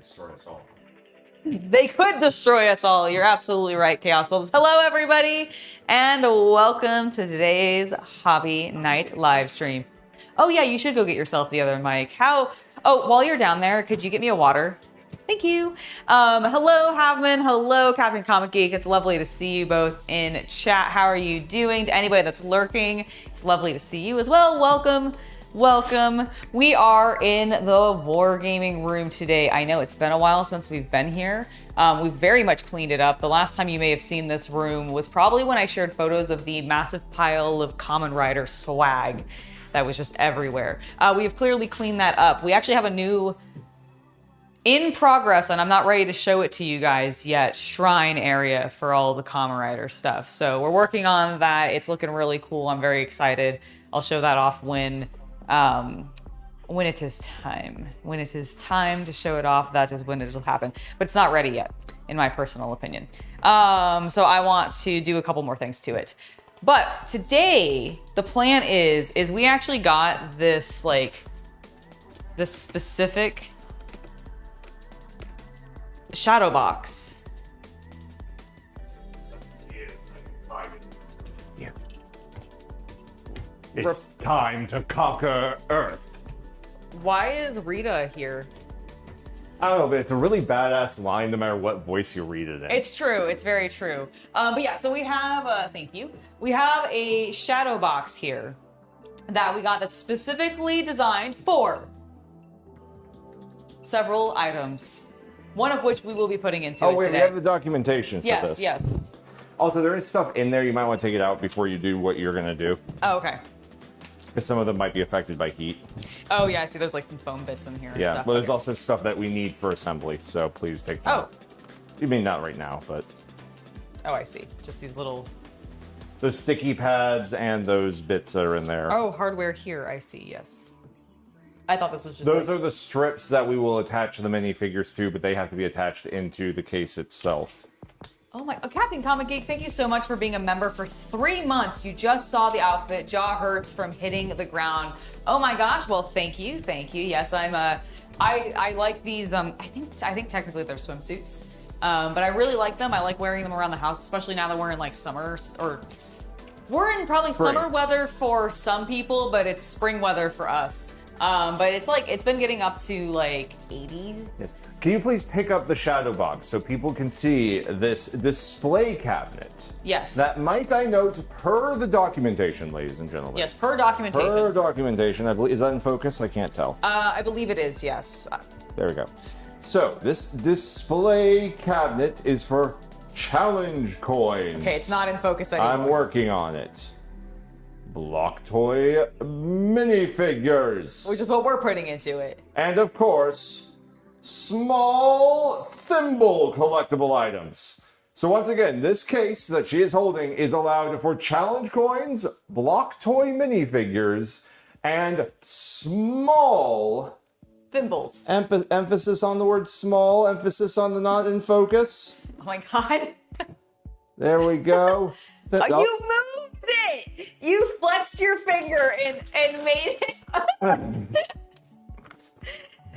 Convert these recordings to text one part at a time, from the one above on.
destroy us all. They could destroy us all. You're absolutely right, Chaos Cultist. Hello, everybody, and welcome to today's Hobby Night live stream. Oh yeah, you should go get yourself the other mic. Oh, while you're down there, could you get me a water? Thank you. Hello, Havman. Hello, Captain Comic Geek. It's lovely to see you both in chat. How are you doing? To anybody that's lurking, it's lovely to see you as well. Welcome. Welcome. We are in the wargaming room today. I know it's been a while since we've been here. We've very much cleaned it up. The last time you may have seen this room was probably when I shared photos of the massive pile of Kamen Rider swag that was just everywhere. We have clearly cleaned that up. We actually have a new in progress, and I'm not ready to show it to you guys yet, shrine area for all the Kamen Rider stuff. So we're working on that. It's looking really cool. I'm very excited. I'll show that off when it is time. When it is time to show it off, that is when it'll happen. But it's not ready yet, in my personal opinion. So I want to do a couple more things to it. But today, the plan is we actually got this, like, this specific shadow box. Yeah. It's time to conquer Earth. Why is Rita here? I don't know, but it's a really badass line no matter what voice you read it in. It's true. It's very true. But yeah, so we have, thank you. We have a shadow box here that we got that's specifically designed for several items. One of which we will be putting into it today. We have the documentation for this. Yes. Also, there is stuff in there. You might want to take it out before you do what you're going to do. Oh, okay. Because some of them might be affected by heat. Oh, yeah, I see there's like some foam bits in here. Yeah, stuff. well, there's also stuff that we need for assembly, so please take them out. You mean not right now, but... Oh, I see. Just these little... Those sticky pads and those bits that are in there. Oh, hardware here, I see, yes. I thought this was just Those are the strips that we will attach the minifigures to, but they have to be attached into the case itself. Oh my, Captain Comic Geek, thank you so much for being a member for 3 months. You just saw the outfit, jaw hurts from hitting the ground. Oh my gosh, well, thank you. Yes, I like these, I think technically they're swimsuits, but I really like them. I like wearing them around the house, especially now that we're in like summer, or we're in probably summer weather for some people, but it's spring weather for us. But it's like, it's been getting up to like 80. Yes. Can you please pick up the shadow box so people can see this display cabinet? Yes. That might I note, per the documentation, ladies and gentlemen. Yes, per documentation. Per documentation, I believe. Is that in focus? I can't tell. I believe it is, yes. There we go. So, this display cabinet is for challenge coins. Okay, it's not in focus anymore. I'm working on it. Block toy minifigures. Which is what we're putting into it. And of course, small thimble collectible items. So once again, this case that she is holding is allowed for challenge coins, block toy minifigures, and small... Thimbles. Emphasis on the word small, emphasis on the not in focus. Oh my god. There we go. You moved it! You flexed your finger and made it.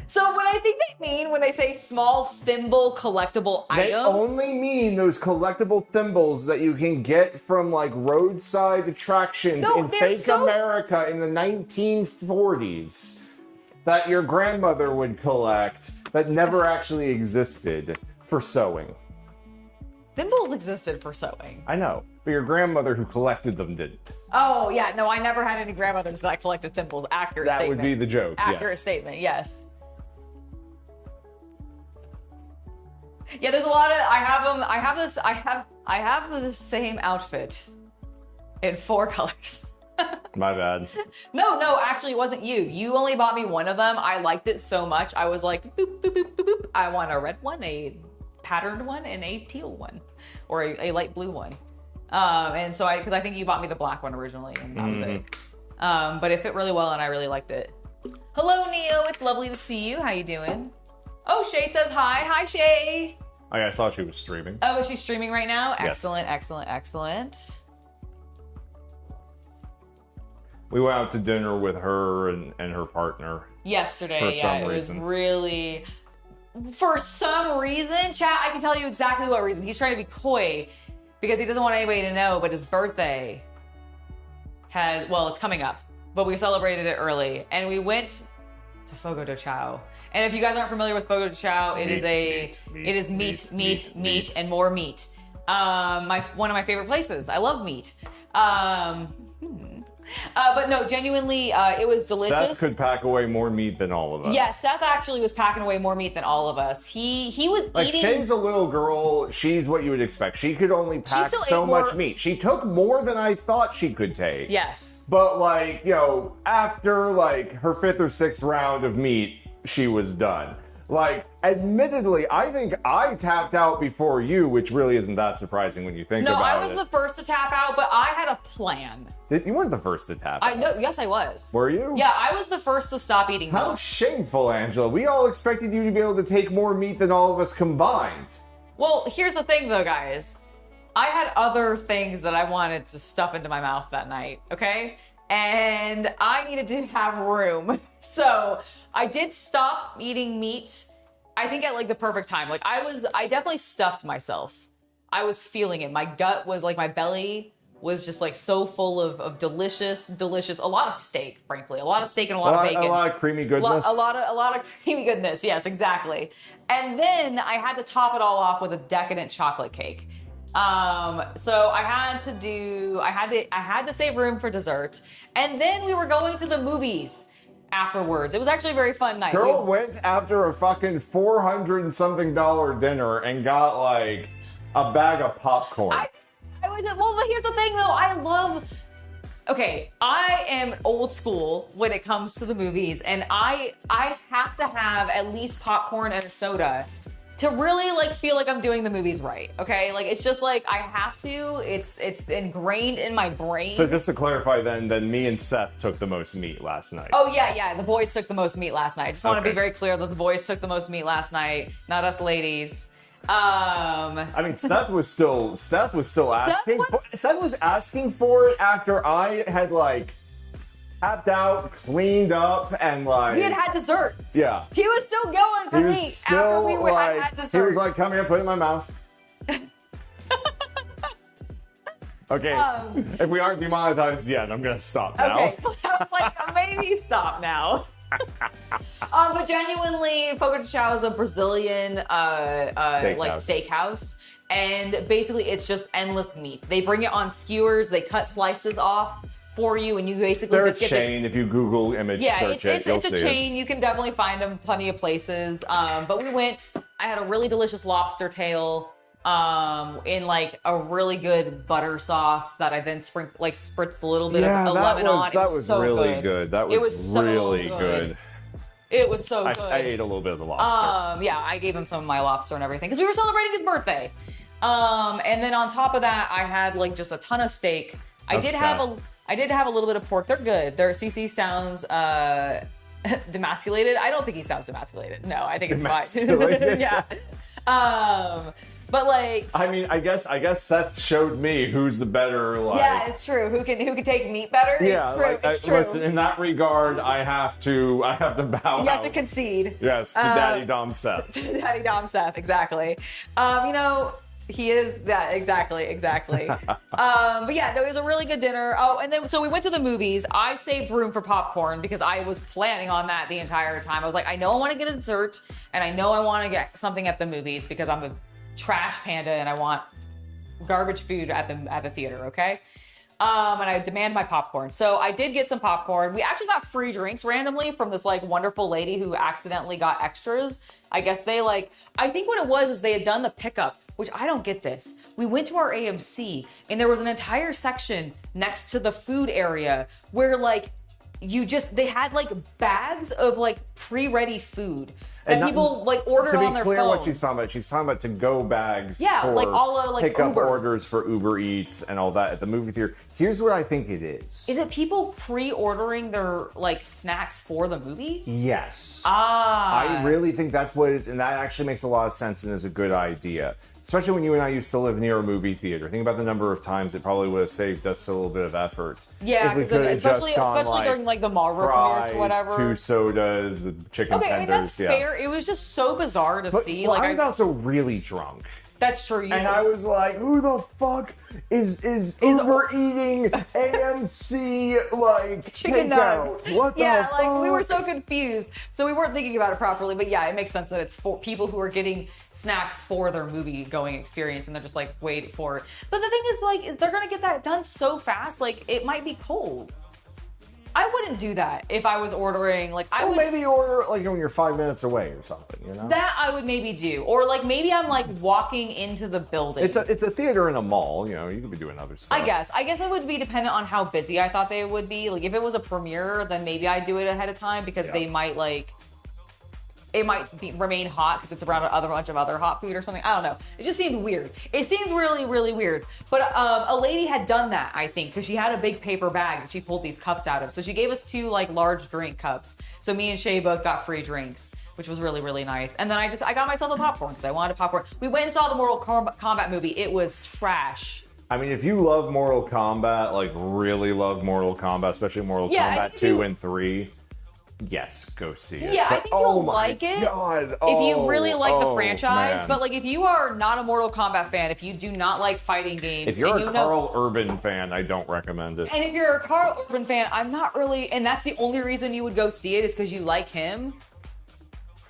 So what I think they mean when they say small thimble collectible items... They only mean those collectible thimbles that you can get from like roadside attractions in fake America in the 1940s that your grandmother would collect that never actually existed for sewing. Thimbles existed for sewing. I know, but your grandmother who collected them didn't. Oh, yeah, no, I never had any grandmothers that collected thimbles. Accurate statement. That would be the joke, Accurate statement, yes. Yeah, there's a lot of, I have the same outfit in 4 colors. My bad. No, actually it wasn't you. You only bought me one of them. I liked it so much. I was like, boop, boop, boop, boop, boop. I want a red one, a patterned one, and a teal one, or a light blue one. And so because I think you bought me the black one originally, and that was it. But it fit really well, and I really liked it. Hello, Neo. It's lovely to see you. How you doing? Oh, Shay says hi. Hi, Shay. Oh, yeah, I saw she was streaming. Oh, is she streaming right now? Yes. Excellent, excellent, excellent. We went out to dinner with her and her partner. Yesterday, for yeah, some it reason. was really... for some reason, chat, I can tell you exactly what reason. He's trying to be coy because he doesn't want anybody to know, but his birthday it's coming up, but we celebrated it early and we went to Fogo de Chao. And if you guys aren't familiar with Fogo de Chao, it is meat, and more meat. One of my favorite places. I love meat. But no, genuinely, it was delicious. Seth could pack away more meat than all of us. Yeah, Seth actually was packing away more meat than all of us. He was eating. Shane's a little girl. She's what you would expect. She could only pack so much meat. She took more than I thought she could take. Yes. But after her 5th or 6th round of meat, she was done. Admittedly, I think I tapped out before you, which really isn't that surprising when you think about it. No, I was the first to tap out, but I had a plan. You weren't the first to tap out. Yes, I was. Were you? Yeah, I was the first to stop eating milk. How shameful, Angela. We all expected you to be able to take more meat than all of us combined. Well, here's the thing, though, guys. I had other things that I wanted to stuff into my mouth that night, okay? And I needed to have room. So I did stop eating meat, I think at the perfect time. I definitely stuffed myself. I was feeling it. My gut was my belly was just so full of delicious, a lot of steak, frankly. A lot of steak and a lot of bacon. A lot of creamy goodness. A lot of creamy goodness, yes, exactly. And then I had to top it all off with a decadent chocolate cake. So I had to save room for dessert. And then we were going to the movies afterwards. It was actually a very fun night. Girl went after a fucking $400 and something dinner and got a bag of popcorn. Well, here's the thing though. I am old school when it comes to the movies, and I have to have at least popcorn and a soda to really feel like I'm doing the movies right, okay? It's just I have to. It's ingrained in my brain. So just to clarify then me and Seth took the most meat last night. Oh yeah, the boys took the most meat last night. I just want to be very clear that the boys took the most meat last night, not us ladies. Seth was still asking. Seth was asking for it after I had tapped out, cleaned up, and we had dessert. Yeah. He was still going for me after we had dessert. He was come here, put it in my mouth. Okay. If we aren't demonetized yet, I'm gonna stop now. Okay. I was maybe stop now. But genuinely, Fogo de Chao is a Brazilian steakhouse, and basically it's just endless meat. They bring it on skewers, they cut slices off for you, and you basically just get a chain. If you Google image search it's a chain. You can definitely find them plenty of places. But we went. I had a really delicious lobster tail in a really good butter sauce that I then spritzed a little bit of lemon on. That was so really good. That was really good. It was so good. I ate a little bit of the lobster. Yeah, I gave him some of my lobster and everything because we were celebrating his birthday. And then on top of that, I had just a ton of steak. I did have a little bit of pork. They're good. CC sounds demasculated. I don't think he sounds demasculated. No, I think it's fine. Yeah. But I guess Seth showed me who's the better yeah, it's true. Who can take meat better? Yeah, it's true. Listen, in that regard, I have to bow. You have to concede. Yes, to Daddy Dom Seth. To Daddy Dom Seth, exactly. He is that exactly. But yeah, no, it was a really good dinner. Oh, and then so we went to the movies. I saved room for popcorn because I was planning on that the entire time. I was I know I want to get a dessert, and I know I want to get something at the movies because I'm a trash panda and I want garbage food at the theater, okay? And I demand my popcorn. So I did get some popcorn. We actually got free drinks randomly from this wonderful lady who accidentally got extras. I guess they I think what it was is they had done the pickup, which I don't get this. We went to our AMC and there was an entire section next to the food area where they had bags of pre-ready food that people ordered on their phone. To be clear, what she's talking about to-go bags. Yeah, for pickup Uber orders for Uber Eats and all that at the movie theater. Here's what I think it is. Is it people pre-ordering their snacks for the movie? Yes. I really think that's what it is, and that actually makes a lot of sense and is a good idea. Especially when you and I used to live near a movie theater. Think about the number of times it probably would have saved us a little bit of effort. Yeah, especially during the Marvel premieres or whatever. 2 sodas, chicken tenders. That's fair. there, it was just so bizarre to see. Well, like I was also really drunk. That's true. And I was like, who the fuck is Uber eating AMC like chicken takeout? nug. What the Yeah, fuck? like we were so confused. So we weren't thinking about it properly. But yeah, it makes sense that it's for people who are getting snacks for their movie going experience and they're just like, wait for it. But the thing is, like, they're gonna get that done so fast, like it might be cold. I wouldn't do that if I was ordering. Like, I would maybe order like when you're 5 minutes away or something, you know? that I would maybe do, or like maybe I'm like walking into the building. It's a theater in a mall, you know. You could be doing other stuff. I guess it would be dependent on how busy I thought they would be. Like if it was a premiere, then maybe I'd do it ahead of time because they might like. It might remain hot because it's around a bunch of other hot food or something. I don't know. It just seemed weird. It seemed really, really weird. But a lady had done that, I think, because she had a big paper bag that she pulled these cups out of. So she gave us 2 like large drink cups. So me and Shay both got free drinks, which was really, really nice. And then I got myself a popcorn because I wanted a popcorn. We went and saw the Mortal Kombat movie. It was trash. I mean, if you love Mortal Kombat, like really love Mortal Kombat, especially Mortal Kombat 2 and 3. Yes, go see it. Yeah, but, I think you'll like it if you really like the franchise. Man. But like, if you are not a Mortal Kombat fan, if you do not like fighting games, if you're a Carl Urban fan, I don't recommend it. And if you're a Carl Urban fan, I'm not really, and that's the only reason you would go see it is because you like him.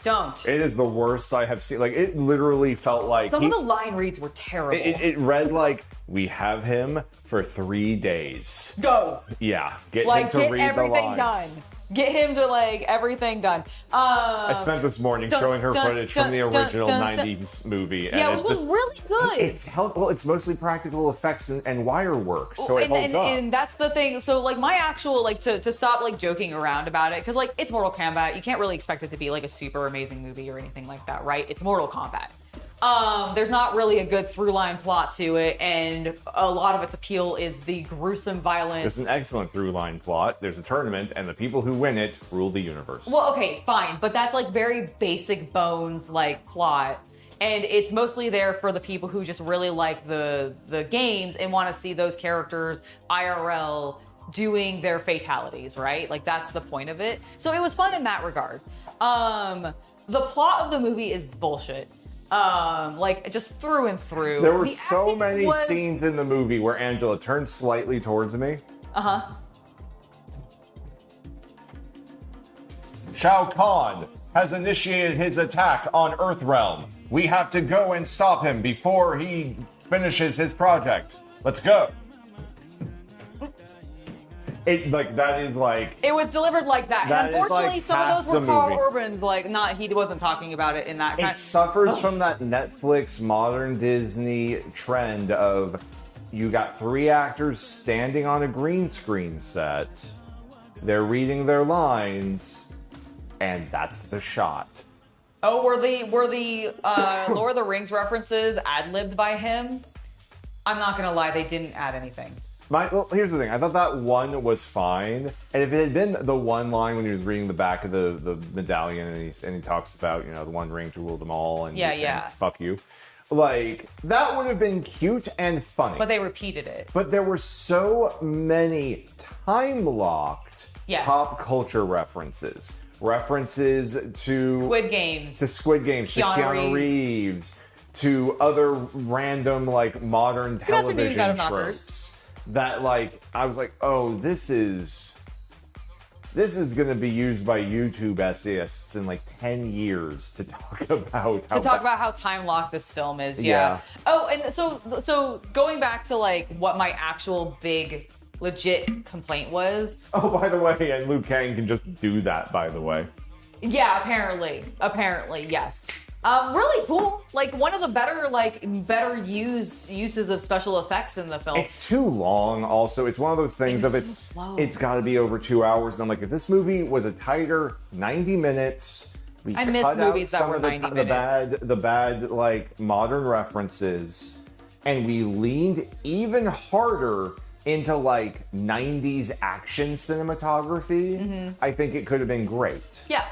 Don't. It is the worst I have seen. Like, it literally felt like some of the line reads were terrible. It read like, "We have him for 3 days. Go. Yeah, get him to read the lines. Done. Get him to like everything done. I spent this morning showing her footage from the original 90s movie. And yeah, it was really good. It's mostly practical effects and wire work, so it holds up. And that's the thing. So like my actual like to stop like joking around about it because like it's Mortal Kombat. You can't really expect it to be like a super amazing movie or anything like that, right? It's Mortal Kombat. There's not really a good through line plot to it, and a lot of its appeal is the gruesome violence. There's an excellent through line plot. There's a tournament, and the people who win it rule the universe. Well, okay, fine, but that's like very basic bones like plot, and it's mostly there for the people who just really like the games and want to see those characters IRL doing their fatalities, right? Like that's the point of it. So it was fun in that regard. The plot of the movie is bullshit. Like just through and through. There were so many scenes in the movie where Angela turns slightly towards me. Shao Kahn has initiated his attack on Earthrealm. We have to go and stop him before he finishes his project. Let's go. It was delivered like that. And unfortunately, some of those were Carl Urban's, like, he wasn't talking about it in that kind. It suffers from that Netflix modern Disney trend of you got 3 actors standing on a green screen set, they're reading their lines, and that's the shot. Oh, were the Lord of the Rings references ad-libbed by him? I'm not gonna lie, they didn't add anything. Well, here's the thing. I thought that one was fine, and if it had been the one line when he was reading the back of the medallion, and he talks about the one ring to rule them all, and fuck you, like that would have been cute and funny. But they repeated it. But there were so many time-locked pop culture references to Squid Games, to Keanu Reeves, to other random like modern television tropes. That like I was like, oh, this is gonna be used by YouTube essayists in like 10 years to talk about how time locked this film is. Yeah. Oh, and so going back to like what my actual big legit complaint was. Oh, by the way, and Liu Kang can just do that, by the way. Yeah, apparently, yes. Really cool. Like one of the better used uses of special effects in the film. It's too long. Also, it's one of those things it's got to be over 2 hours. And I'm like, if this movie was a tighter 90 minutes, I miss movies that were 90 minutes. The bad like modern references, and we leaned even harder into like 90s action cinematography. I think it could have been great. Yeah.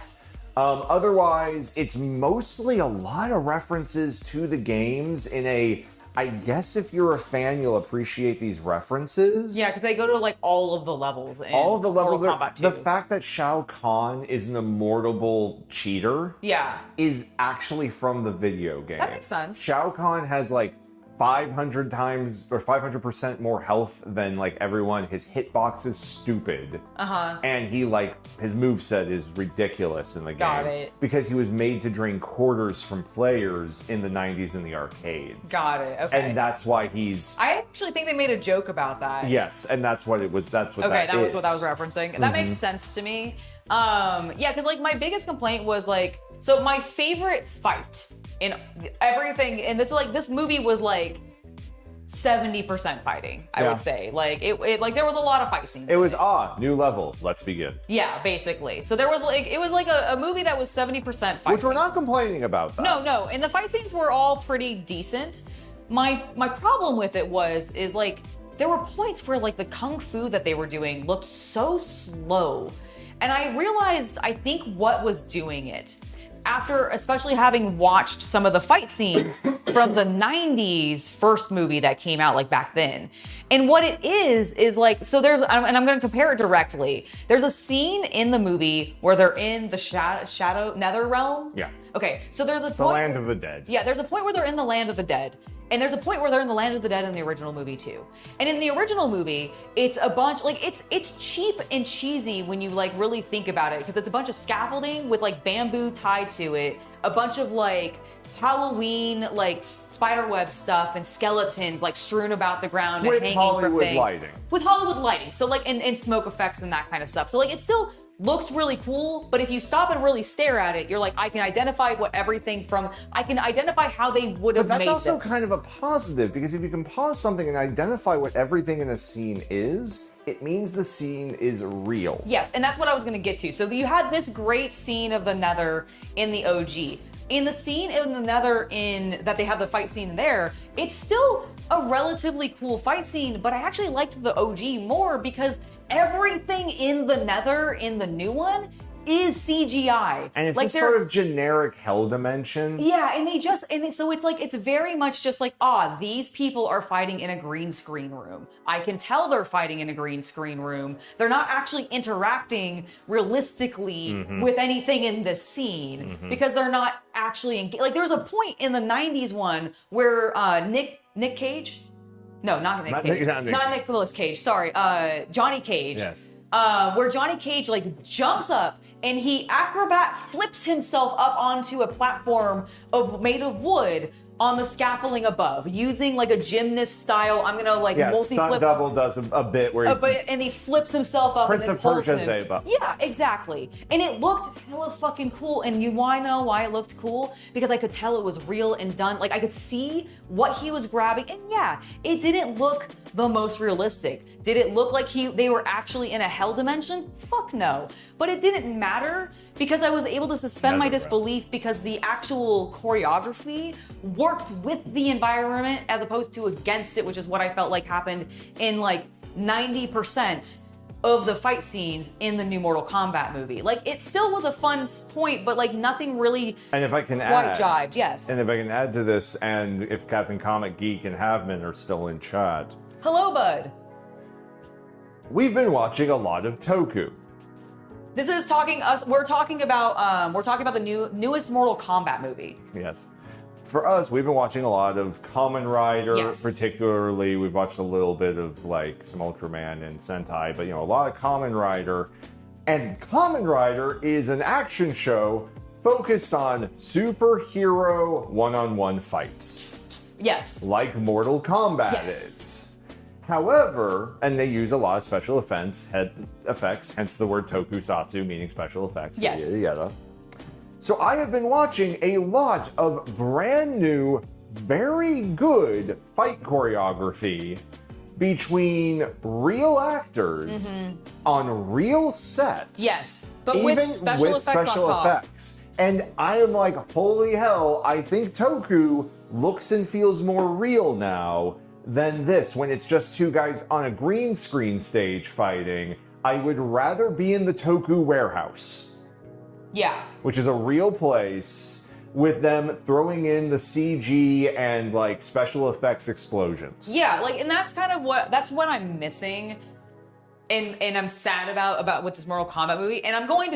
Otherwise, it's mostly a lot of references to the games in a I guess if you're a fan, you'll appreciate these references. Yeah, because they go to like all of the levels. All of the levels. Mortal Kombat 2. The fact that Shao Kahn is an immortal cheater. Yeah. Is actually from the video game. That makes sense. Shao Kahn has like 500 times or 500% more health than like everyone. His hitbox is stupid. And he like, his moveset is ridiculous in the game. Got it. Because he was made to drain quarters from players in the 90s in the arcades. Got it, okay. And that's why he's... I actually think they made a joke about that. Yes, and that's what it was, that's what okay, that was is. what I was referencing. That makes sense to me. Yeah, because like my biggest complaint was like, so my favorite fight in everything, and this movie was like 70% fighting, I would say. Like it like there was a lot of fight scenes. It was new level. Let's begin. Yeah, basically. So there was like it was like a movie that was 70% fighting. Which we're not complaining about that. No, and the fight scenes were all pretty decent. My problem with it is like there were points where like the kung fu that they were doing looked so slow. And I realized, I think, what was doing it. After especially having watched some of the fight scenes from the 90s first movie that came out like back then. And what it is like, so there's, and I'm gonna compare it directly. There's a scene in the movie where they're in the shadow nether realm. Yeah. Okay, so there's a point. The land of the dead. Yeah, there's a point where they're in the land of the dead. And there's a point where they're in the land of the dead in the original movie too. And in the original movie, it's a bunch, like it's cheap and cheesy when you like really think about it, because it's a bunch of scaffolding with like bamboo tied to it, a bunch of like Halloween like spiderweb stuff and skeletons like strewn about the ground and hanging from things. Lighting. With Hollywood lighting. So like and smoke effects and that kind of stuff. So like it still looks really cool, but if you stop and really stare at it, you're like, I can identify I can identify how they would have made this. But that's also kind of a positive, because if you can pause something and identify what everything in a scene is, it means the scene is real. Yes, and that's what I was gonna get to. So you had this great scene of the Nether in the OG. In the scene in the Nether that they have the fight scene there, it's still a relatively cool fight scene, but I actually liked the OG more because everything in the Nether in the new one is CGI. And it's like just sort of generic hell dimension. Yeah, so it's like, it's very much just like, these people are fighting in a green screen room. I can tell they're fighting in a green screen room. They're not actually interacting realistically with anything in this scene because they're not actually, like there's a point in the 90s one where Nick Cage? No, not Nick Cage. Not Nicolas Cage, sorry. Johnny Cage. Yes. Where Johnny Cage like jumps up and he acrobat flips himself up onto a platform made of wood on the scaffolding above, using like a gymnast style. I'm gonna like multi-flip. Stunt double does a bit where and he flips himself up. Prince and of Persia Zeba. Yeah, exactly. And it looked hella fucking cool. And you wanna know why it looked cool? Because I could tell it was real and done. Like I could see what he was grabbing. And yeah, it didn't look the most realistic. Did it look like they were actually in a hell dimension? Fuck no. But it didn't matter because I was able to suspend my disbelief because the actual choreography worked with the environment as opposed to against it, which is what I felt like happened in like 90% of the fight scenes in the new Mortal Kombat movie. Like it still was a fun point, but like nothing really and if I can quite jived, yes. And if I can add to this, and if Captain Comic Geek and Havman are still in chat. Hello, bud. We've been watching a lot of Toku. This is we're talking about the newest Mortal Kombat movie. Yes. For us, we've been watching a lot of Kamen Rider, particularly. We've watched a little bit of like some Ultraman and Sentai, but a lot of Kamen Rider. And Kamen Rider is an action show focused on superhero one-on-one fights. Yes. Like Mortal Kombat is. However, and they use a lot of special effects, hence the word tokusatsu, meaning special effects. Yes. Yada, yada. So I have been watching a lot of brand new, very good fight choreography between real actors on real sets. Yes, but with special effects on top. And I am like, holy hell, I think Toku looks and feels more real now than this when it's just two guys on a green screen stage fighting. I would rather be in the Toku warehouse. Yeah. Which is a real place with them throwing in the CG and like special effects explosions. Yeah, like, and that's kind of what I'm missing. And I'm sad about with this Mortal Kombat movie, and I'm going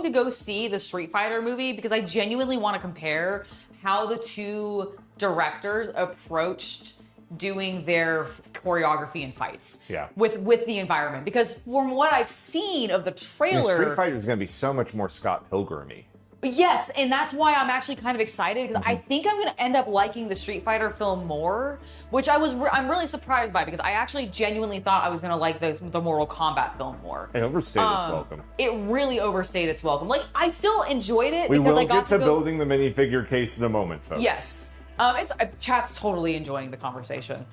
to go see the Street Fighter movie because I genuinely want to compare how the two directors approached doing their choreography and fights. Yeah. With the environment, because from what I've seen of the trailer, Street Fighter is going to be so much more Scott Pilgrim-y. Yes, and that's why I'm actually kind of excited, because I think I'm going to end up liking the Street Fighter film more, which I'm really surprised by, because I actually genuinely thought I was going to like the Mortal Kombat film more. It overstayed its welcome. It really overstayed its welcome. Like, I still enjoyed it we because will I got get to building the minifigure case in a moment, folks. Yes. Chat's totally enjoying the conversation.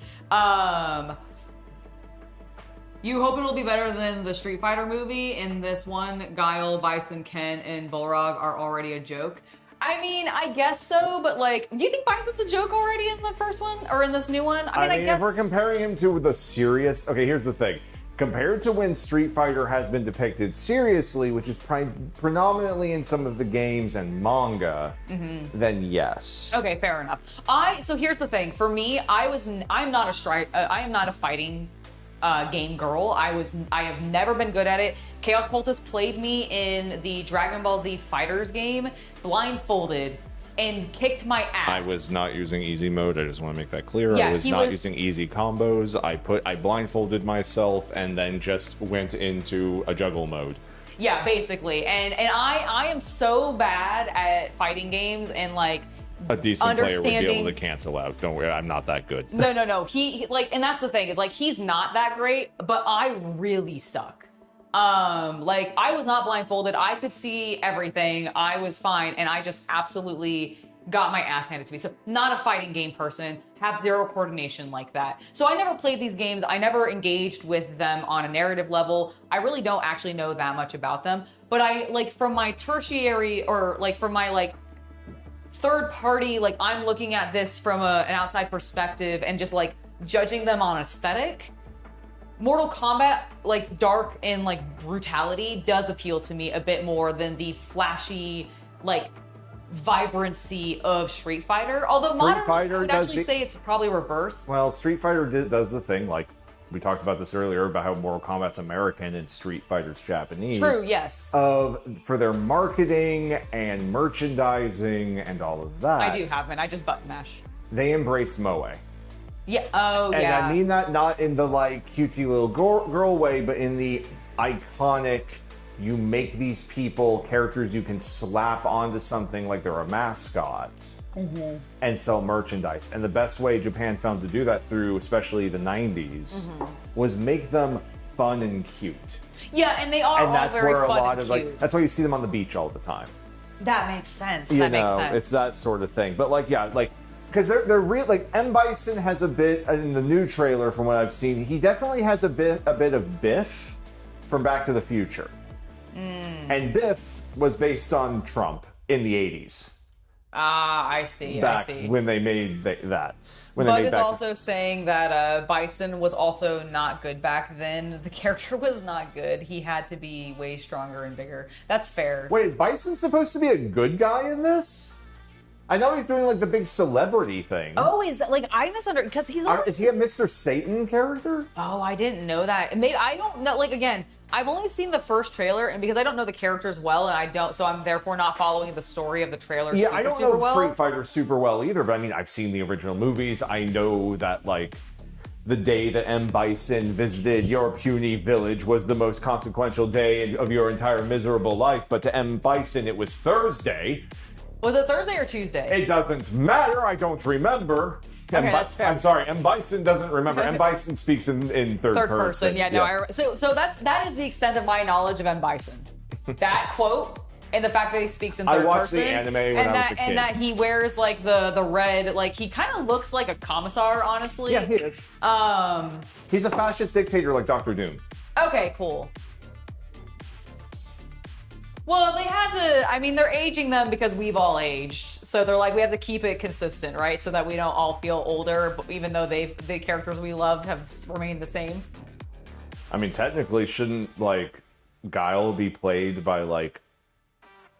You hope it'll be better than the Street Fighter movie, and this one, Guile, Bison, Ken, and Balrog are already a joke. I mean, I guess so, but like, do you think Bison's a joke already in the first one? Or in this new one? I mean, I guess... if we're comparing him to the serious... Okay, here's the thing. Compared to when Street Fighter has been depicted seriously, which is predominantly in some of the games and manga, then yes. Okay, fair enough. So here's the thing. For me, I am not a fighting game girl. I have never been good at it. Chaos Cultist played me in the Dragon Ball Z Fighters game, blindfolded, and kicked my ass. I was not using easy mode. I just want to make that clear. Yeah, I was not using easy combos. I blindfolded myself and then just went into a juggle mode. Yeah, basically. And I am so bad at fighting games, and like, a decent player would be able to cancel out. Don't worry, I'm not that good. No. He like, and that's the thing, is like, he's not that great, but I really suck. Like, I was not blindfolded. I could see everything. I was fine, and I just absolutely got my ass handed to me. So, not a fighting game person, have zero coordination like that. So I never played these games. I never engaged with them on a narrative level. I really don't actually know that much about them. But I, like, from my tertiary, or like from my like third party, like, I'm looking at this from an outside perspective and just like judging them on aesthetic, Mortal Kombat, like, dark and like brutality does appeal to me a bit more than the flashy, like, vibrancy of Street Fighter. Although modern, I would actually say it's probably reversed. Well, Street Fighter does the thing, like, we talked about this earlier about how Mortal Kombat's American and Street Fighter's Japanese. True, yes. For their marketing and merchandising and all of that. I do have it. I just button mash. They embraced Moe. Yeah. Oh, and yeah. I mean that not in the like cutesy little girl way, but in the iconic, you make these people characters you can slap onto something like they're a mascot. And sell merchandise. And the best way Japan found to do that through, especially the 90s, was make them fun and cute. Yeah, and they are all very fun and cute. Like, that's why you see them on the beach all the time. That makes sense. Makes sense. It's that sort of thing. But like, yeah, like, because they're real. Like, M. Bison has a bit in the new trailer, from what I've seen. He definitely has a bit of Biff from Back to the Future. And Biff was based on Trump in the 80s. I see. Back when they made that. Bug is also saying that Bison was also not good back then. The character was not good. He had to be way stronger and bigger. That's fair. Wait, is Bison supposed to be a good guy in this? I know he's doing like the big celebrity thing. Oh, is that like, I misunderstood, because he's Is he a Mr. Satan character? Oh, I didn't know that. Maybe I don't know. Like, again, I've only seen the first trailer, and because I don't know the characters well, and so I'm therefore not following the story of the trailer. Yeah, I don't know Street Fighter super well either, but I mean, I've seen the original movies. I know that, like, the day that M. Bison visited your puny village was the most consequential day of your entire miserable life, but to M. Bison, it was Thursday. Was it Thursday or Tuesday? It doesn't matter. I don't remember. Okay, that's fair. I'm sorry, M. Bison doesn't remember. M. Bison speaks in third person. Yeah, no. So that is the extent of my knowledge of M. Bison. That quote, and the fact that he speaks in third person. I watched the anime when I was a kid. And that he wears like the red, like, he kind of looks like a commissar, honestly. Yeah, he is. He's a fascist dictator like Dr. Doom. Okay, cool. Well, they had to, I mean, they're aging them because we've all aged. So they're like, we have to keep it consistent, right? So that we don't all feel older, even though the characters we love have remained the same. I mean, technically, shouldn't, like, Guile be played by, like,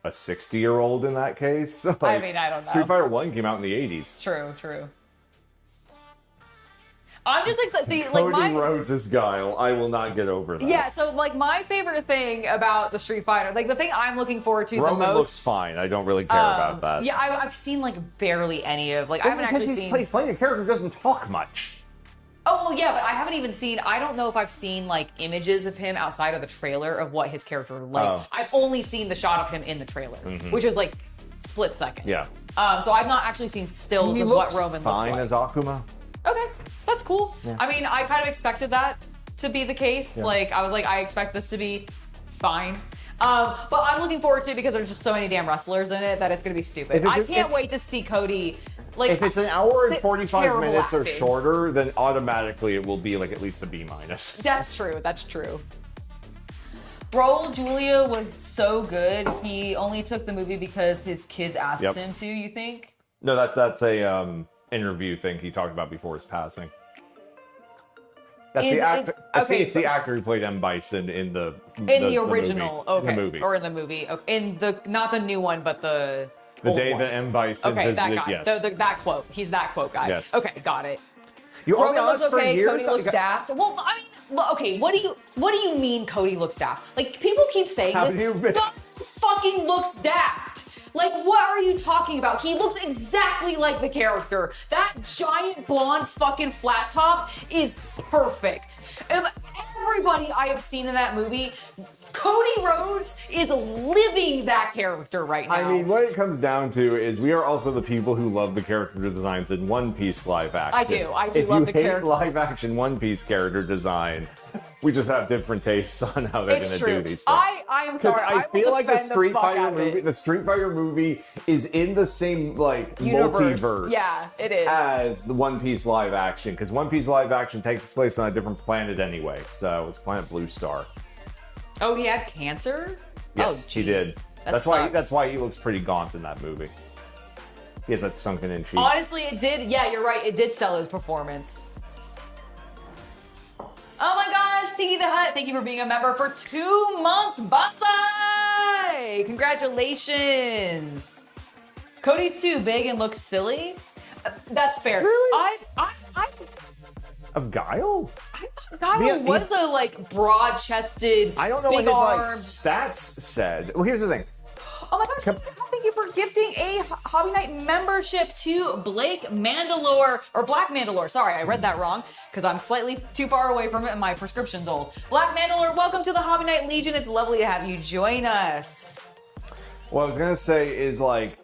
a 60-year-old in that case. Like, I mean, I don't know. Street Fighter 1 came out in the 80s. True. I'm just excited. See, Cody Rhodes' Guile. I will not get over that. Yeah, so like my favorite thing about the Street Fighter, like the thing I'm looking forward to the most. Roman looks fine. I don't really care about that. Yeah, I've seen like barely any of I haven't actually seen. He's playing a character who doesn't talk much. Oh well, yeah, but I haven't even seen. I don't know if I've seen like images of him outside of the trailer of what his character looked like. Oh. I've only seen the shot of him in the trailer, which is like split second. Yeah. So I've not actually seen stills of what Roman looks like. Fine as Akuma. Okay, that's cool. Yeah. I mean, I kind of expected that to be the case. Yeah. Like, I was like, I expect this to be fine. But I'm looking forward to it because there's just so many damn wrestlers in it that it's going to be stupid. I can't wait to see Cody. Like, if it's an hour and 45 minutes or acting. shorter, then automatically it will be like at least a B-. That's true. Raul Julia was so good. He only took the movie because his kids asked him to, you think? No, that's a interview thing he talked about before his passing. That's the actor. It's the actor who played M. Bison in the original, movie, in the movie. or in the movie, in the not the new one, but the the old day one. that M. Bison visited. That guy, yes, that quote. He's that quote guy. Yes. Okay, got it. Roman looks okay. Cody looks daft. daft. Well, I mean, okay. What do you mean Cody looks daft? Like people keep saying this. God fucking looks daft. Like, what are you talking about? He looks exactly like the character. That giant blonde fucking flat top is perfect. Everybody I have seen in that movie, Cody Rhodes is living that character right now. I mean, what it comes down to is we are also the people who love the character designs in One Piece live action. I do love the character. If you hate live action One Piece character design, we just have different tastes on how they're going to do these things. I am sorry. I feel like the Street Fighter movie is in the same like universe. Multiverse. Yeah, it is. As the One Piece live action, because One Piece live action takes place on a different planet anyway. So it's Planet Blue Star. Oh, he had cancer? Yes, oh, he did. That's why he looks pretty gaunt in that movie. He has that sunken in cheeks. Honestly, it did. Yeah, you're right. It did sell his performance. Oh my gosh, Tiki the Hut, thank you for being a member for 2 months. Bonsai! Congratulations. Cody's too big and looks silly. That's fair. Really? I Of Guile? I thought Guile was a like broad-chested, I don't know big what his armed. like stats said. Well, here's the thing. Oh my gosh, thank you for gifting a Hobby Night membership to Blake Mandalore, or Black Mandalore. Sorry, I read that wrong because I'm slightly too far away from it and my prescription's old. Black Mandalore, welcome to the Hobby Night Legion. It's lovely to have you join us. What I was going to say is like,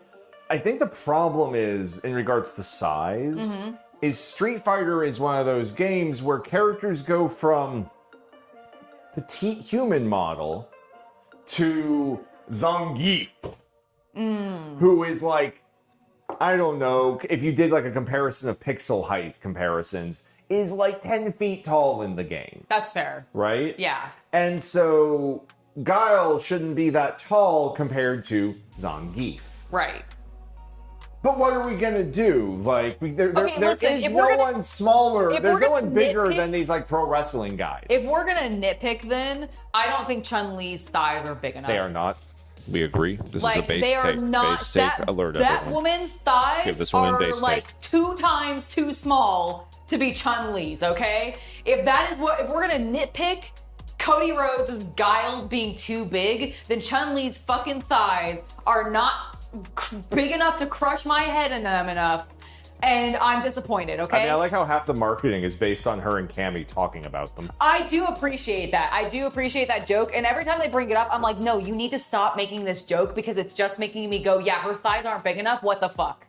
I think the problem is in regards to size, is Street Fighter is one of those games where characters go from petite human model to Zangief, who is like, I don't know, if you did like a comparison of pixel height comparisons, is like 10 feet tall in the game. That's fair. Right? Yeah. And so Guile shouldn't be that tall compared to Zangief. Right. But what are we gonna do? Like, there listen, is no one smaller. There's no one bigger than these like pro wrestling guys. If we're gonna nitpick, then I don't think Chun-Li's thighs are big enough. They are not. We agree. This is a base they are take. not. Base take alert, that everyone. woman's thighs Give this woman are base like take. 2 times too small to be Chun-Li's. Okay, if we're gonna nitpick Cody Rhodes' Guile's being too big, then Chun-Li's fucking thighs are not big enough to crush my head in them enough, and I'm disappointed, okay? I mean, I like how half the marketing is based on her and Cammy talking about them. I do appreciate that. I do appreciate that joke, and every time they bring it up, I'm like, no, you need to stop making this joke because it's just making me go, yeah, her thighs aren't big enough. What the fuck?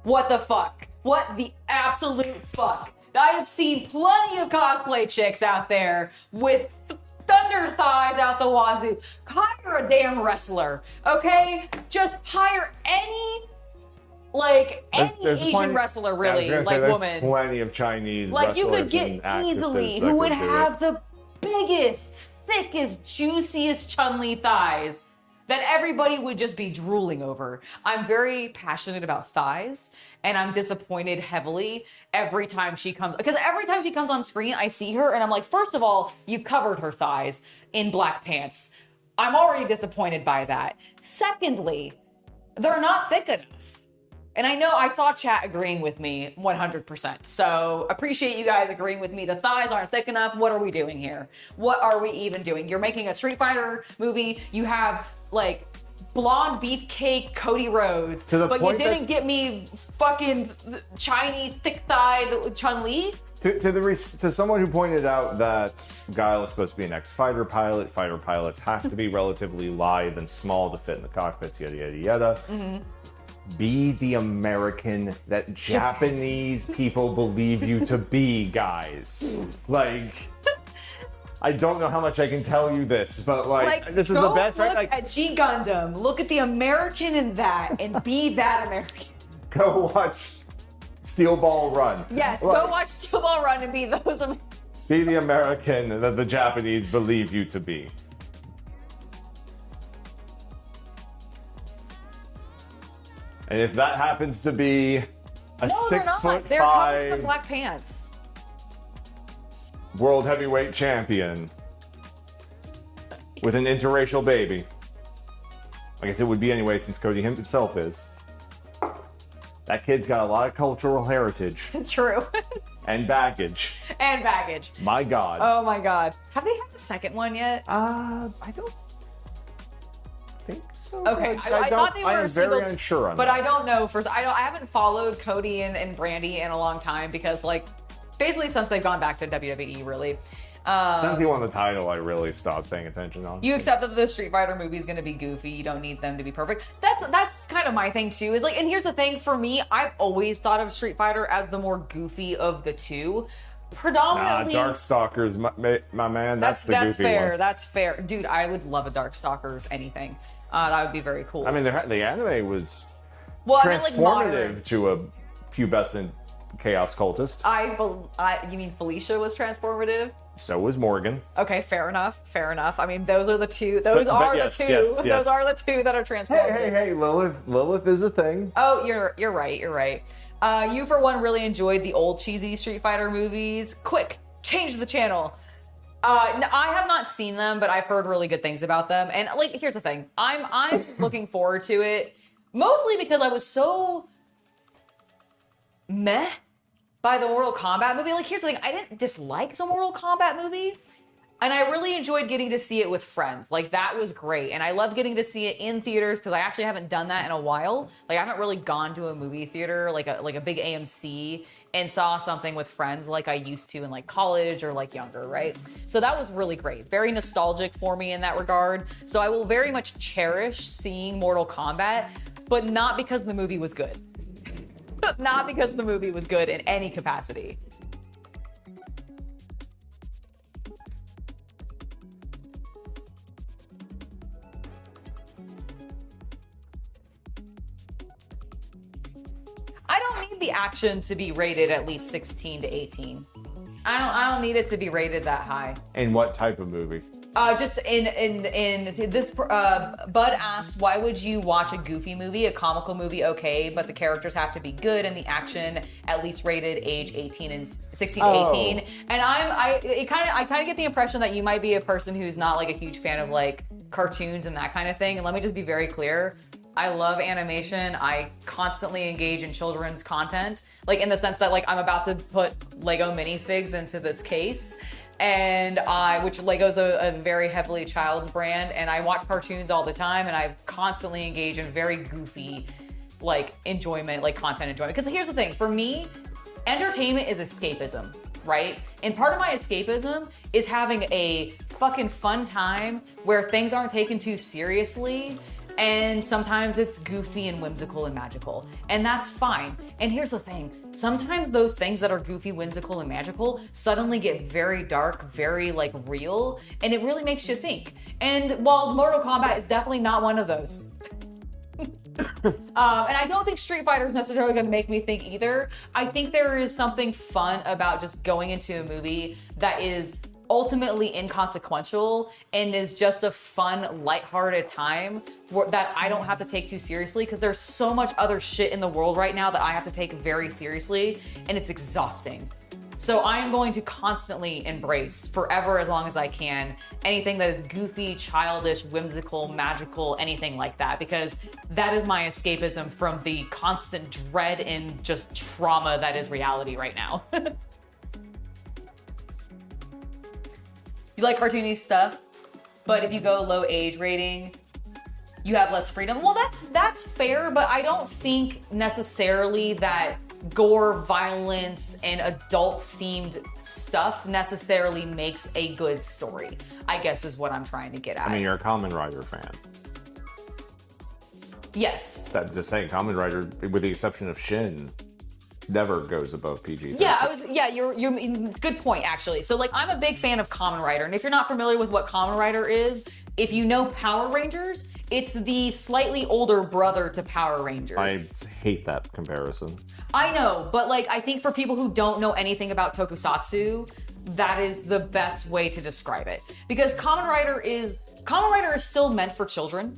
What the fuck? What the absolute fuck? I have seen plenty of cosplay chicks out there with thunder thighs out the wazoo. Hire a damn wrestler, okay? Just hire any Asian wrestler, really, there's woman. Plenty of Chinese Like you could wrestlers get and actresses easily that who would could do have it. the biggest, thickest, juiciest Chun-Li thighs that everybody would just be drooling over. I'm very passionate about thighs, and I'm disappointed heavily every time she comes, because every time she comes on screen, I see her and I'm like, first of all, you covered her thighs in black pants. I'm already disappointed by that. Secondly, they're not thick enough. And I know I saw chat agreeing with me 100%. So appreciate you guys agreeing with me. The thighs aren't thick enough. What are we doing here? What are we even doing? You're making a Street Fighter movie. You have like blonde beefcake Cody Rhodes, but you didn't get me fucking Chinese thick-thighed Chun-Li. To someone who pointed out that Guile is supposed to be an ex-fighter pilot, fighter pilots have to be relatively lithe and small to fit in the cockpits, yada, yada, yada. Mm-hmm. Be the American that Japanese people believe you to be, guys. Like, I don't know how much I can tell you this, but like this is the best, right? Look at G Gundam. Look at the American in that and be that American. Go watch Steel Ball Run. Yes, go watch Steel Ball Run and be those Americans. Be the American that the Japanese believe you to be. And if that happens to be a 6'5" They're covered in black pants. World heavyweight champion with an interracial baby, I guess it would be anyway since Cody himself is. That kid's got a lot of cultural heritage. True. And baggage. And baggage. My God. Oh my God. Have they had the second one yet? I don't think so. Okay, I thought they were I am very unsure on but that. I don't know. I haven't followed Cody and Brandy in a long time because, like, basically since they've gone back to WWE, really. Since he won the title, I really stopped paying attention on. You accept that the Street Fighter movie is going to be goofy. You don't need them to be perfect. That's kind of my thing too. Is like, and here's the thing for me, I've always thought of Street Fighter as the more goofy of the two. Predominantly, Darkstalkers, my man. That's the goofy fair. one. That's fair, dude. I would love a Darkstalkers anything. That would be very cool. I mean, the anime was transformative to a pubescent Chaos Cultist. You mean Felicia was transformative? So was Morgan. Okay, fair enough. Fair enough. I mean, those are the two. Those are the two. Yes. Those are the two that are transformative. Hey, Lilith is a thing. Oh, you're right. You're right. You, for one, really enjoyed the old cheesy Street Fighter movies. Quick, change the channel. I have not seen them, but I've heard really good things about them. And like, here's the thing: I'm looking forward to it, mostly because I was so meh by the Mortal Kombat movie. Like, here's the thing: I didn't dislike the Mortal Kombat movie. And I really enjoyed getting to see it with friends. Like, that was great. And I loved getting to see it in theaters because I actually haven't done that in a while. Like, I haven't really gone to a movie theater, like a big AMC, and saw something with friends like I used to in like college or like younger, right? So that was really great. Very nostalgic for me in that regard. So I will very much cherish seeing Mortal Kombat, but not because the movie was good. Not because the movie was good in any capacity. I don't need the action to be rated at least 16 to 18. I don't need it to be rated that high. In what type of movie? Just in this, Bud asked, why would you watch a goofy movie, a comical movie, okay, but the characters have to be good and the action at least rated age 18 and 16 to 18. And I kind of get the impression that you might be a person who's not like a huge fan of like cartoons and that kind of thing. And let me just be very clear. I love animation. I constantly engage in children's content, like in the sense that like I'm about to put Lego minifigs into this case, which Lego's a very heavily child's brand, and I watch cartoons all the time, and I constantly engage in very goofy, like enjoyment, like content enjoyment. Because here's the thing, for me, entertainment is escapism, right? And part of my escapism is having a fucking fun time where things aren't taken too seriously. And sometimes it's goofy and whimsical and magical. And that's fine. And here's the thing. Sometimes those things that are goofy, whimsical, and magical suddenly get very dark, very like real, and it really makes you think. And while Mortal Kombat is definitely not one of those. And I don't think Street Fighter is necessarily going to make me think either. I think there is something fun about just going into a movie that is ultimately inconsequential and is just a fun, lighthearted time that I don't have to take too seriously, because there's so much other shit in the world right now that I have to take very seriously, and it's exhausting. So I am going to constantly embrace, forever as long as I can, anything that is goofy, childish, whimsical, magical, anything like that, because that is my escapism from the constant dread and just trauma that is reality right now. You like cartoony stuff, but if you go low age rating, you have less freedom. Well, that's fair, but I don't think necessarily that gore, violence, and adult-themed stuff necessarily makes a good story, I guess is what I'm trying to get at. I mean, you're a Kamen Rider fan. Yes. That just saying, Kamen Rider, with the exception of Shin, never goes above PG-13. Yeah, you're good point actually. So like I'm a big fan of Kamen Rider, and if you're not familiar with what Kamen Rider is, if you know Power Rangers, it's the slightly older brother to Power Rangers. I hate that comparison. I know, but like I think for people who don't know anything about tokusatsu, that is the best way to describe it. Because Kamen Rider is still meant for children,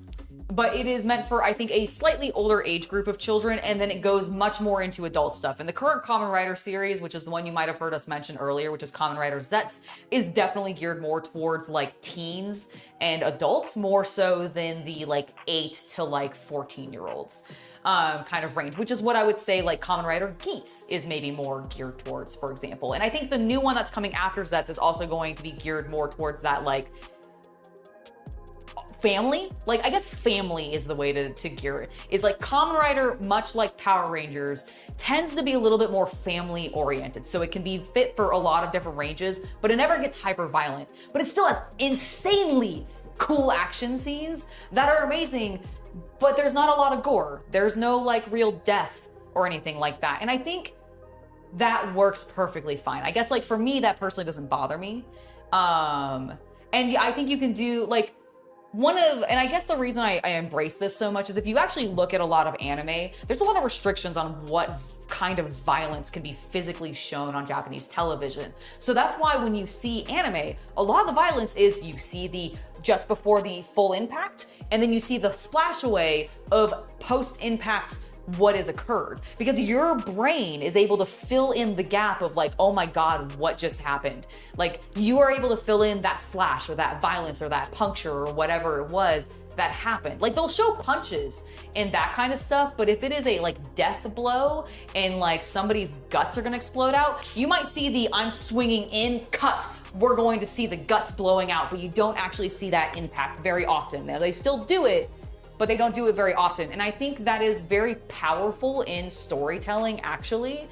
but it is meant for, I think, a slightly older age group of children, and then it goes much more into adult stuff. And the current Kamen Rider series, which is the one you might have heard us mention earlier, which is Kamen Rider Zets, is definitely geared more towards like teens and adults, more so than the like 8 to like 14-year-olds kind of range, which is what I would say like Kamen Rider Geats is maybe more geared towards, for example. And I think the new one that's coming after Zets is also going to be geared more towards that like family, like I guess family is the way to gear it. Is like Kamen Rider, much like Power Rangers, tends to be a little bit more family oriented. So it can be fit for a lot of different ranges, but it never gets hyper violent. But it still has insanely cool action scenes that are amazing, but there's not a lot of gore. There's no like real death or anything like that. And I think that works perfectly fine. I guess like for me, that personally doesn't bother me. And yeah, I think you can do like, and I guess the reason I embrace this so much is if you actually look at a lot of anime, there's a lot of restrictions on what kind of violence can be physically shown on Japanese television. So that's why when you see anime, a lot of the violence is you see the just before the full impact, and then you see the splash away of post-impact what has occurred, because your brain is able to fill in the gap of like, oh my God, what just happened? Like you are able to fill in that slash or that violence or that puncture or whatever it was that happened. Like they'll show punches and that kind of stuff, but if it is a like death blow and like somebody's guts are gonna explode out, you might see the I'm swinging in, cut, we're going to see the guts blowing out, but you don't actually see that impact very often. Now they still do it, but they don't do it very often. And I think that is very powerful in storytelling, actually,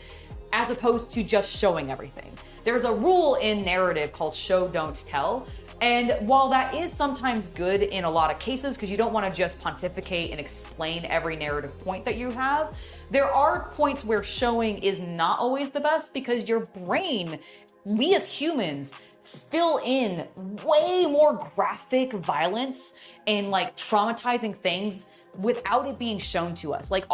as opposed to just showing everything. There's a rule in narrative called show, don't tell. And while that is sometimes good in a lot of cases, because you don't want to just pontificate and explain every narrative point that you have, there are points where showing is not always the best because your brain, we as humans, fill in way more graphic violence and like traumatizing things without it being shown to us. Like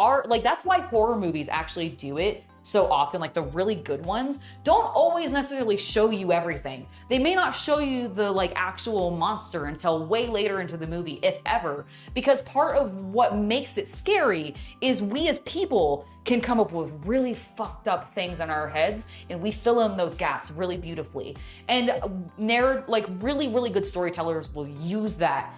that's why horror movies actually do it so often. Like the really good ones don't always necessarily show you everything. They may not show you the like actual monster until way later into the movie, if ever, because part of what makes it scary is we as people can come up with really fucked up things in our heads, and we fill in those gaps really beautifully. And really, really good storytellers will use that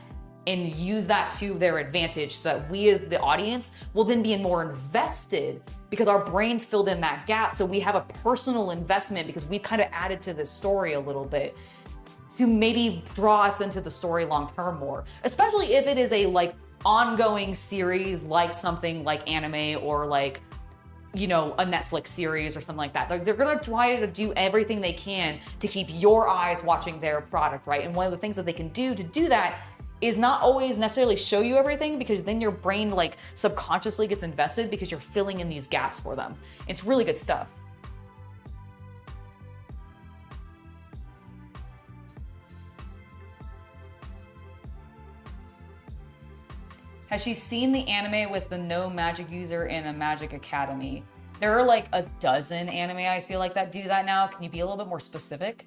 and use that to their advantage so that we as the audience will then be more invested because our brains filled in that gap. So we have a personal investment because we've kind of added to this story a little bit to maybe draw us into the story long term more, especially if it is a like ongoing series, like something like anime or like, you know, a Netflix series or something like that. They're gonna try to do everything they can to keep your eyes watching their product, right? And one of the things that they can do to do that is not always necessarily show you everything, because then your brain like subconsciously gets invested because you're filling in these gaps for them. It's really good stuff. Has she seen the anime with the no magic user in a magic academy? There are like a dozen anime I feel like that do that now. Can you be a little bit more specific?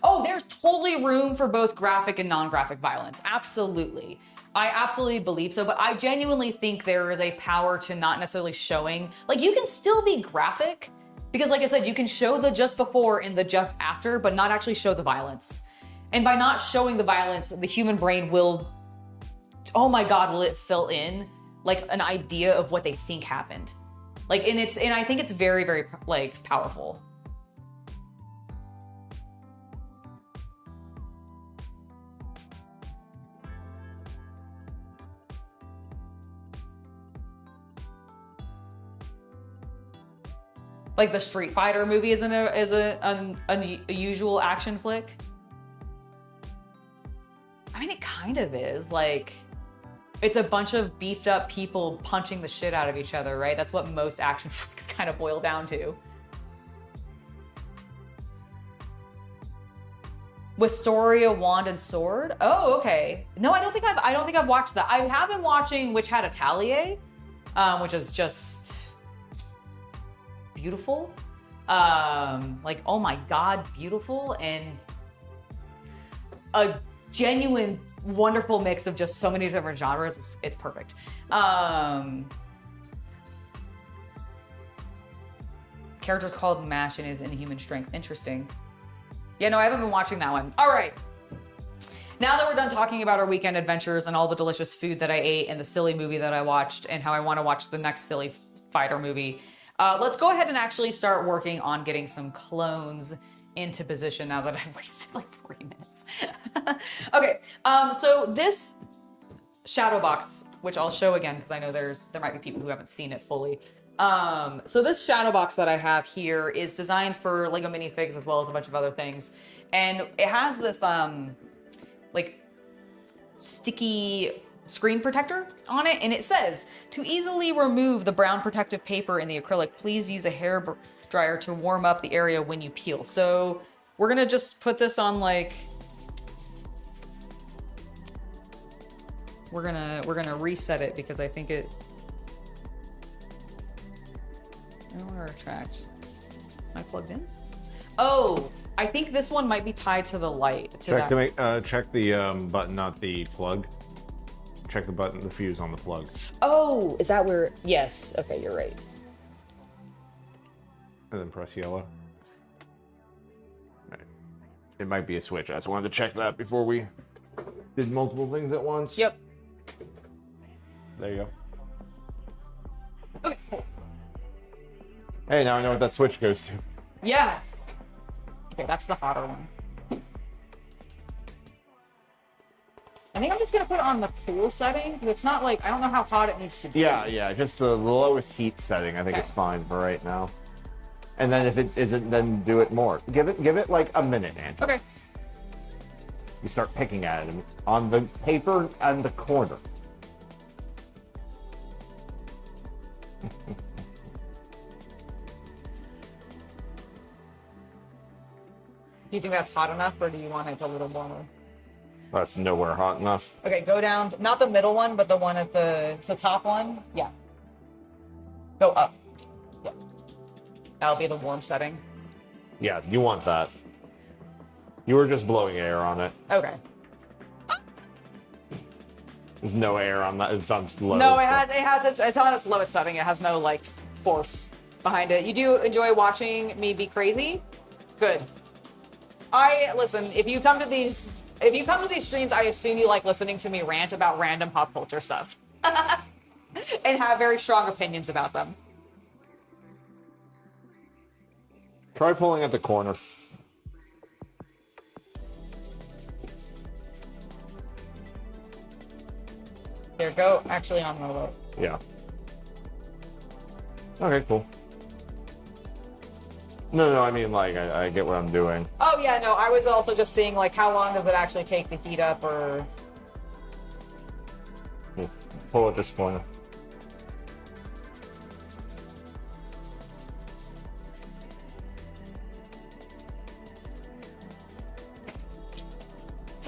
Oh, there's totally room for both graphic and non-graphic violence. Absolutely. I absolutely believe so, but I genuinely think there is a power to not necessarily showing, like you can still be graphic, Because like I said, you can show the just before and the just after, but not actually show the violence. And by not showing the violence, the human brain will, oh my God, will it fill in like an idea of what they think happened. Like, and I think it's very, very like powerful. Like the Street Fighter movie is a usual action flick. I mean, it kind of is. Like, it's a bunch of beefed up people punching the shit out of each other, right? That's what most action flicks kind of boil down to. Wisteria, Wand and Sword. Oh, okay. No, I don't think I've watched that. I have been watching Witch Hat Atelier, which is just beautiful. Like, oh my God, beautiful, and a genuine, wonderful mix of just so many different genres. It's perfect. Character's called Mash and is Inhuman Strength. Interesting. Yeah, no, I haven't been watching that one. All right. Now that we're done talking about our weekend adventures and all the delicious food that I ate and the silly movie that I watched and how I want to watch the next silly fighter movie, let's go ahead and actually start working on getting some clones into position now that I've wasted like 40 minutes. Okay, so this shadow box, which I'll show again because I know there might be people who haven't seen it fully. So this shadow box that I have here is designed for LEGO Minifigs as well as a bunch of other things. And it has this like sticky screen protector on it, and it says, to easily remove the brown protective paper in the acrylic, please use a hair dryer to warm up the area when you peel. So we're gonna just put this on like, we're gonna reset it because I think it, I don't want to retract. Am I plugged in? Oh, I think this one might be tied to the light. Check the button, not the plug. Check the button, the fuse on the plug. Oh, is that where? Yes. Okay, you're right. And then press yellow. Right. It might be a switch. I just wanted to check that before we did multiple things at once. Yep. There you go. Okay, cool. Hey, now I know what that switch goes to. Yeah. Okay, that's the hotter one. I think I'm just gonna put it on the cool setting because it's not like, I don't know how hot it needs to be. Yeah, just the lowest heat setting. I think it's fine for right now. And then if it isn't, then do it more. Give it like a minute, Angie. Okay. You start picking at it on the paper and the corner. Do you think that's hot enough, or do you want it a little warmer? That's nowhere hot enough. Okay, go down, not the middle one, but the one at the, so top one, yeah. Go up, yeah. That'll be the warm setting. Yeah, you want that. You were just blowing air on it. Okay. There's no air on that, it's on low. No, it's on its lowest setting. It has no like force behind it. You do enjoy watching me be crazy? Good. Listen, if you come to these streams, I assume you like listening to me rant about random pop culture stuff. And have very strong opinions about them. Try pulling at the corner. There, go actually on the low. Yeah. Okay, cool. No, I mean, like, I get what I'm doing. Oh, yeah, no, I was also just seeing, like, how long does it actually take to heat up, or... Pull at this corner.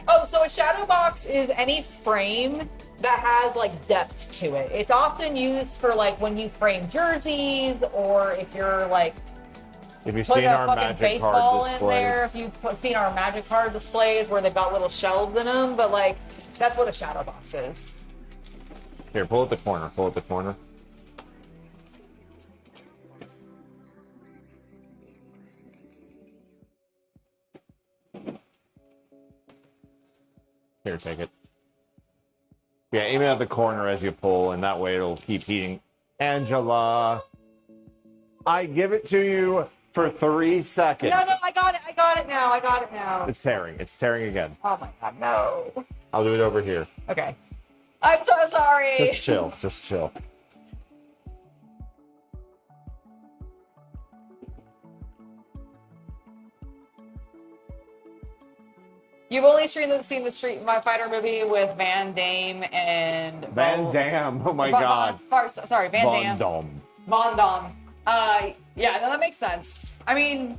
Oh, so a shadow box is any frame that has, like, depth to it. It's often used for, like, when you frame jerseys, or if you're, like... If you've seen our magic card displays. In there, if you've seen our magic card displays where they've got little shelves in them, but like, that's what a shadow box is. Here, pull at the corner, pull at the corner. Here, take it. Yeah, aim it at the corner as you pull, and that way it'll keep heating. Angela, I give it to you for 3 seconds. No, I got it. I got it now. It's tearing. It's tearing again. Oh my god, no. I'll do it over here. Okay. I'm so sorry. Just chill. Just chill. You've only seen the Street Fighter movie with Van Damme and... Van Damme. Oh my god. Sorry, Van Damme. Damme. Von Damme. Yeah, no, that makes sense. I mean,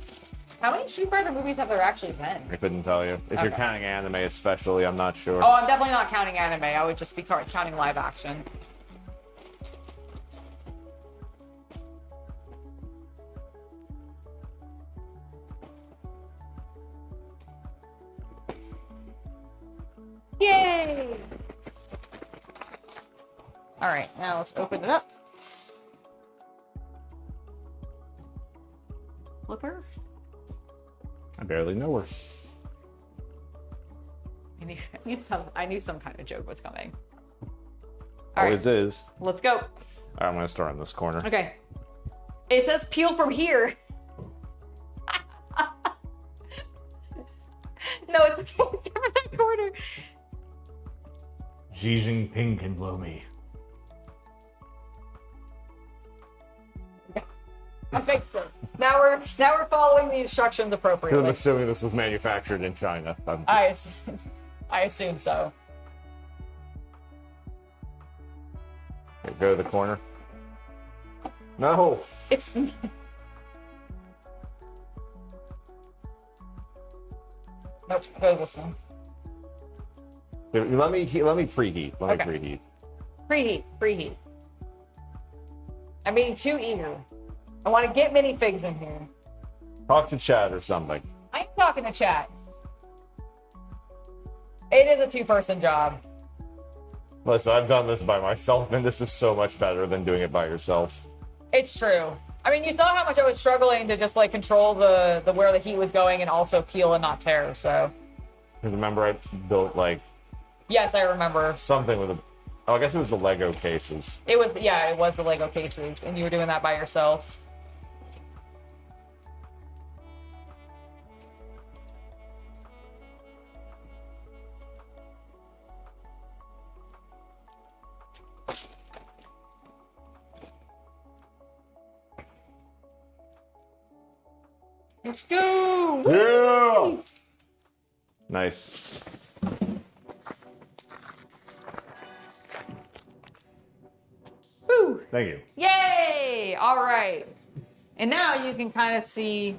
how many Street Fighter movies have there actually been? I couldn't tell you. If you're counting anime especially, I'm not sure. Oh, I'm definitely not counting anime. I would just be counting live action. Yay! All right, now let's open it up. Flipper? I barely know her. I knew some kind of joke was coming. Always is. Let's go. All right, I'm gonna start on this corner. Okay. It says peel from here. No, it's from that corner. Xi Jinping can blow me. I think so. Now we're following the instructions appropriately. I'm assuming this was manufactured in China. I assume so. Okay, go to the corner. No. It's. Nope. Go this one. Let me preheat. Let me preheat. Preheat. I'm being too eager. I want to get minifigs in here. Talk to chat or something. I'm talking to chat. It is a two-person job. Listen, I've done this by myself, and this is so much better than doing it by yourself. It's true. I mean, you saw how much I was struggling to just like control the where the heat was going and also peel and not tear. So. Remember, I built like. Yes, I remember. Something with a. Oh, I guess it was the Lego cases. It was the Lego cases, and you were doing that by yourself. Let's go! Yeah! Nice. Woo! Thank you. Yay! All right. And now you can kind of see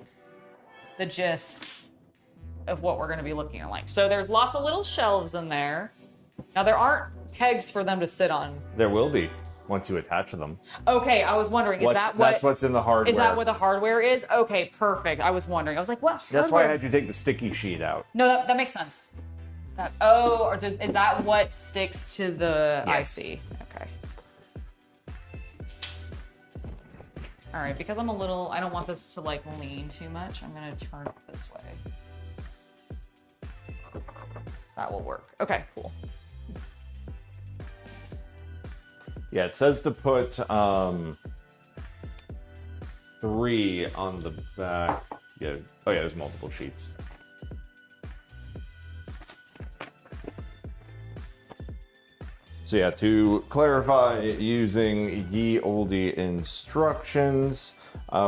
the gist of what we're going to be looking at like. So there's lots of little shelves in there. Now there aren't pegs for them to sit on. There will be once you attach them. Okay, I was wondering, that's what's in the hardware. Is that what the hardware is? Okay, perfect. I was wondering. I was like, what hardware? That's why I had you take the sticky sheet out. No, that makes sense. Is that what sticks to the Yes. IC? Okay. All right, because I don't want this to like lean too much, I'm gonna turn it this way. That will work. Okay, cool. Yeah, it says to put 3 on the back. Yeah. Oh yeah, there's multiple sheets. So yeah, to clarify, using ye olde instructions,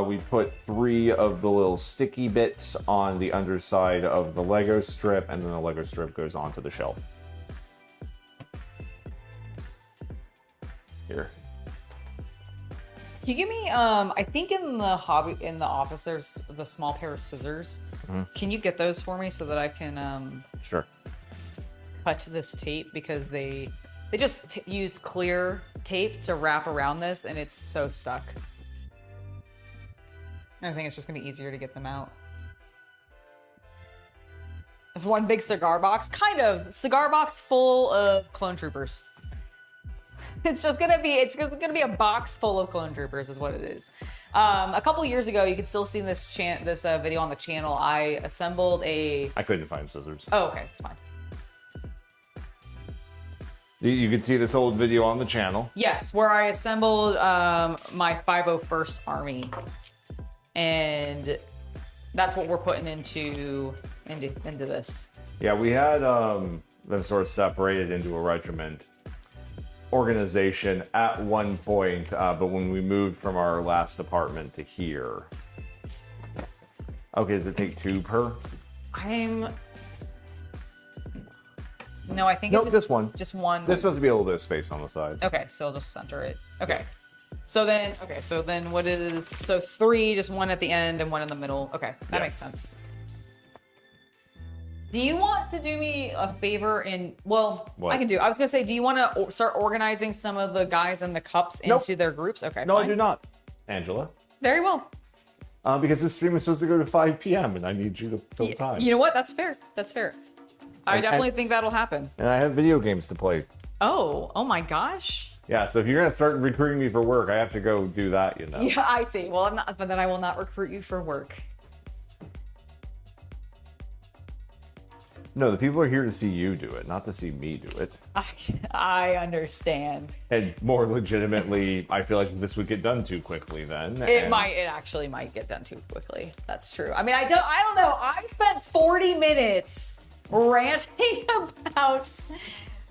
we put 3 of the little sticky bits on the underside of the Lego strip, and then the Lego strip goes onto the shelf. Here. Can you give me, I think in the office, there's the small pair of scissors. Mm-hmm. Can you get those for me so that I can Sure. cut this tape, because they just use clear tape to wrap around this and it's so stuck. I think it's just gonna be easier to get them out. It's one big cigar box, kind of cigar box full of clone troopers. It's gonna be a box full of clone troopers is what it is. A couple years ago, you can still see this video on the channel. I assembled a. I couldn't find scissors. Oh, okay, it's fine. You can see this old video on the channel. Yes, where I assembled my 501st Army. And that's what we're putting into this. Yeah, we had them sort of separated into a regiment organization at one point, but when we moved from our last apartment to here. Okay, does it take 2 per? No, I think Nope, it's just one. Just one. There's supposed to be a little bit of space on the sides. Okay, so I'll just center it. Okay. So then what is, so 3, just 1 at the end and 1 in the middle. Okay, that makes sense. Do you want to do me a favor well, what? I can do. I was gonna say, do you want to start organizing some of the guys in the cups into their groups? Okay, No, fine. I do not, Angela. Very well. Because this stream is supposed to go to 5 p.m. and I need you to fill time. You know what? That's fair. That's fair. I definitely think that'll happen. And I have video games to play. Oh my gosh. Yeah, so if you're gonna start recruiting me for work, I have to go do that, you know. Yeah, I see. Well, I'm not, but then I will not recruit you for work. No, the people are here to see you do it, not to see me do it. I understand. And more legitimately, I feel like this would get done too quickly then. It actually might get done too quickly. That's true. I mean, I don't know. I spent 40 minutes ranting about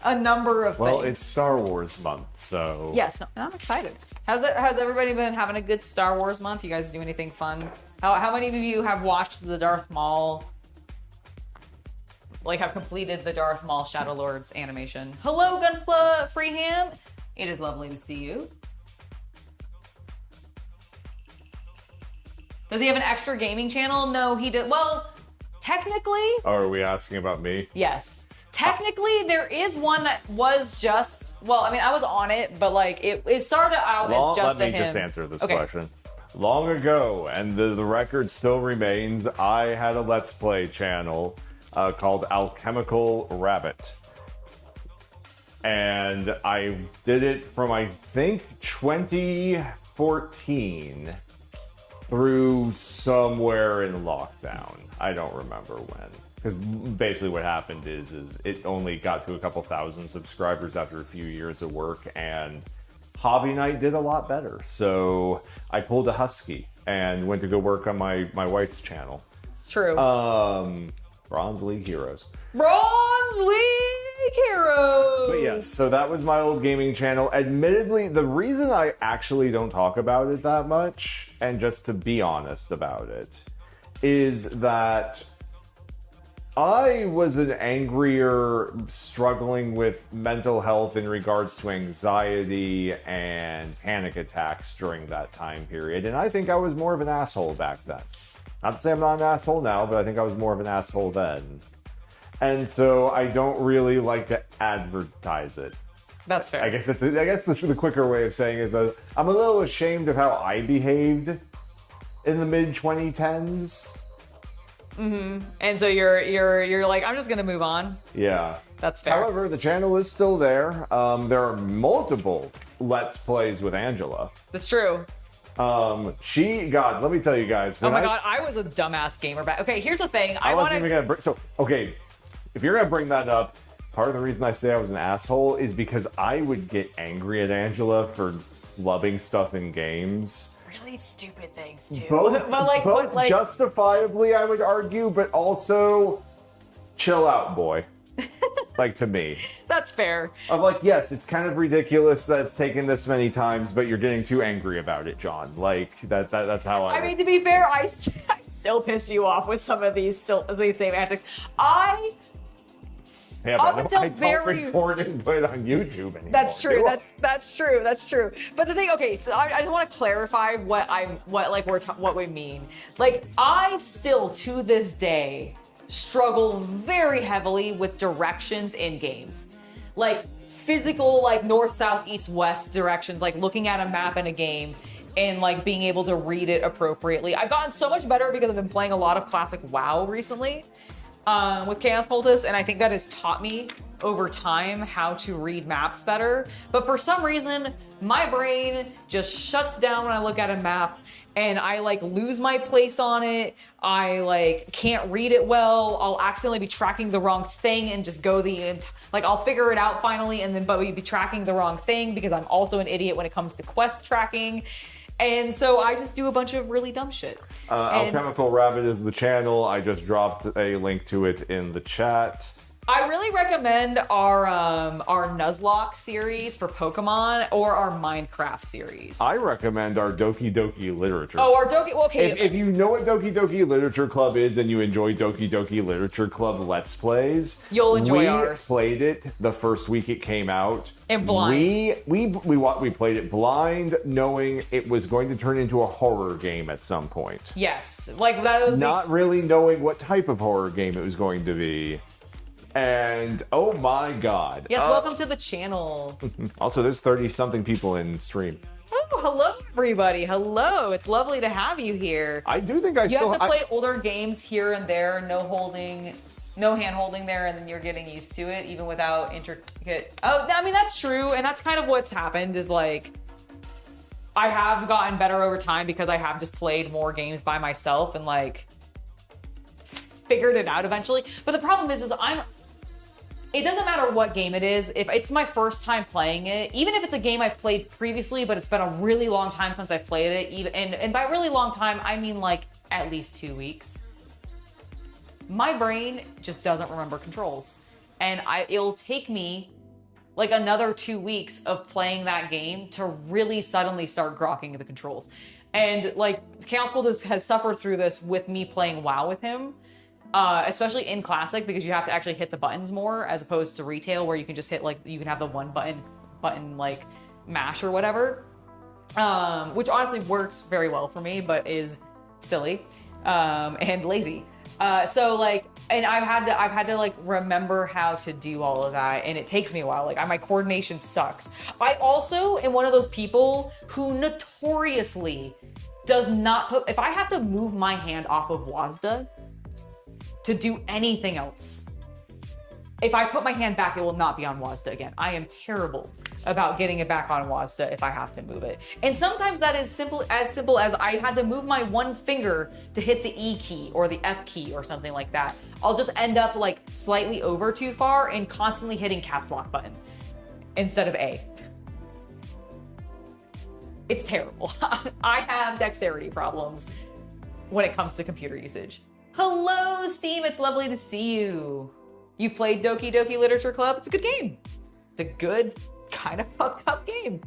a number of Well, things. it's Star Wars month, so... Yes, I'm excited. Has everybody been having a good Star Wars month? You guys do anything fun? How many of you have watched the Darth Maul, like have completed the Darth Maul Shadow Lords animation? Hello, Gunpla Freeham. It is lovely to see you. Does he have an extra gaming channel? No, he did. Well, technically... Oh, are we asking about me? Yes. Technically, there is one that was just... Well, I mean, I was on it, but like, it started out as just Let a me him. just answer this question. Long ago, and the record still remains, I had a Let's Play channel called Alchemical Rabbit. And I did it from, I think, 2014 through somewhere in lockdown. I don't remember when. Because basically what happened is it only got to a couple thousand subscribers after a few years of work, and Hobby Night did a lot better. So I pulled a husky and went to go work on my wife's channel. It's true. Bronze League Heroes. Bronze League Heroes! But yes, so that was my old gaming channel. Admittedly, the reason I actually don't talk about it that much, and just to be honest about it, is that I was an angrier, struggling with mental health in regards to anxiety and panic attacks during that time period, and I think I was more of an asshole back then. Not to say I'm not an asshole now, but I think I was more of an asshole then. And so I don't really like to advertise it. That's fair. I guess the quicker way of saying is I'm a little ashamed of how I behaved in the mid 2010s. And so you're like, I'm just gonna move on. Yeah. That's fair. However, the channel is still there. There are multiple Let's Plays with Angela. That's true. God, let me tell you guys. Oh my god, I was a dumbass gamer back. Okay, here's the thing. I wasn't even gonna okay, if you're gonna bring that up, part of the reason I say I was an asshole is because I would get angry at Angela for loving stuff in games. Really stupid things too. Both, but like justifiably, I would argue, but also chill out, boy. Like, to me. That's fair. I'm like, yes, it's kind of ridiculous that it's taken this many times, but you're getting too angry about it, John. Like, that's how I mean, to be fair, I still pissed you off with some of these same antics. Yeah, up but until I don't record and put it on YouTube anymore. That's true. That's true. That's true. But the thing, okay, so I just want to clarify what we mean. Like, I still to this day struggle very heavily with directions in games, like physical, like north, south, east, west directions, like looking at a map in a game and like being able to read it appropriately. I've gotten so much better because I've been playing a lot of classic WoW recently. With Chaos Cultist, and I think that has taught me over time how to read maps better, but for some reason, my brain just shuts down when I look at a map and I like lose my place on it. I like can't read it well. I'll accidentally be tracking the wrong thing and just go like I'll figure it out finally and then but we'd be tracking the wrong thing because I'm also an idiot when it comes to quest tracking. And so I just do a bunch of really dumb shit. Alchemical Rabbit is the channel. I just dropped a link to it in the chat. I really recommend our Nuzlocke series for Pokemon or our Minecraft series. I recommend our Doki Doki Literature. Oh, our Doki... Okay. If you know what Doki Doki Literature Club is and you enjoy Doki Doki Literature Club Let's Plays... You'll enjoy ours. We played it the first week it came out. And blind. We played it blind, knowing it was going to turn into a horror game at some point. Yes. Like, that was... Not really knowing what type of horror game it was going to be. And oh my god. Yes, welcome to the channel. Also, there's 30-something people in stream. Oh, hello everybody. Hello. It's lovely to have you here. I do think You have to play older games here and there, no hand holding there, and then you're getting used to it, even without intricate... Oh, I mean, that's true, and that's kind of what's happened, is like... I have gotten better over time because I have just played more games by myself and like... figured it out eventually. But the problem is it doesn't matter what game it is. If it's my first time playing it, even if it's a game I've played previously, but it's been a really long time since I've played it, and by really long time, I mean like at least 2 weeks. My brain just doesn't remember controls. And it'll take me like another 2 weeks of playing that game to really suddenly start grokking the controls. And like Chaos Cultist has suffered through this with me playing WoW with him. Especially in Classic, because you have to actually hit the buttons more as opposed to Retail, where you can just hit like you can have the one button like mash or whatever, which honestly works very well for me, but is silly and lazy. So like, and I've had to like remember how to do all of that, and it takes me a while. Like my coordination sucks. I also am one of those people who notoriously does not put. If I have to move my hand off of WASD to do anything else, if I put my hand back, it will not be on WASD again. I am terrible about getting it back on WASD if I have to move it. And sometimes that is simple as I had to move my one finger to hit the E key or the F key or something like that. I'll just end up like slightly over too far and constantly hitting caps lock button instead of A. It's terrible. I have dexterity problems when it comes to computer usage. Hello, Steam. It's lovely to see you. You've played Doki Doki Literature Club. It's a good game. It's a good, kind of fucked up game.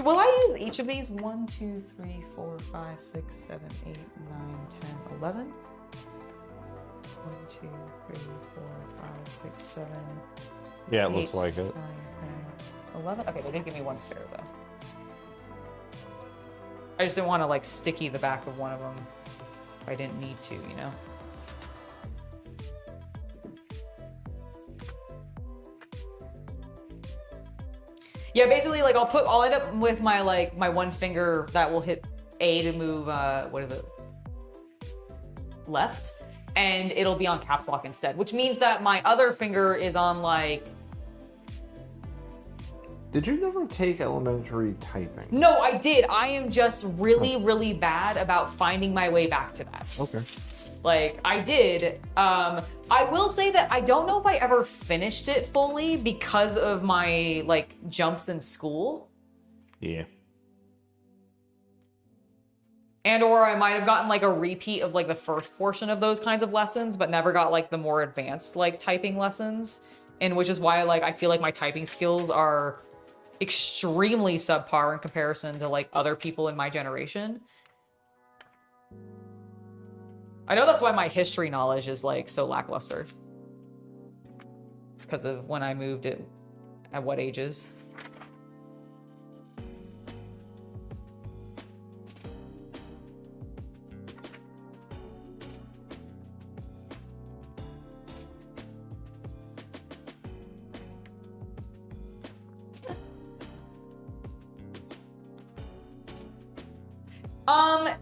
Will I use each of these? 1, 2, 3, 4, 5, 6, 7, 8, 9, 10, 11? 1, 2, 3, 4, 5, 6, 7. Yeah, it 8, looks like it. 9, 10, 11? Okay, they didn't give me one spare though. I just didn't want to like sticky the back of one of them if I didn't need to, you know? Yeah, basically like I'll end up with my like my one finger that will hit A to move what is it? Left, and it'll be on caps lock instead, which means that my other finger is on like... Did you never take elementary typing? No, I did. I am just really, really bad about finding my way back to that. Okay. Like, I did. I will say that I don't know if I ever finished it fully because of my, like, jumps in school. Yeah. And or I might have gotten, like, a repeat of, like, the first portion of those kinds of lessons, but never got, like, the more advanced, like, typing lessons. And which is why, like, I feel like my typing skills are extremely subpar in comparison to like other people in my generation. I know that's why my history knowledge is like so lackluster. It's because of when I moved it, at what ages.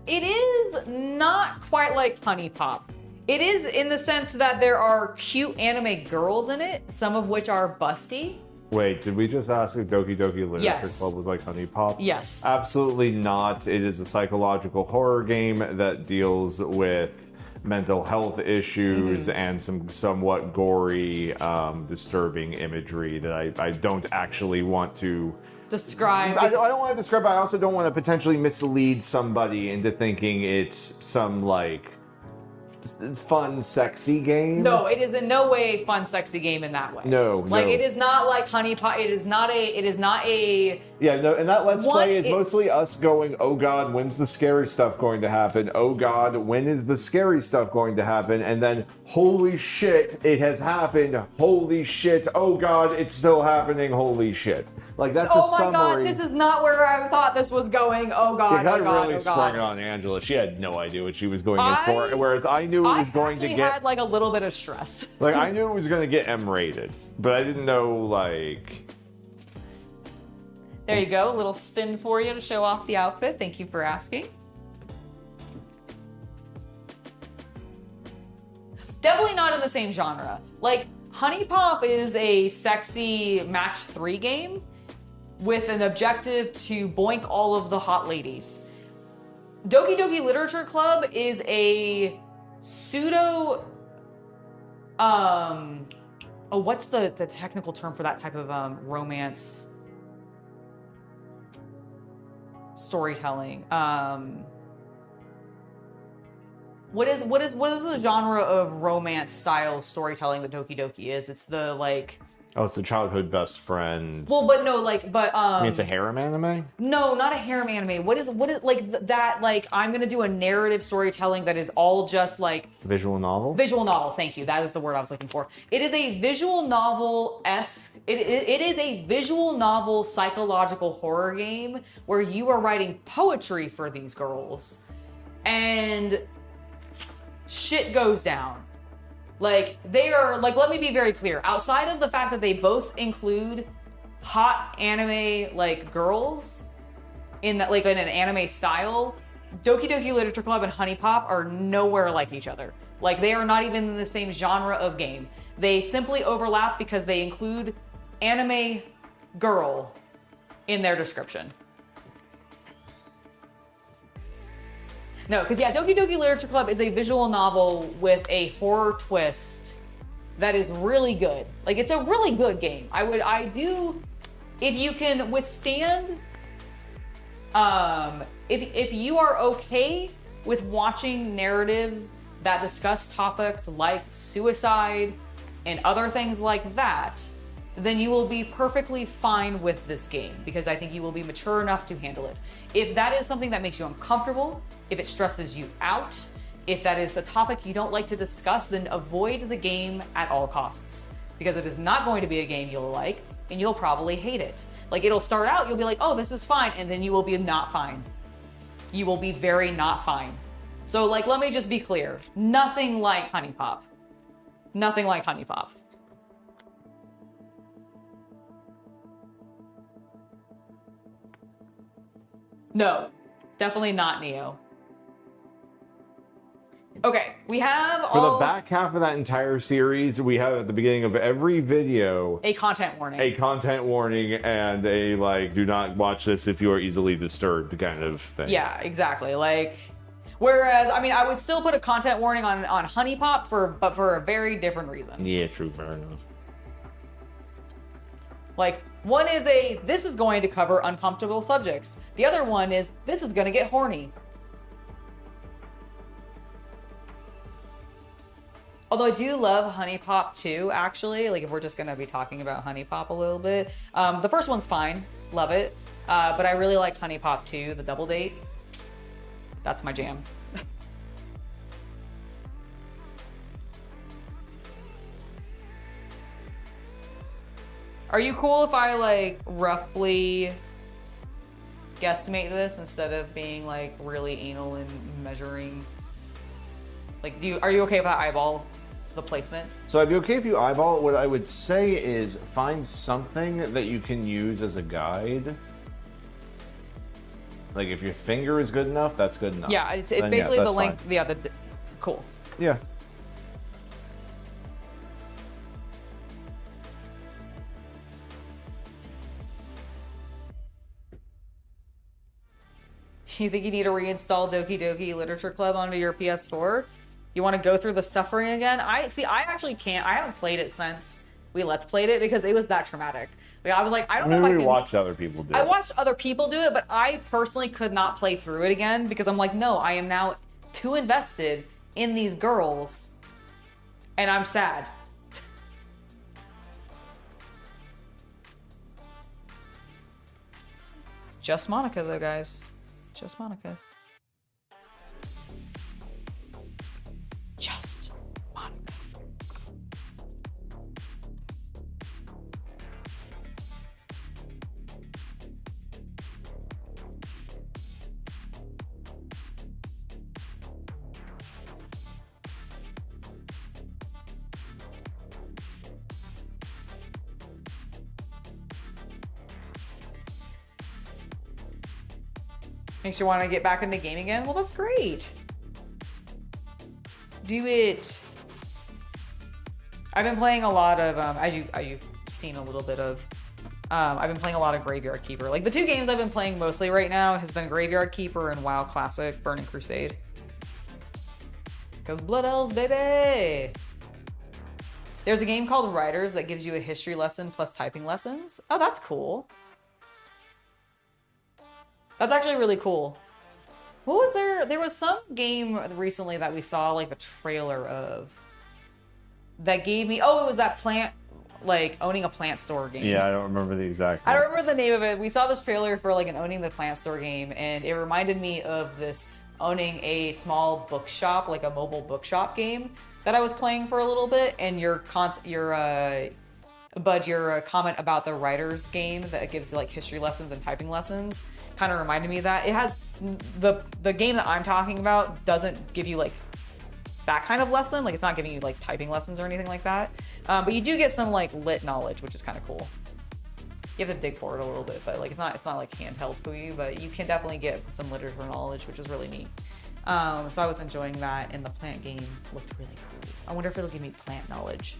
It is not quite like Honey Pop. It is in the sense that there are cute anime girls in it, some of which are busty. Wait, did we just ask if Doki Doki Literature Yes. Club was like Honey Pop? Yes. Absolutely not. It is a psychological horror game that deals with mental health issues and some somewhat gory, disturbing imagery that I don't actually want to Describe. I don't want to describe, but I also don't want to potentially mislead somebody into thinking it's some like fun, sexy game. No, it is in no way a fun, sexy game in that way. No, like no. it is not like Honey Pot. It is not a. Yeah, no, and that Let's One, Play is mostly us going, oh god, when's the scary stuff going to happen? Oh god, when is the scary stuff going to happen? And then, holy shit, it has happened. Holy shit, oh god, it's still happening. Holy shit. Like, that's a Oh my summary. god, this is not where I thought this was going. Oh god, It got oh god, really oh sprung god. on Angela. She had no idea what she was going in for, whereas I knew it was going to actually get... had like a little bit of stress. Like, I knew it was going to get M-rated, but I didn't know, like... There you go, a little spin for you to show off the outfit. Thank you for asking. Definitely not in the same genre. Like, Honey Pop is a sexy match 3 game with an objective to boink all of the hot ladies. Doki Doki Literature Club is a pseudo what's the technical term for that type of romance storytelling? What is the genre of romance style storytelling that Doki Doki is? It's the like... Oh, it's the childhood best friend. Well, but no, like, but I mean, it's a harem anime? No, not a harem anime. What is like that? Like, I'm gonna do a narrative storytelling that is all just like Visual novel? visual novel. Thank you. That is the word I was looking for. It is a visual novel-esque. It is a visual novel psychological horror game where you are writing poetry for these girls, and shit goes down. Like, they are, like, let me be very clear. Outside of the fact that they both include hot anime, like, girls in that, like, in an anime style, Doki Doki Literature Club and Honey Pop are nowhere like each other. Like, they are not even in the same genre of game. They simply overlap because they include anime girl in their description. No, because yeah, Doki Doki Literature Club is a visual novel with a horror twist that is really good. Like, it's a really good game. If you can withstand, if you are okay with watching narratives that discuss topics like suicide and other things like that, then you will be perfectly fine with this game, because I think you will be mature enough to handle it. If that is something that makes you uncomfortable, if it stresses you out, if that is a topic you don't like to discuss, then avoid the game at all costs, because it is not going to be a game you'll like, and you'll probably hate it. Like, it'll start out, you'll be like, oh, this is fine, and then you will be not fine. You will be very not fine. So, like, let me just be clear. Nothing like Honey Pop. Nothing like Honey Pop. No, definitely not Neo. Okay, we have For the back half of that entire series, we have at the beginning of every video a content warning. a content warning and a, like, do not watch this if you are easily disturbed kind of thing. Yeah, exactly. Like, whereas, I mean, I would still put a content warning on Honey Pop but for a very different reason. Yeah, true, fair enough. Like, one is this is going to cover uncomfortable subjects. The other one is, this is going to get horny. Although I do love Honey Pop too, actually. Like, if we're just going to be talking about Honey Pop a little bit. The first one's fine. Love it. But I really like Honey Pop 2, the double date. That's my jam. Are you cool if I, like, roughly guesstimate this instead of being, like, really anal and measuring? Like, are you okay if I eyeball the placement? So I'd be okay if you eyeball it. What I would say is find something that you can use as a guide. Like, if your finger is good enough, that's good enough. Yeah, it's Then, basically yeah, the that's length. fine. Yeah, cool. Yeah. You think you need to reinstall Doki Doki Literature Club onto your PS4? You want to go through the suffering again? I actually can't. I haven't played it since we Let's Played it because it was that traumatic. Like, I was like, I don't know if I can... watched other people do it. I watched other people do it, but I personally could not play through it again because I'm like, no, I am now too invested in these girls, and I'm sad. Just Monica, though, guys. Just Monica. Just Monica. Makes you want to get back into gaming again? Well, that's great. Do it. I've been playing a lot of, as you've seen a little bit of, I've been playing a lot of Graveyard Keeper. Like, the two games I've been playing mostly right now has been Graveyard Keeper and WoW Classic Burning Crusade. Because Blood Elves, baby! There's a game called Riders that gives you a history lesson plus typing lessons. Oh, that's cool. That's actually really cool. What was there? There was some game recently that we saw like the trailer of that gave me, oh, it was that plant, like owning a plant store game. Yeah, I don't remember the exact one. I don't remember the name of it. We saw this trailer for like an owning the plant store game, and it reminded me of this owning a small bookshop, like a mobile bookshop game that I was playing for a little bit, and your comment about the writer's game that gives like history lessons and typing lessons kind of reminded me of that. It has the game that I'm talking about doesn't give you like that kind of lesson. Like, it's not giving you like typing lessons or anything like that. But you do get some like lit knowledge, which is kind of cool. You have to dig for it a little bit, but like it's not like handheld to you, but you can definitely get some literature knowledge, which is really neat. So I was enjoying that, and the plant game looked really cool. I wonder if it'll give me plant knowledge.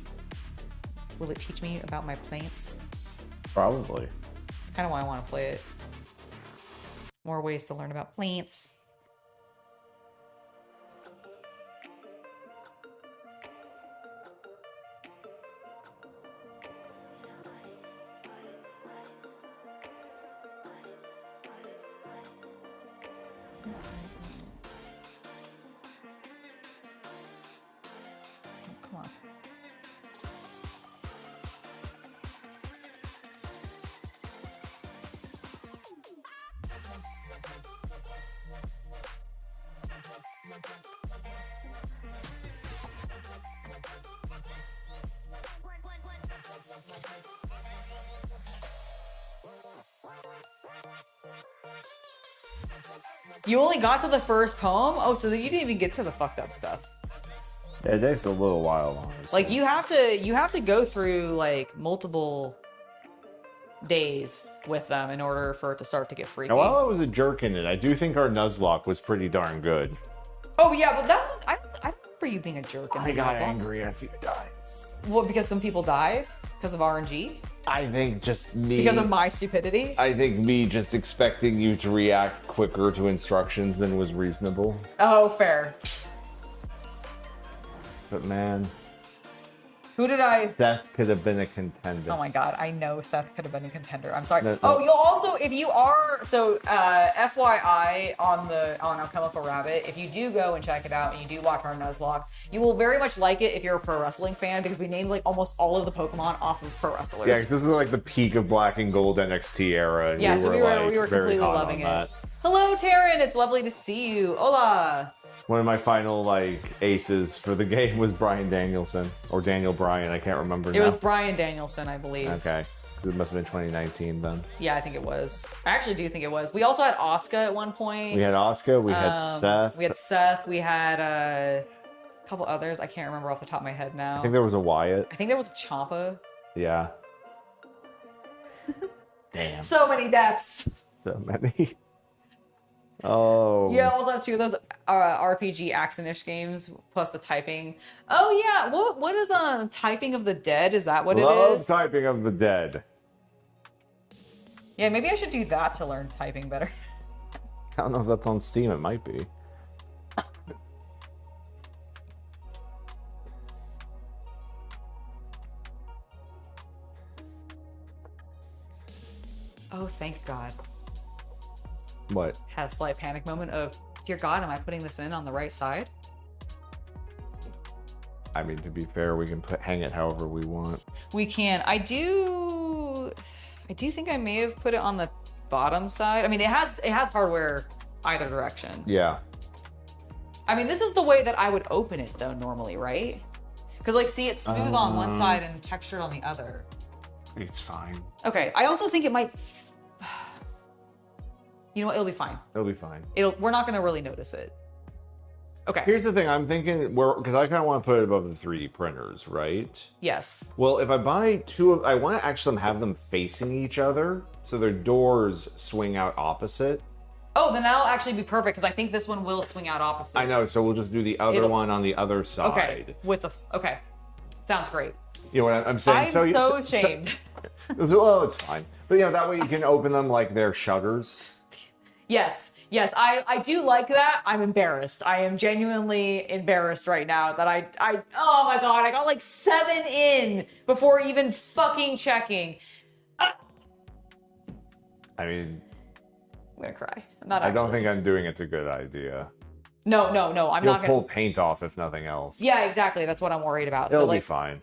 Will it teach me about my plants? Probably. It's kind of why I want to play it. More ways to learn about plants. Oh, come on. You only got to the first poem? Oh, so you didn't even get to the fucked up stuff. Yeah, it takes a little while, honestly. Like, you have to go through like multiple days with them in order for it to start to get freaky. Now, while I was a jerk in it, I do think our Nuzlocke was pretty darn good. Oh yeah, but that one, I don't remember you being a jerk in I the got Nuzlocke. angry a few times. What, because some people died? Because of RNG? I think just me... Because of my stupidity? I think me just expecting you to react quicker to instructions than was reasonable. Oh, fair. But man... Who did I... Seth could have been a contender. Oh my god, I know Seth could have been a contender. I'm sorry. No. Oh, you'll also, if you are, so FYI on Alchemical Rabbit, if you do go and check it out and you do watch our Nuzlocke, you will very much like it if you're a pro wrestling fan, because we named like almost all of the Pokemon off of pro wrestlers. Yeah, this was like the peak of Black and Gold NXT era. And yeah, we so we were very completely hot loving on it. that. Hello, Taryn. It's lovely to see you. Hola. One of my final like aces for the game was Bryan Danielson or Daniel Bryan. I can't remember now. It was Bryan Danielson, I believe. Okay. It must have been 2019 then. Yeah, I think it was. I actually do think it was. We also had Asuka at one point. We had Asuka. We had Seth. We had Seth. We had a couple others. I can't remember off the top of my head now. I think there was a Wyatt. I think there was a Ciampa. Yeah. Damn. So many deaths. So many. Oh. Yeah, also have two of those RPG action-ish games plus the typing. Oh yeah, what is Typing of the Dead? Is that what it is? Love Typing of the Dead. Yeah, maybe I should do that to learn typing better. I don't know if that's on Steam. It might be. Oh, thank God. What? Had a slight panic moment of, dear God, am I putting this in on the right side? I mean, to be fair, we can hang it however we want. We can. I do think I may have put it on the bottom side. I mean, it has hardware either direction. Yeah. I mean, this is the way that I would open it though normally, right? Because like, see, it's smooth on one side and textured on the other. It's fine. Okay. I also think it might. You know what? It'll be fine. It'll be fine. We're not gonna really notice it. Okay. Here's the thing. I'm thinking, because I kind of want to put it above the 3D printers, right? Yes. Well, if I buy two I want to actually have them facing each other, so their doors swing out opposite. Oh, then that'll actually be perfect because I think this one will swing out opposite. I know, so we'll just do the other one on the other side. Okay. Okay. Sounds great. You know what I'm saying? I'm so ashamed. Well, it's fine. But that way you can open them like they're shutters. Yes, I do like that. I'm embarrassed. I am genuinely embarrassed right now that I oh my God, I got like 7 in before even fucking checking. I mean, I'm gonna cry. Not I actually. don't think I'm doing it's a good idea. No, I'm You'll not gonna pull paint off if nothing else. Yeah, exactly. That's what I'm worried about. It'll so like be fine.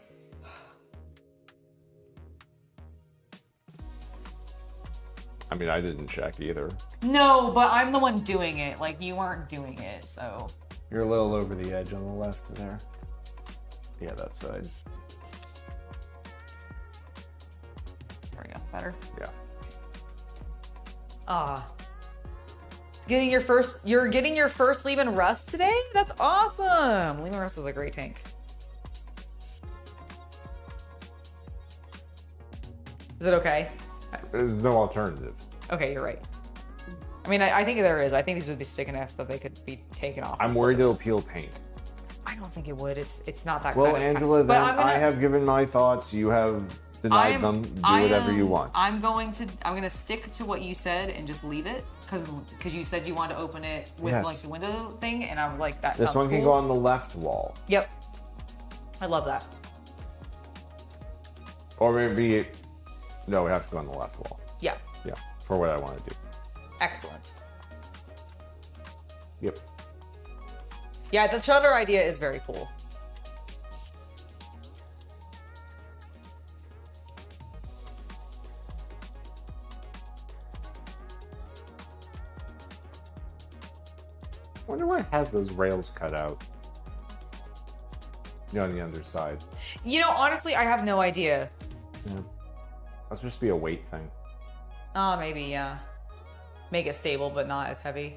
I mean, I didn't check either. No, but I'm the one doing it. Like, you weren't doing it, so. You're a little over the edge on the left there. Yeah, that side. There we go. Better? Yeah. You're getting your first Leavin' Rust today? That's awesome! Leavin' Rust is a great tank. Is it okay? There's no alternative. Okay, you're right. I mean, I think there is. I think these would be stick enough that they could be taken off. I'm worried it'll peel paint. I don't think it would. It's not that. Well, kind of Angela, but then I have given my thoughts. You have denied them. Do whatever you want. I'm gonna stick to what you said and just leave it because you said you wanted to open it with like the window thing, and I'm like that. This one can go on the left wall. Yep. I love that. Or maybe no, it has to go on the left wall. Yeah. Yeah, for what I want to do. Excellent. Yep. Yeah, the shutter idea is very cool. I wonder why it has those rails cut out. On the underside. You know, honestly, I have no idea. Yeah. Must just be a weight thing. Oh, maybe, yeah. Make it stable, but not as heavy.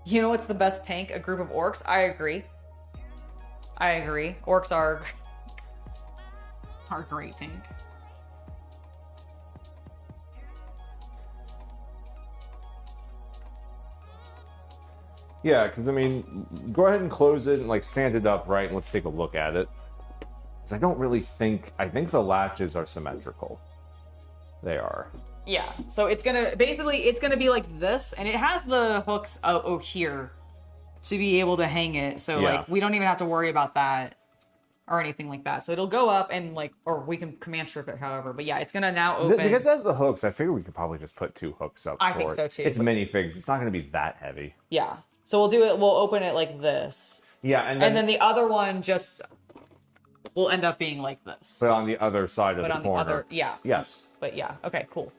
You know what's the best tank? A group of orcs? I agree. Orcs are a great tank. Yeah, because I mean, go ahead and close it and like stand it up, right? And let's take a look at it. Because I don't really think, I think the latches are symmetrical. They are. Yeah, so it's gonna be like this, and it has the hooks out here to be able to hang it. So like we don't even have to worry about that or anything like that. So it'll go up and like, or we can command strip it, however. But yeah, it's gonna now open. Because it has the hooks, I figure we could probably just put 2 hooks up. I think so too. It's minifigs. It's not gonna be that heavy. Yeah. So we'll do it. We'll open it like this. Yeah, and then the other one just will end up being like this. But on the other side of the corner. Yeah. Yes. But yeah. Okay. Cool.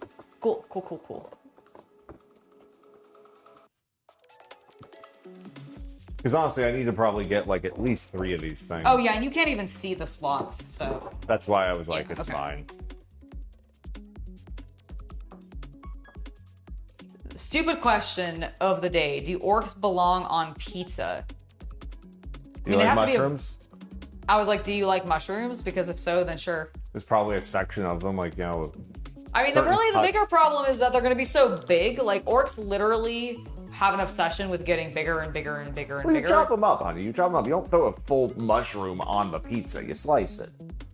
Because honestly, I need to probably get like at least 3 of these things. Oh yeah, and you can't even see the slots, so. That's why I was like, Yeah, it's okay. fine. Stupid question of the day: do orcs belong on pizza? Do you like mushrooms? I was like, do you like mushrooms? Because if so, then sure. There's probably a section of them, like, I mean, the bigger problem is that they're going to be so big. Like, orcs literally have an obsession with getting bigger and bigger and bigger and Well, you bigger. chop them up, honey. You chop them up. You don't throw a full mushroom on the pizza. You slice it.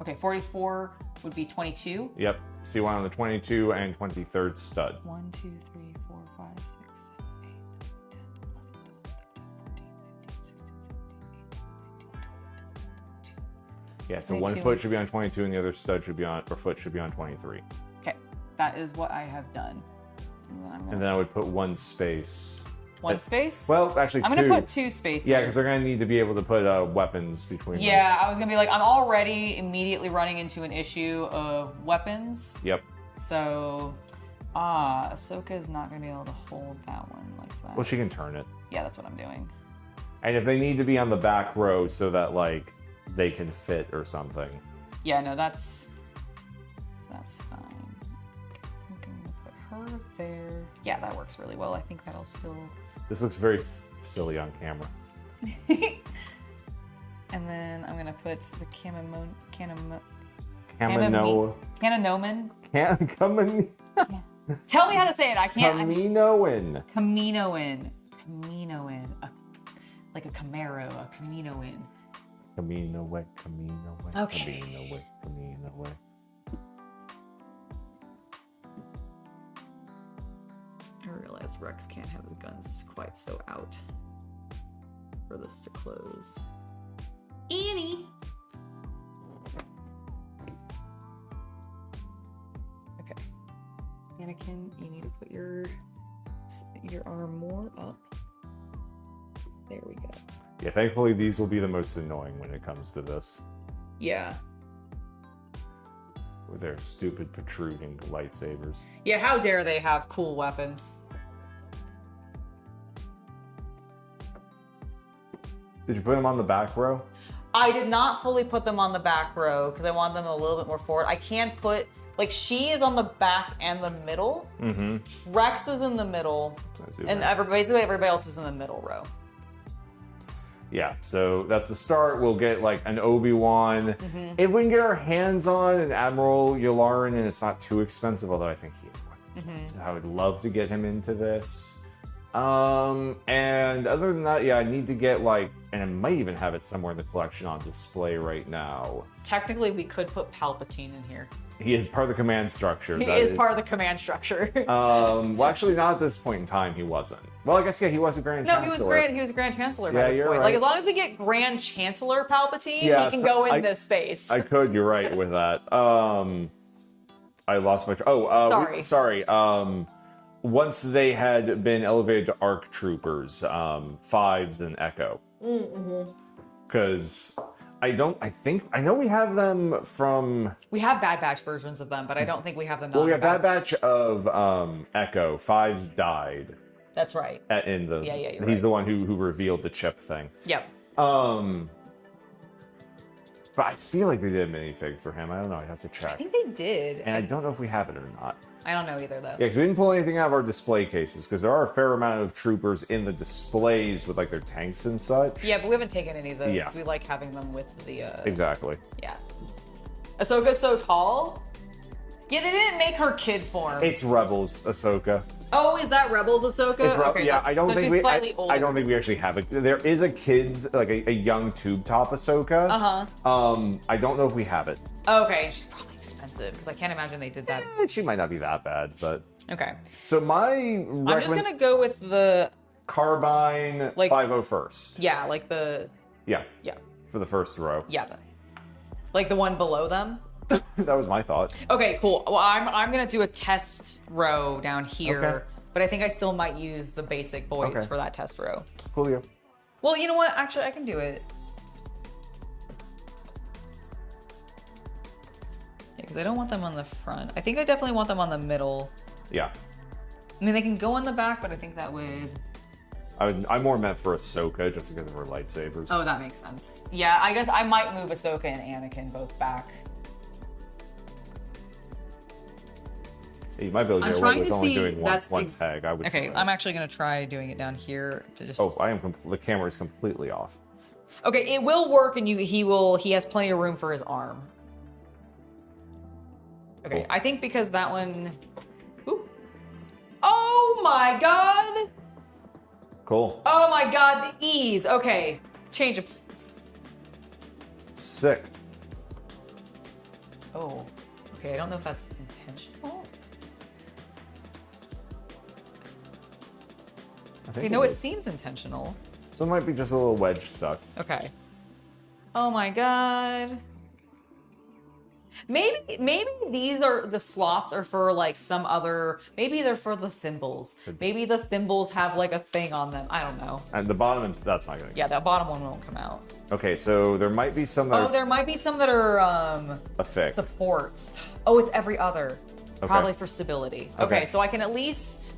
Okay, 44 would be 22. Yep. See one on the 22 and 23rd stud. 1, 2, 3, 4, 5, 6, 7, 8, 9, 10, 11, 12, 13, 14, 15, 16, 17, 18, 19, 20, 22. Yeah, so 22. one foot should be on 22 and the other stud should be on, or foot should be on 23. Okay, that is what I have done. And then I would put one space. One space? Well, actually, I'm gonna put 2 spaces. Yeah, because they're gonna need to be able to put weapons between them. Yeah, I was gonna be like, I'm already immediately running into an issue of weapons. Yep. So, Ahsoka is not gonna be able to hold that one like that. Well, she can turn it. Yeah, that's what I'm doing. And if they need to be on the back row so that like they can fit or something. Yeah, no, that's fine. I think I'm gonna put her there. Yeah, that works really well. I think that'll still. This looks very silly on camera. And then I'm gonna put the Canonoman. Tell me how to say it. I can't. Kaminoan. Kaminoan. Like a Camaro, a Kaminoan. Camino way, Camino way, Okay. Camino way, Camino way. I realize Rex can't have his guns quite so out for this to close. Annie! Okay. Anakin, you need to put your arm more up. There we go. Yeah, thankfully these will be the most annoying when it comes to this. Yeah. With their stupid protruding lightsabers. Yeah, how dare they have cool weapons? Did you put them on the back row? I did not fully put them on the back row because I want them a little bit more forward. I can't put, like, she is on the back and the middle. Mm-hmm. Rex is in the middle. And basically everybody else is in the middle row. Yeah, so that's the start. We'll get like an Obi-Wan. Mm-hmm. If we can get our hands on an Admiral Yularen and it's not too expensive, although I think he is quite expensive. I would love to get him into this. And other than that, yeah, I need to get like, and I might even have it somewhere in the collection on display right now. Technically, we could put Palpatine in here. He is part of the command structure. He is part of the command structure. Well, actually, not at this point in time. He wasn't. Well, I guess yeah, he was a Grand Chancellor. He was Grand Chancellor by Yeah, this you're point. right. Like as long as we get Grand Chancellor Palpatine, Yeah, he can so go into space. I could. You're right with that. I lost my. Sorry. Once they had been elevated to ARC troopers, Fives and Echo. Because I know we have them from. We have Bad Batch versions of them, but I don't think we have the. Well, we have Bad Batch of Echo. Fives died. That's right. In the. Yeah, he's right. the one who revealed the chip thing. Yep. But I feel like they did a minifig for him. I don't know. I'd have to check. I think they did. And I don't know if we have it or not. I don't know either, though. Yeah, because we didn't pull anything out of our display cases, because there are a fair amount of troopers in the displays with, like, their tanks and such. Yeah, but we haven't taken any of those, Yeah. because we like having them with the, Exactly. Yeah. Ahsoka's so tall? Yeah, they didn't make her kid form. It's Rebels, Ahsoka. Oh, is that Rebels Ahsoka? Okay, yeah, I don't think slightly older. I don't think we actually have it. There is a kids, like a young tube top Ahsoka. I don't know if we have it. Okay, she's probably expensive, because I can't imagine they did that. She might not be that bad, but... Okay. So I'm just gonna go with the... Carbine, like, 501st. Yeah, like the... Yeah. Yeah. For the first row. Yeah. Like the one below them? That was my thought. Okay, cool. Well, I'm gonna do a test row down here, Okay. but I think I still might use the basic boys for that test row. Coolio. Well, you know what? Actually, I can do it. Yeah, because I don't want them on the front. I think I definitely want them on the middle. Yeah. I mean, they can go on the back, but I think that would... I'm more meant for Ahsoka, just because of her lightsabers. Oh, that makes sense. Yeah, I guess I might move Ahsoka and Anakin both back. You might be able to I'm get trying away with to only see. doing one tag. I would. Okay, try. I'm actually gonna try doing it down here to just. Oh, I am. The camera is completely off. Okay, it will work, and he has plenty of room for his arm. Okay, Cool. I think because that one. Ooh. Oh my god! Cool. Oh my god, the ease. Okay, change of plans. Sick. Oh, okay. I don't know if that's intentional. I think Okay, no, it is. seems intentional. So it might be just a little wedge stuck. Okay. Oh my god. Maybe these are the slots are for like some other. Maybe they're for the thimbles. Maybe the thimbles have like a thing on them. I don't know. And the bottom, that's not gonna. Yeah, that bottom one won't come out. Okay, so there might be some that Oh, are there might be some that are affixed. supports. Oh, it's every other. Okay. Probably for stability. Okay. Okay, so I can at least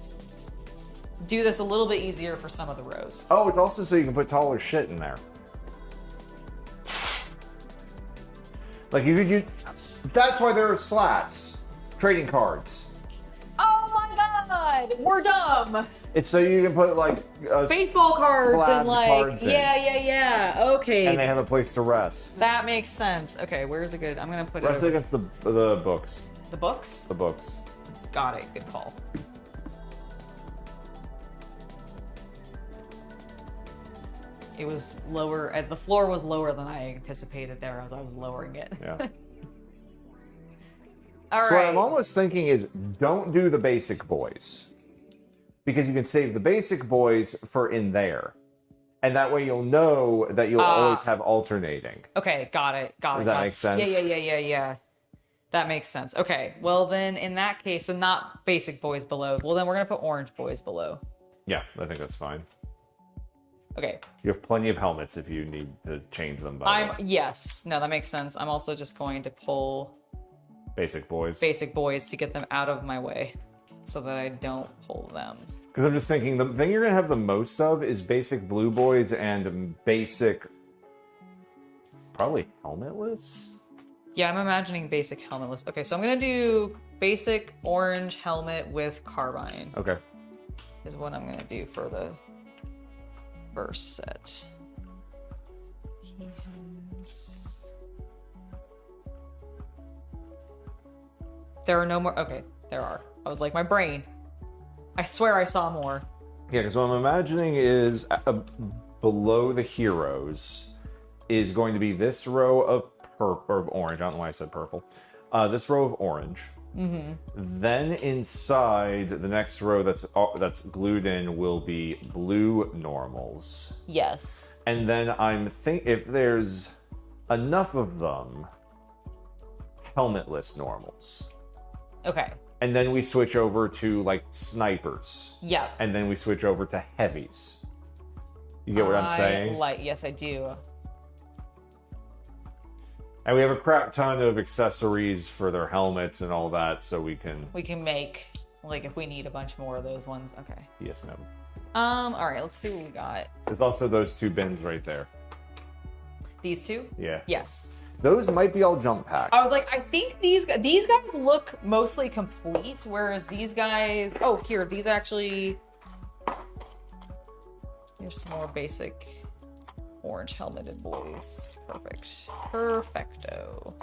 do this a little bit easier for some of the rows. Oh, it's also so you can put taller shit in there. Like you could use. That's why there are slats. Trading cards. Oh my god! We're dumb! It's so you can put like Baseball cards and slabbed like cards in. yeah. Okay. And they have a place to rest. That makes sense. Okay, where is it good? I'm gonna put Rest it over. against the books. The books? The books. Got it. Good call. It was lower. The floor was lower than I anticipated there as I was lowering it. Yeah. All So right. what I'm almost thinking is don't do the basic boys. Because you can save the basic boys for in there. And that way you'll know that you'll always have alternating. Okay, got it. Does that make sense? Yeah. That makes sense. Okay, well then in that case, so not basic boys below. Well then we're gonna put orange boys below. Yeah, I think that's fine. Okay. You have plenty of helmets if you need to change them. By the way. Yes. No, that makes sense. I'm also just going to pull Basic boys. basic boys to get them out of my way so that I don't pull them. Because I'm just thinking the thing you're gonna have the most of is basic blue boys and basic, probably helmetless. Yeah, I'm imagining basic helmetless. Okay, so I'm gonna do basic orange helmet with carbine Okay. is what I'm gonna do for the first set. He has... There are no more. Okay, there are. I was like, my brain. I swear I saw more. Yeah, because what I'm imagining is below the heroes is going to be this row of orange. I don't know why I said purple. This row of orange. Mm-hmm. Then inside the next row that's glued in will be blue normals. Yes. And then if there's enough of them, helmetless normals. Okay. And then we switch over to like snipers. Yeah. And then we switch over to heavies. You get what I'm saying? Yes, I do. And we have a crap ton of accessories for their helmets and all that, so we can. We can make, like, if we need a bunch more of those ones. Okay. Yes, ma'am. All right, let's see what we got. There's also those two bins right there. These two? Yeah. Yes. Those might be all jump packs. I was like, I think these guys look mostly complete, whereas these guys, oh, here, these actually, here's some more basic orange helmeted boys. Perfect. Perfecto.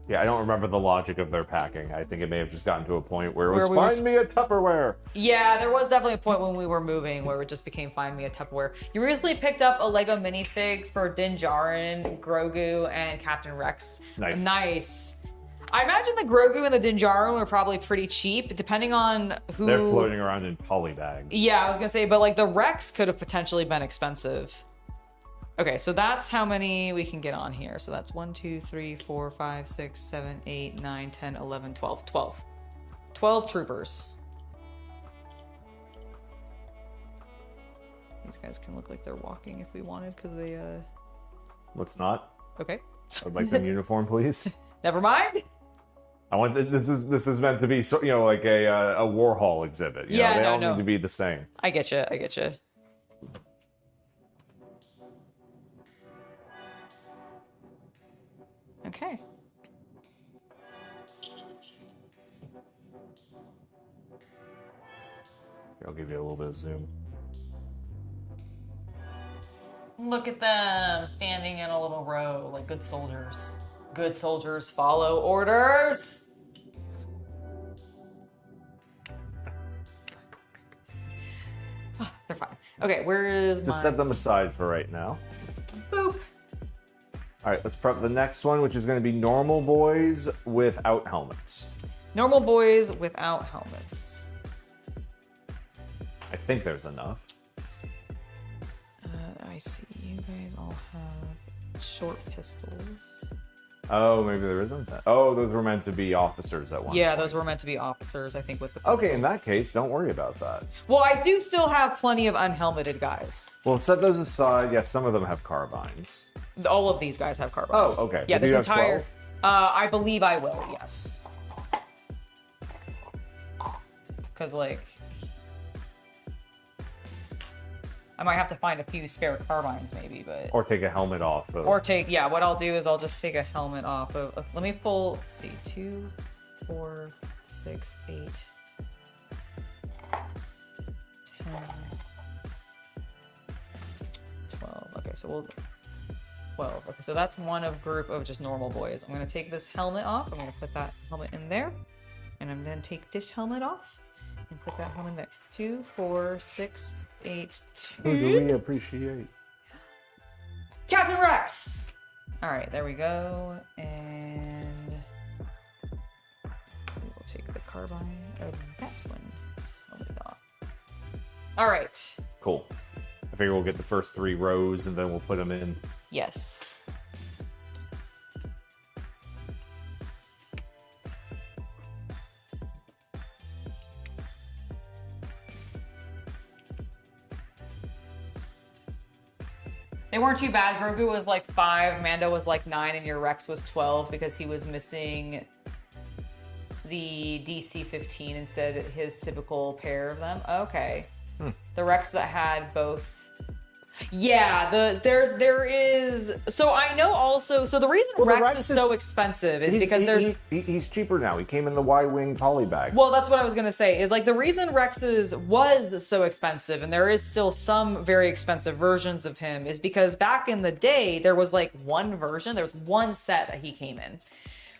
Yeah, I don't remember the logic of their packing. I think it may have just gotten to a point where it was Where we were- find me a Tupperware. Yeah, there was definitely a point when we were moving where it just became find me a Tupperware. You recently picked up a Lego minifig for Din Djarin, Grogu, and Captain Rex. Nice. Nice. I imagine the Grogu and the Din Djarin were probably pretty cheap, depending on who... They're floating around in poly bags. Yeah, I was gonna say, but like the Rex could have potentially been expensive. Okay, so that's how many we can get on here. So that's 1, 2, 3, 4, 5, 6, 7, 8, 9, 10, 11, 12. 12. 12 troopers. These guys can look like they're walking if we wanted, because they, Let's not. Okay. I'd like them uniform, please. Never mind. I want this is meant to be like a Warhol exhibit. You Yeah, know, they no, all no. need to be the same. I get you. I get you. Okay. I'll give you a little bit of zoom. Look at them standing in a little row like good soldiers. Good soldiers follow orders. They're fine. Okay, where is my... Just set them aside for right now. Boop. All right, let's prep the next one, which is going to be normal boys without helmets. Normal boys without helmets. I think there's enough. I see. You guys all have short pistols. Oh, maybe there isn't that. Oh, those were meant to be officers at one Yeah, point. those were meant to be officers, I think, with the pistols. Okay, in that case, don't worry about that. Well, I do still have plenty of unhelmeted guys. Well, set those aside. Yes, some of them have carbines. All of these guys have carbines. Oh, okay. Yeah, But this do you have entire... 12? I believe I will, yes. Because, like... I might have to find a few spare carbines, maybe, but... Or take a helmet off. Or take, yeah, what I'll do is I'll just take a helmet off of, let me pull, let's see, 2, 4, 6, 8, 10, 12. Okay, so we'll, 12. Okay, so that's one of group of just normal boys. I'm gonna take this helmet off. I'm gonna put that helmet in there. And I'm gonna take this helmet off and put that helmet in there. 2, 4, 6, 8, 2. Who do we appreciate? Captain Rex! Alright, there we go. And we will take the carbine of that one's helmet off. Alright. Cool. I figure we'll get the first 3 rows and then we'll put them in. Yes. They weren't too bad. Grogu was like 5, Mando was like 9, and your Rex was 12 because he was missing the DC-15 instead of his typical pair of them. Okay. The Rex that had both. Yeah, there is. So I know also. So the reason Rex is so expensive is because there's. He's cheaper now. He came in the Y-wing poly bag. Well, that's what I was gonna say. Is like the reason Rex's was so expensive, and there is still some very expensive versions of him, is because back in the day there was like one version. There was one set that he came in.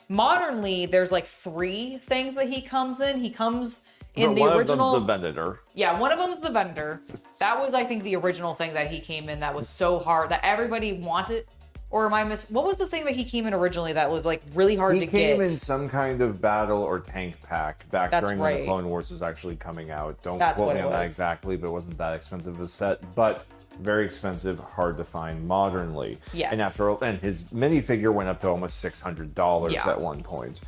Modernly, there's like 3 things that he comes in. He comes in the original. One of them's the vendor. Yeah, one of them's the vendor. That was, I think, the original thing that he came in that was so hard that everybody wanted. Or am I what was the thing that he came in originally that was like really hard to get? He came in some kind of battle or tank pack back That's during when right. the Clone Wars was actually coming out. Don't That's quote what me it on that was. exactly, but it wasn't that expensive of a set. But very expensive, hard to find modernly. Yes. And his minifigure went up to almost $600 Yeah. at one point.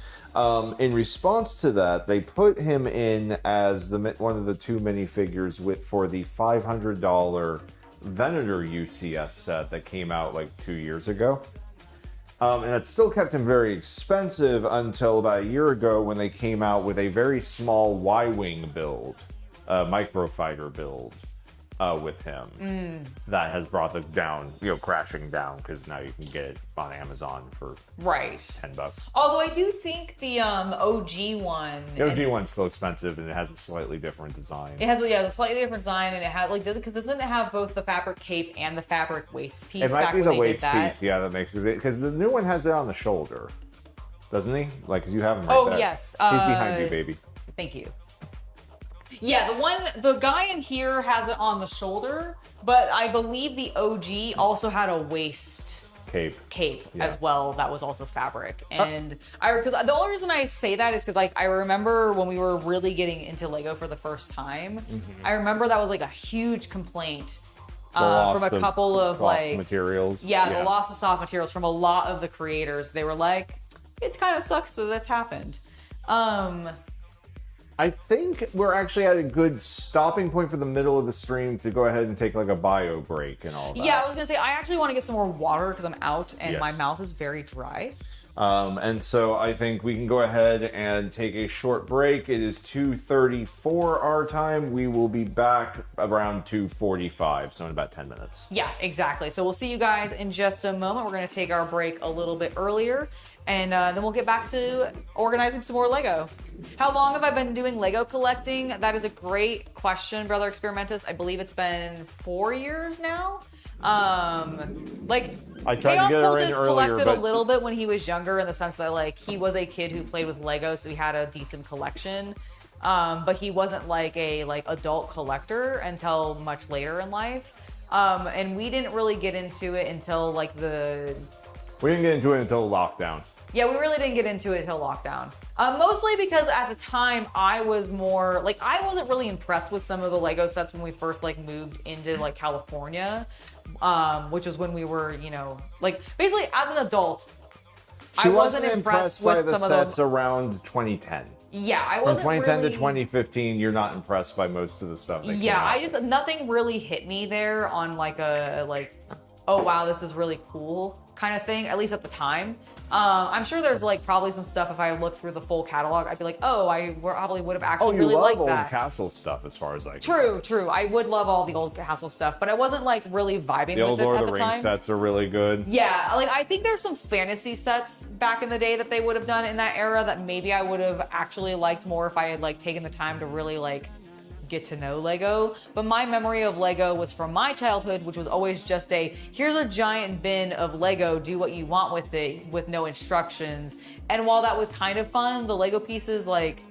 In response to that, they put him in as one of the 2 minifigures for the $500 Venator UCS set that came out like 2 years ago. And that still kept him very expensive until about a year ago when they came out with a very small Y-Wing build, microfighter build with him. That has brought the down, crashing down, because now you can get it on Amazon for $10. Although I do think the OG one. The OG one's still expensive and it has a slightly different design. It has a slightly different design, and it had doesn't it have both the fabric cape and the fabric waist piece? It might back be when the they waist did that? piece, yeah, that makes because the new one has it on the shoulder, doesn't he? Like, because you have him right there. Oh yes, He's behind you, baby. Thank you. Yeah, the guy in here has it on the shoulder, but I believe the OG also had a waist cape Yeah. as well that was also fabric. And because the only reason I say that is because like I remember when we were really getting into Lego for the first time, I remember that was like a huge complaint from a couple of like materials. Yeah, the loss of soft materials from a lot of the creators. They were like, it kind of sucks that that's happened. I think we're actually at a good stopping point for the middle of the stream to go ahead and take like a bio break and all that. Yeah, I was gonna say I actually want to get some more water because I'm out and my Yes. mouth is very dry. And so I think we can go ahead and take a short break. It is 2:34 our time. We will be back around 2:45, so in about 10 minutes. Yeah, exactly. So we'll see you guys in just a moment. We're gonna take our break a little bit earlier, and then we'll get back to organizing some more Lego. How long have I been doing Lego collecting? That is a great question, Brother Experimentus. I believe it's been 4 years now. Like I tried Chaos to get her in Cultist earlier, collected but a little bit when he was younger, in the sense that like he was a kid who played with Lego, so he had a decent collection. But he wasn't like a adult collector until much later in life. And we didn't really get into it until like the We didn't get into it until lockdown. Yeah, we really didn't get into it until lockdown. Mostly because at the time I was more like I wasn't really impressed with some of the Lego sets when we first like moved into like California, which was when we were, you know, like basically as an adult. She I wasn't impressed with by the some sets of them. around 2010. Yeah, I From wasn't 2010 really... to 2015, you're not impressed by most of the stuff that came Yeah, out. nothing really hit me there on like a like, oh wow, this is really cool kind of thing, at least at the time. I'm sure there's like probably some stuff if I looked through the full catalog, I'd be like, oh, I probably would have actually really liked that. Oh, you love old Castle stuff as far as I can True, true. I would love all the old Castle stuff, but I wasn't like really vibing The old with it Lord at of the the time. Rings sets are really good. Yeah, like I think there's some fantasy sets back in the day that they would have done in that era that maybe I would have actually liked more if I had like taken the time to really like get to know Lego. But my memory of Lego was from my childhood, which was always just a, here's a giant bin of Lego, do what you want with it, with no instructions. And while that was kind of fun, the Lego pieces like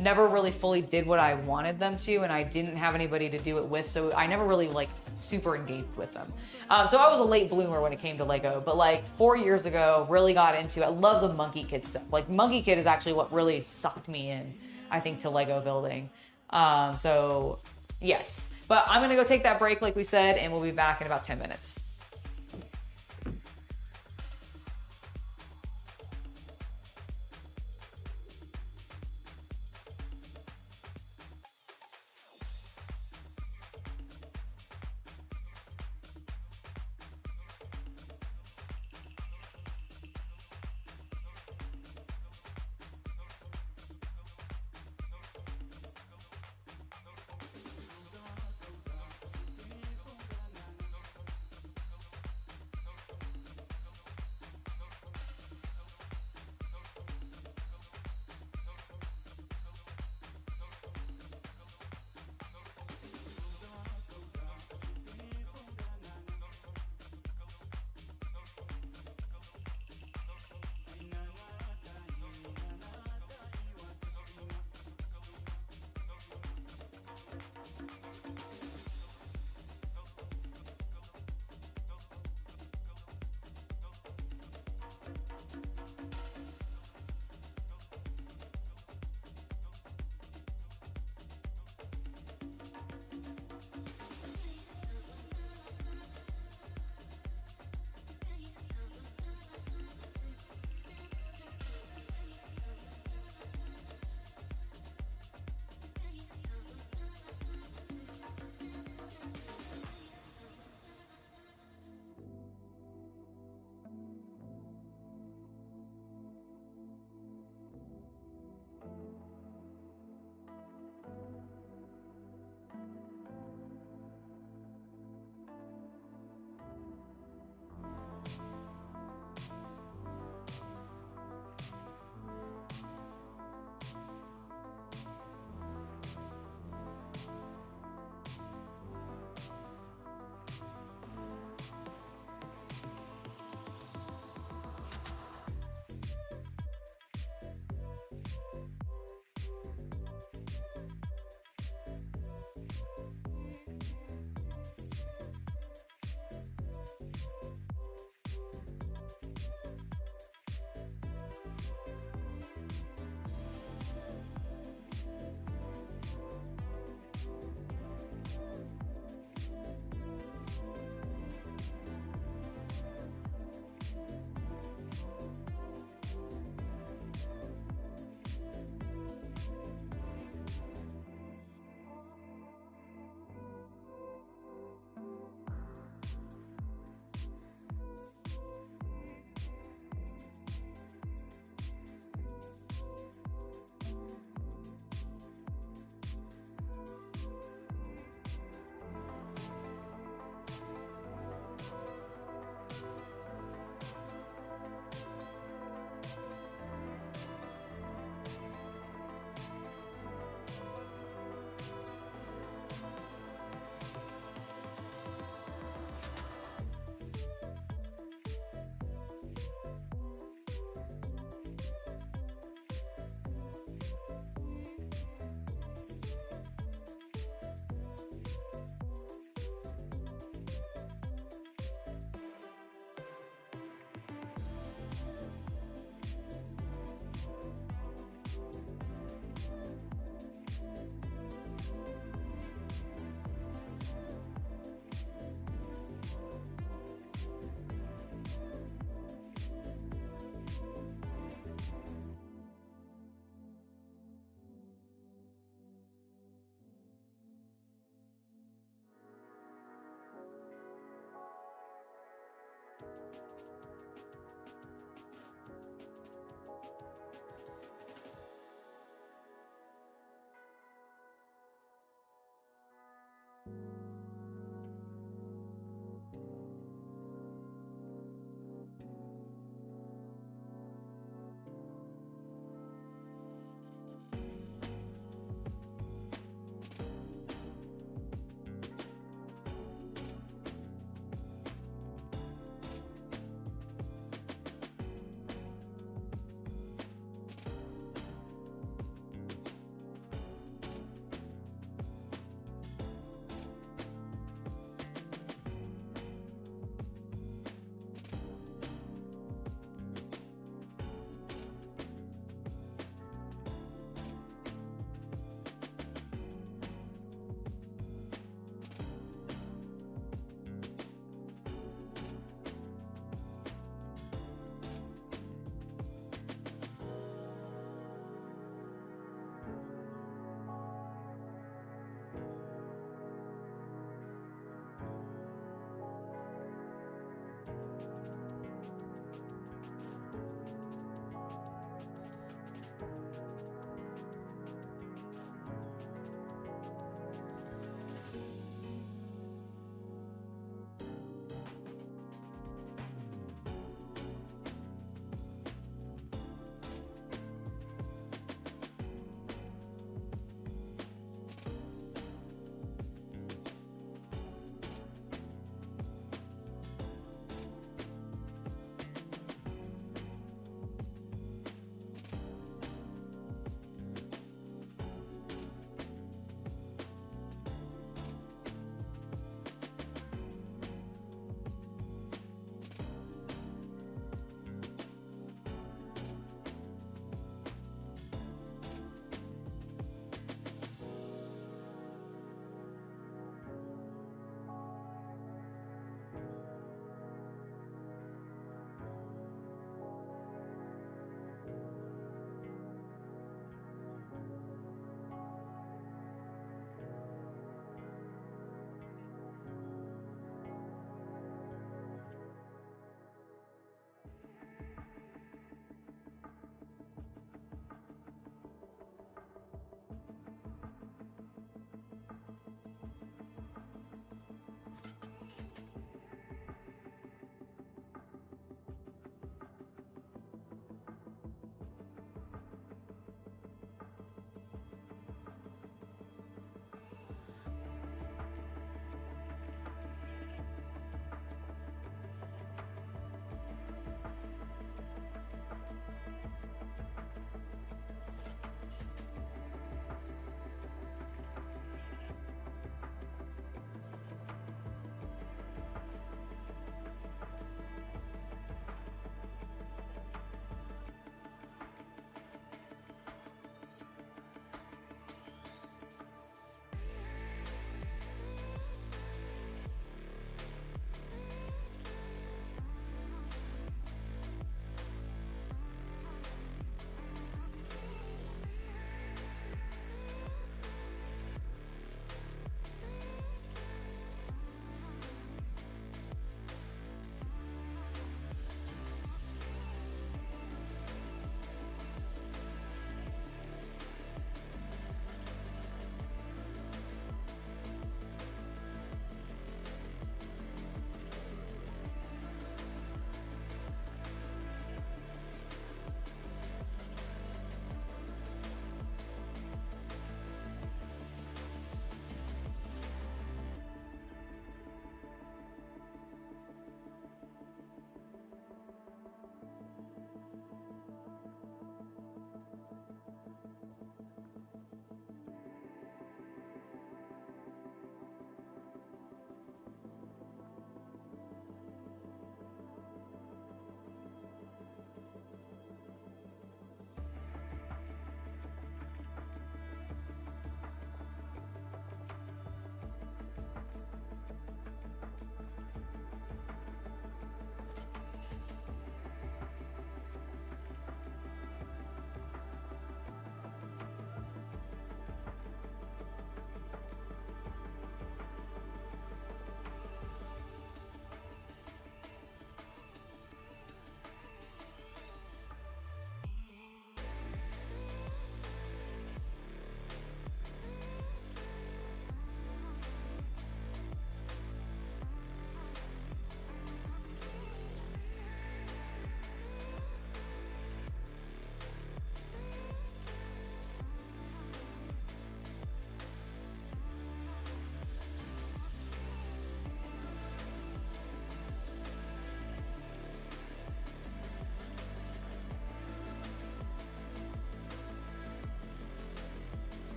never really fully did what I wanted them to, and I didn't have anybody to do it with, so I never really like super engaged with them. So I was a late bloomer when it came to Lego, but like 4 years ago, really got into it. I love the Monkey Kid stuff. Like Monkey Kid is actually what really sucked me in, I think, to Lego building. So yes, but I'm gonna go take that break like we said, and we'll be back in about 10 minutes.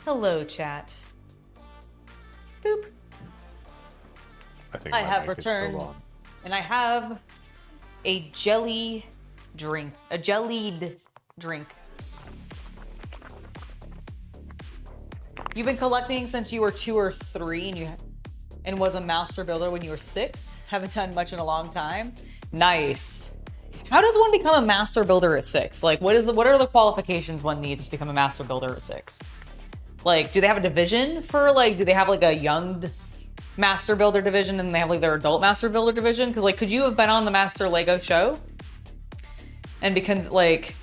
Hello, chat. Boop. I think I my have mic is still returned, on. and I have a jelly drink, a jellied drink. You've been collecting since you were 2 or 3, and was a master builder when you were 6. Haven't done much in a long time. Nice. How does one become a master builder at 6? Like, what are the qualifications one needs to become a master builder at 6? Like, do they have a division for, like, do they have like a young master builder division and they have like their adult master builder division? Because, like, could you have been on the Master Lego show and becomes like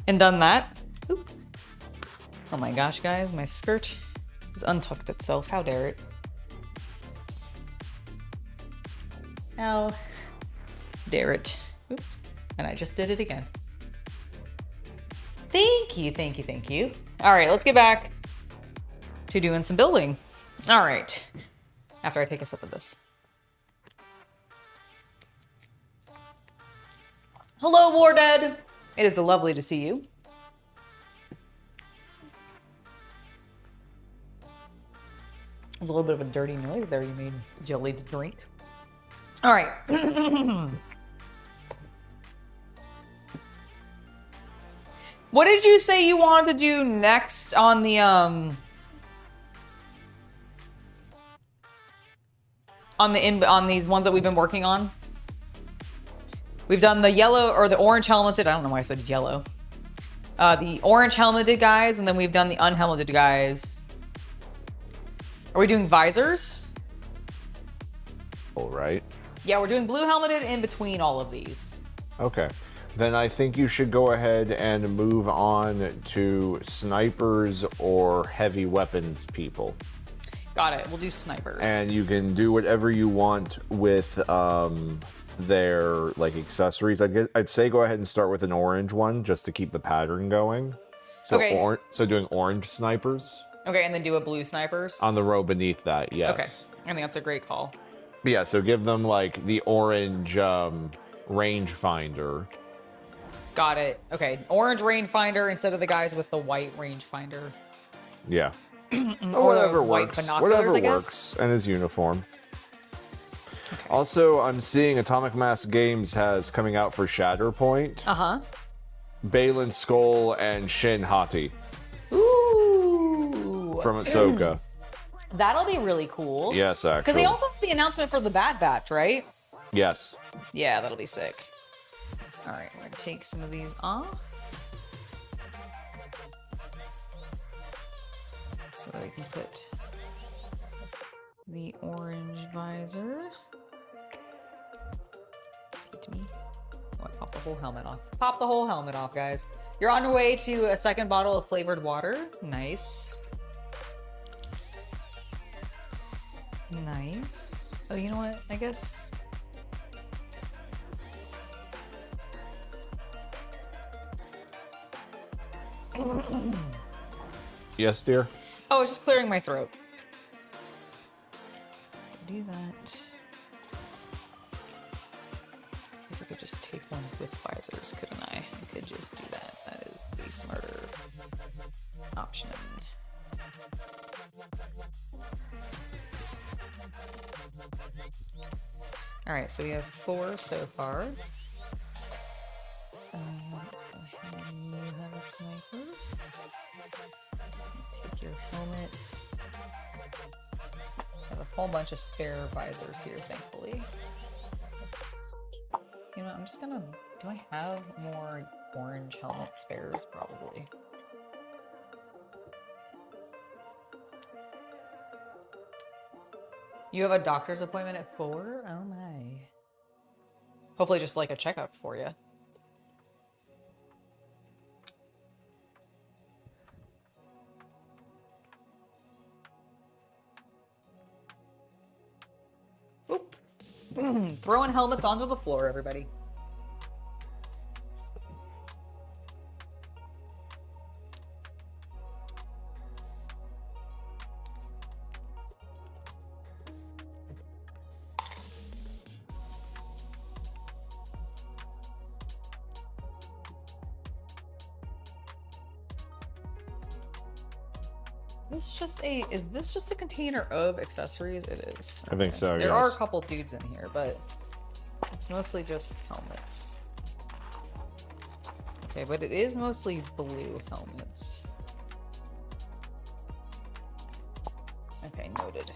and done that? Oop. Oh my gosh, guys, my skirt has untucked itself. How dare it? How dare it? Oops. And I just did it again. Thank you, thank you, thank you. All right, let's get back to doing some building. All right, after I take a sip of this. Hello, Wardead. It is lovely to see you. There's a little bit of a dirty noise there you made, jelly to drink. All right. What did you say you wanted to do next on the on these ones that we've been working on? We've done the yellow or the orange helmeted. I don't know why I said yellow. The orange helmeted guys, and then we've done the unhelmeted guys. Are we doing visors? All right. Yeah, we're doing blue helmeted in between all of these. Okay. Then I think you should go ahead and move on to snipers or heavy weapons people. Got it. We'll do snipers. And you can do whatever you want with their like accessories. I'd say go ahead and start with an orange one just to keep the pattern going. So Okay. So doing orange snipers. Okay, and then do a blue snipers. On the row beneath that, yes. Okay, I think that's a great call. Yeah, so give them like the orange rangefinder. Got it. Okay, orange rangefinder instead of the guys with the white rangefinder. Yeah. Or Whatever white works. binoculars, Whatever I guess. works. And his uniform. Okay. Also, I'm seeing Atomic Mass Games has coming out for Shatterpoint. Uh-huh. Balin Skull and Shin Hati Ooh. from Ahsoka. That'll be really cool. Yes, actually. Because they also have the announcement for the Bad Batch, right? Yes. Yeah, that'll be sick. All right, we're gonna take some of these off. So that I can put the orange visor. To me. Oh, I popped the whole helmet off. Pop the whole helmet off, guys. You're on your way to a second bottle of flavored water. Nice. Nice. Oh, you know what? I guess... Yes, dear? Oh, I was just clearing my throat. Do that. I guess I could just take ones with visors, couldn't I? I could just do that. That is the smarter option. Alright, so we have 4 so far. Let's go ahead and you have a sniper. Take your helmet. I have a whole bunch of spare visors here, thankfully. You know, I'm just gonna... Do I have more orange helmet spares? Probably. You have a doctor's appointment at 4? Oh my. Hopefully just like a checkup for you. Oop. Throwing helmets onto the floor, everybody. Is this just a container of accessories? It is. I think so, There are a yes. couple dudes in here, but it's mostly just helmets. Okay, but it is mostly blue helmets. Okay, noted.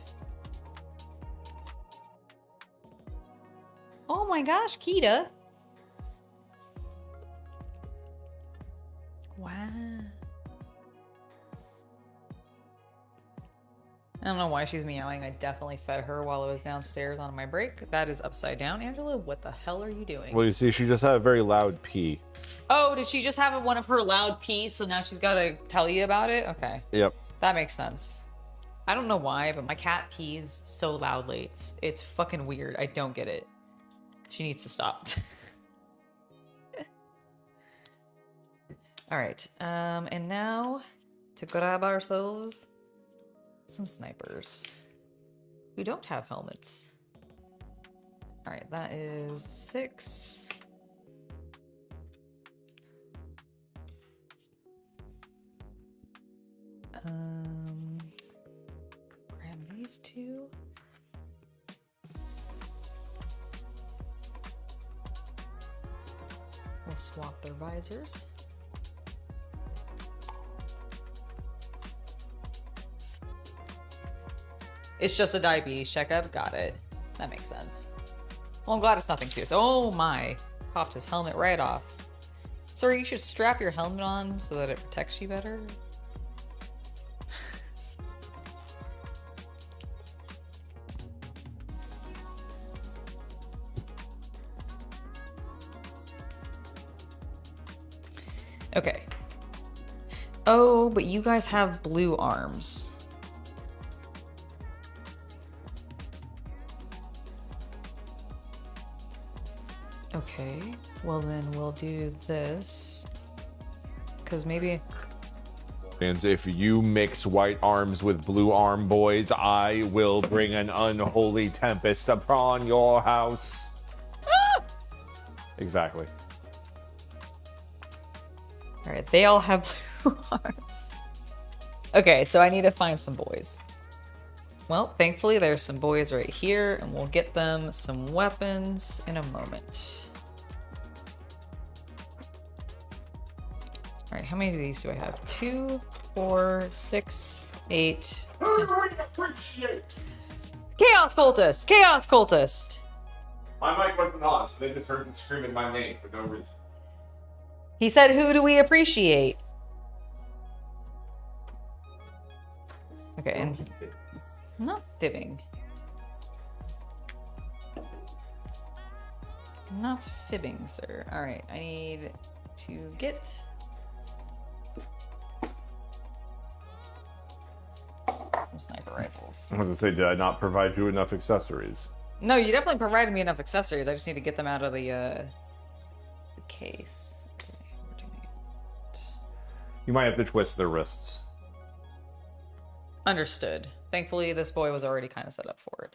Oh my gosh, Kita! Wow. I don't know why she's meowing. I definitely fed her while I was downstairs on my break. That is upside down. Angela, what the hell are you doing? Well, you see, she just had a very loud pee. Oh, did she just have one of her loud pees, so now she's got to tell you about it? Okay. Yep. That makes sense. I don't know why, but my cat pees so loudly. It's fucking weird. I don't get it. She needs to stop. All right. And now to grab ourselves some snipers who don't have helmets. All right, that is 6. Grab these 2. We'll swap their visors. It's just a diabetes checkup. Got it. That makes sense. Well, I'm glad it's nothing serious. Oh my. Popped his helmet right off. Sir, you should strap your helmet on so that it protects you better. Okay. Oh, but you guys have blue arms. Okay, well then we'll do this. Because maybe... And if you mix white arms with blue arm boys, I will bring an unholy tempest upon your house. Ah! Exactly. Alright, they all have blue arms. Okay, so I need to find some boys. Well, thankfully there's some boys right here, and we'll get them some weapons in a moment. Alright, how many of these do I have? 2, 4, 6, 8. Chaos Cultist! Chaos Cultist! My mic wasn't on, so they just heard me screaming my name for no reason. He said, who do we appreciate? Okay, and I'm not fibbing. I'm not fibbing, sir. Alright, I need to get some sniper rifles. I was gonna say, did I not provide you enough accessories? No, you definitely provided me enough accessories. I just need to get them out of the case. Okay, we're doing it. You might have to twist their wrists. Understood. Thankfully, this boy was already kind of set up for it.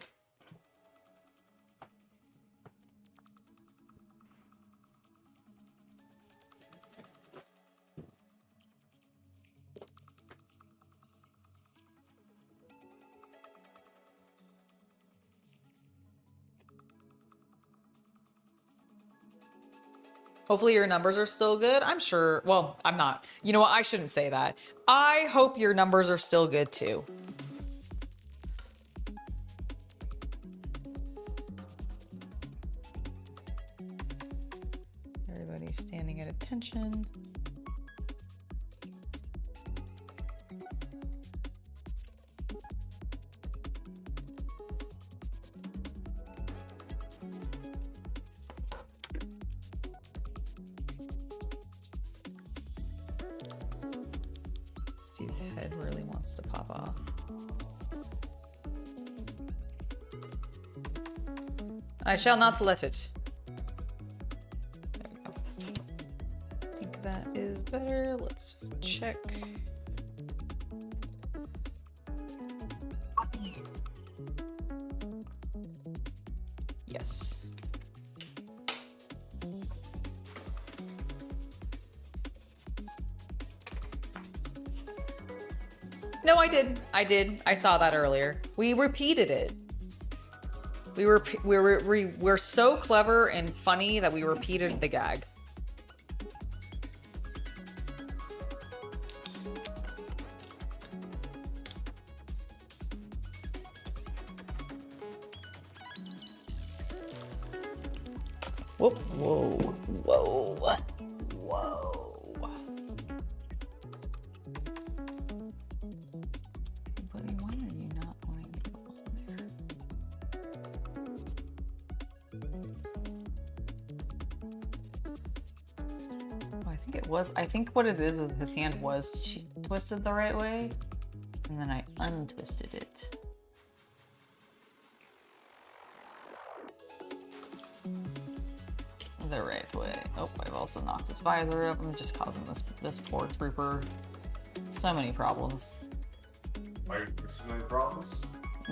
Hopefully your numbers are still good. I'm sure. Well, I'm not. You know what? I shouldn't say that. I hope your numbers are still good too. Everybody's standing at attention. Dude's head really wants to pop off. I shall not let it. There we go. I think that is better. Let's check. Yes. No, I did. I saw that earlier. We repeated it. We're so clever and funny that we repeated the gag. Whoa, whoa, whoa, whoa. Buddy, why are you not wanting to go on there? Oh, I think what it is his hand was twisted the right way, and then I untwisted it. The right way. Oh, I've also knocked his visor up. I'm just causing this poor trooper so many problems. Are you so many problems?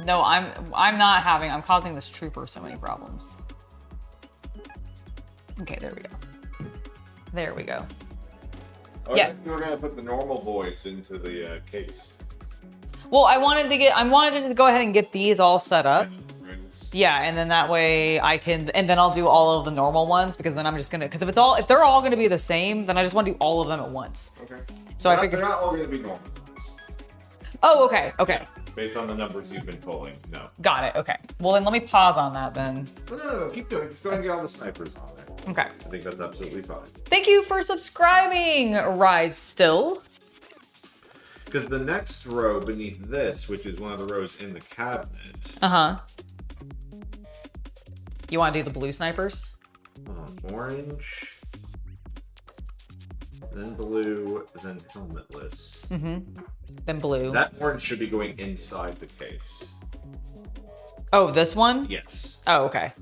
No, I'm causing this trooper so many problems. Okay, there we go. There we go. Oh, yeah. You were gonna put the normal boys into the case. Well, I wanted to go ahead and get these all set up. Yeah, and then that way I can, and then I'll do all of the normal ones because then I'm just gonna, because if they're all gonna be the same, then I just want to do all of them at once. Okay. So I figured they're not all gonna be normal ones. Oh, okay, okay. Based on the numbers you've been pulling, no. Got it. Okay. Well, then let me pause on that then. No, keep doing it. Just go ahead and get all the snipers on there. Okay. I think that's absolutely fine. Thank you for subscribing, Rise Still. Because the next row beneath this, which is one of the rows in the cabinet. Uh-huh. You want to do the blue snipers? Orange, then blue, then helmetless. Mm-hmm. Then blue. That orange should be going inside the case. Oh, this one? Yes. Oh, okay.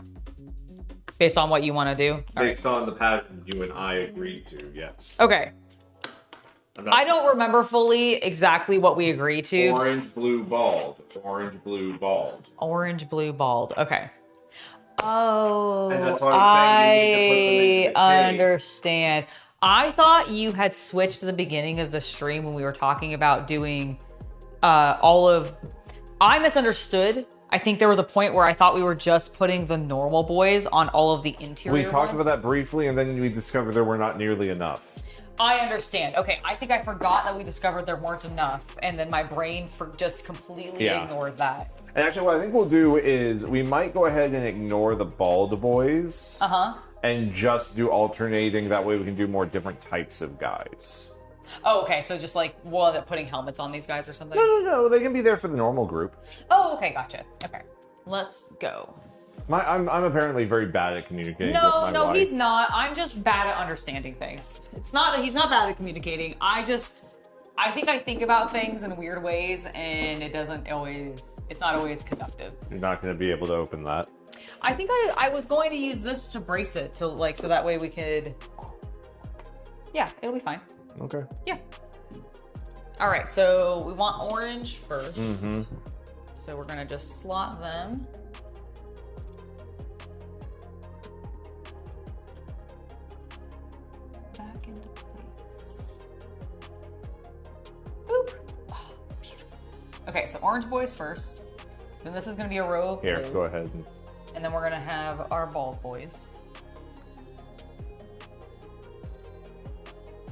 Based on what you want to do? Based on the pattern you and I agreed to, yes. Okay. I don't remember fully exactly what we agreed to. Orange, blue, bald. Orange, blue, bald. Orange, blue, bald. Okay. Oh, and that's why I'm saying you need to put them into the case. I understand. I thought you had switched to the beginning of the stream when we were talking about doing I misunderstood. I think there was a point where I thought we were just putting the normal boys on all of the interior We talked ones. about that briefly, and then we discovered there were not nearly enough. I understand. Okay, I think I forgot that we discovered there weren't enough, and then my brain just completely ignored that. And actually, what I think we'll do is we might go ahead and ignore the bald boys. Uh-huh. And just do alternating. That way we can do more different types of guys. Oh, okay. So just like, putting helmets on these guys or something? No. They can be there for the normal group. Oh, okay. Gotcha. Okay. Let's go. I'm apparently very bad at communicating with my No, wife. he's not. I'm just bad at understanding things. It's not that he's not bad at communicating. I think about things in weird ways, and it's not always conductive. You're not going to be able to open that. I think I was going to use this to brace it so that way we could, yeah, it'll be fine. Okay. Yeah. All right, so we want orange first. Mm-hmm. So we're gonna just slot them. Back into place. Boop. Oh, beautiful. Okay, so orange boys first. Then this is gonna be a row of Here, blue. go ahead. And then we're gonna have our bald boys.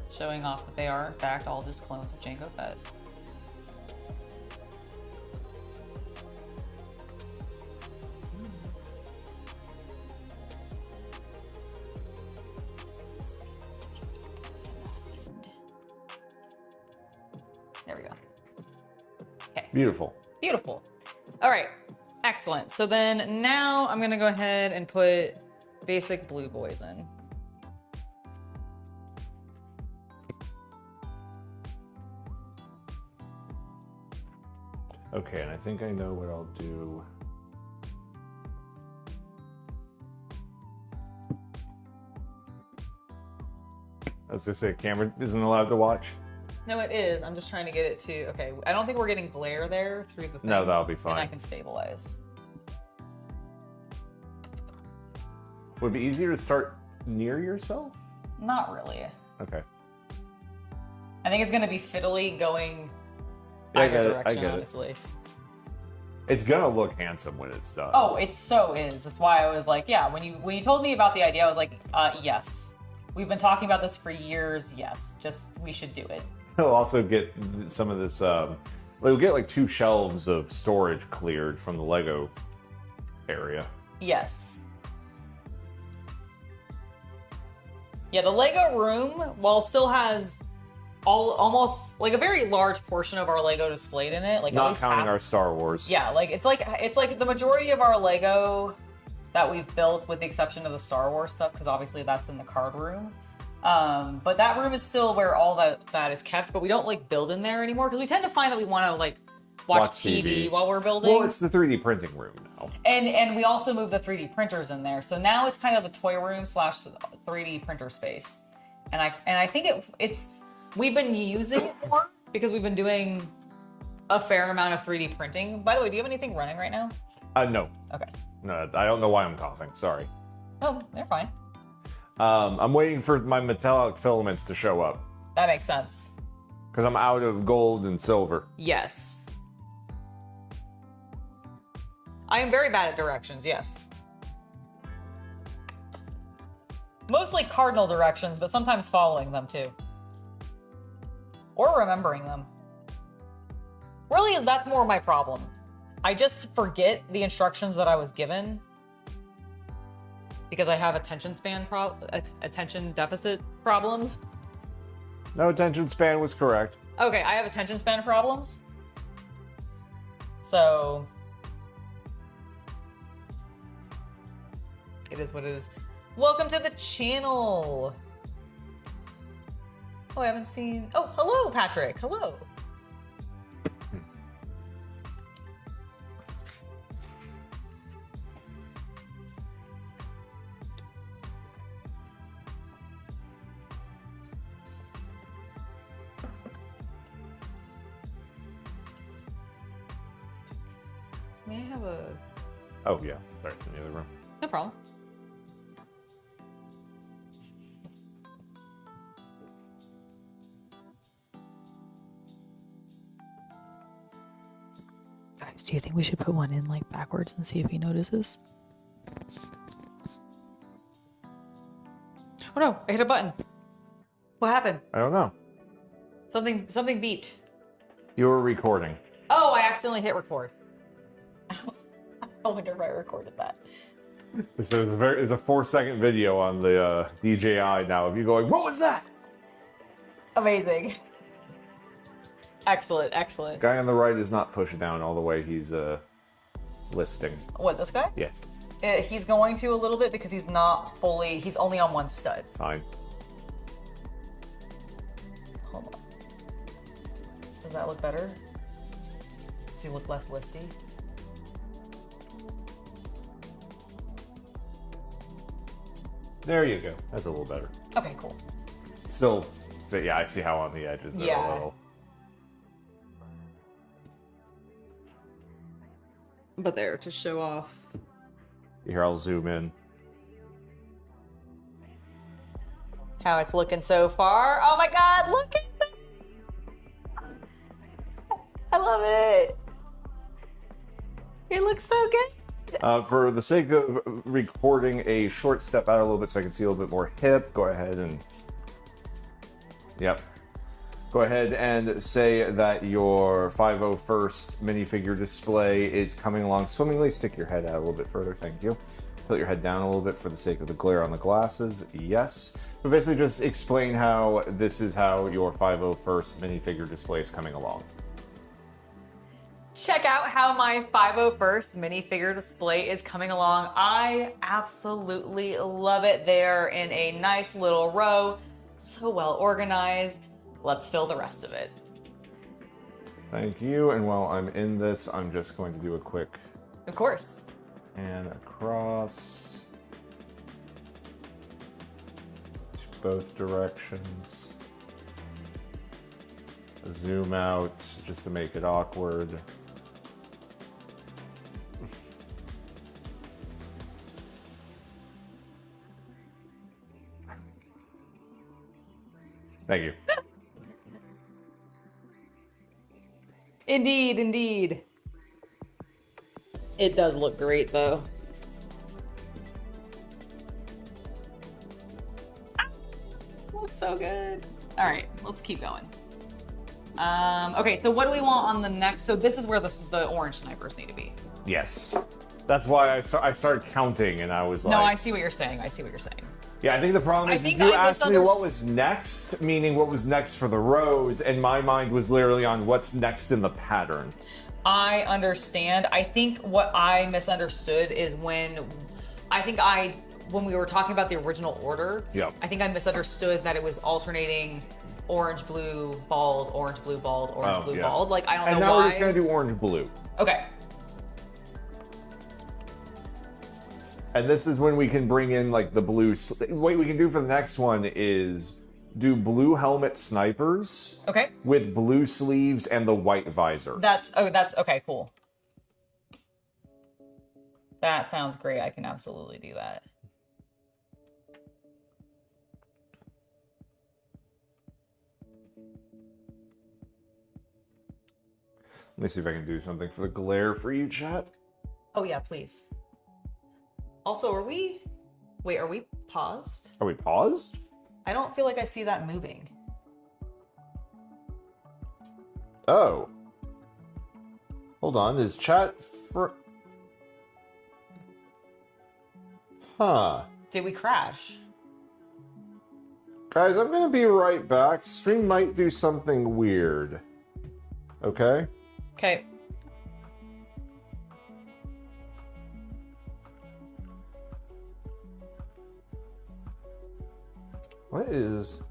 Showing off that they are, in fact, all just clones of Jango Fett. There we go. Okay. Beautiful. Beautiful. All right. Excellent. So then now I'm going to go ahead and put basic blue boys in. Okay, and I think I know what I'll do. I was gonna say, camera isn't allowed to watch. No, it is. I'm just trying to get it to, okay. I don't think we're getting glare there through the thing. No, that'll be fine. And I can stabilize. Would it be easier to start near yourself? Not really. Okay. I think it's going to be fiddly going Yeah, either I direction, get it. honestly. It's gonna look handsome when it's done. Oh, it so is. That's why I was like, yeah. When you told me about the idea, I was like, yes. We've been talking about this for years. Yes, just we should do it. He'll also get some of this. We'll get like 2 shelves of storage cleared from the Lego area. Yes. Yeah, the Lego room, while still has almost like a very large portion of our Lego displayed in it, like at Not least counting half. our Star Wars. Yeah, like it's like the majority of our Lego that we've built, with the exception of the Star Wars stuff, because obviously that's in the card room. But that room is still where all that is kept, but we don't like build in there anymore because we tend to find that we want to like watch TV while we're building. Well, it's the 3D printing room now. And we also moved the 3D printers in there, so now it's kind of the toy room / 3D printer space. And I think it's we've been using it more because we've been doing a fair amount of 3D printing. By the way, do you have anything running right now? No. Okay. No, I don't know why I'm coughing. Sorry. Oh, they're fine. I'm waiting for my metallic filaments to show up That makes sense. because I'm out of gold and silver. Yes. I am very bad at directions, yes. Mostly cardinal directions, but sometimes following them too. Or remembering them. Really, that's more my problem. I just forget the instructions that I was given because I have attention deficit problems. No, attention span was correct. Okay, I have attention span problems. So it is what it is. Welcome to the channel. Oh, I haven't seen. Oh, hello, Patrick. Hello. May I have a... Oh, yeah. Sorry, it's in the other room. No problem. Guys, do you think we should put one in like backwards and see if he notices? Oh no, I hit a button. What happened? I don't know. Something beeped. You were recording. Oh, I accidentally hit record. I wonder if I recorded that. So there's a 4-second video on the DJI now of you going, what was that? Amazing. Excellent, excellent. Guy on the right is not pushed down all the way. He's listing. What, this guy? Yeah, He's going to a little bit because he's not fully, he's only on one stud. fine. Hold on. Does that look better? Does he look less listy? There you go. That's a little better. Okay, cool. Still, but yeah, I see how on the edges there Yeah. a little. But there, to show off. Here, I'll zoom in. How it's looking so far. Oh my god, look at that! I love it! It looks so good! For the sake of recording a short step out a little bit so I can see a little bit more hip, go ahead and... Yep. Go ahead and say that your 501st minifigure display is coming along swimmingly. Stick your head out a little bit further, thank you. Tilt your head down a little bit for the sake of the glare on the glasses, yes. But basically just explain how this is how your 501st minifigure display is coming along. Check out how my 501st minifigure display is coming along. I absolutely love it. They're in a nice little row, so well organized. Let's fill the rest of it. Thank you, and while I'm in this, I'm just going to do a quick Of course. pan across to both directions. Zoom out just to make it awkward. Thank you. Indeed, indeed. It does look great, though. Looks so good. All right, let's keep going. Okay, so what do we want on the next? So this is where the orange snipers need to be. Yes. That's why I started counting, and I was like... No, I see what you're saying. I see what you're saying. Yeah, I think the problem is you asked me what was next, meaning what was next for the rows, and my mind was literally on what's next in the pattern. I understand. I think what I misunderstood is when we were talking about the original order, yep. I think I misunderstood that it was alternating orange, blue, bald, orange, blue, bald, orange, blue, bald. Like, I don't know why. And now we're just going to do orange, blue. Okay. And this is when we can bring in, like, the blue... What we can do for the next one is do blue helmet snipers. Okay. With blue sleeves and the white visor. That's okay, cool. That sounds great. I can absolutely do that. Let me see if I can do something for the glare for you, chat. Oh, yeah, please. Also, are we paused? Are we paused? I don't feel like I see that moving. Oh. Hold on, is chat for... Huh. Did we crash? Guys, I'm gonna be right back. Stream might do something weird. Okay? Okay. What is...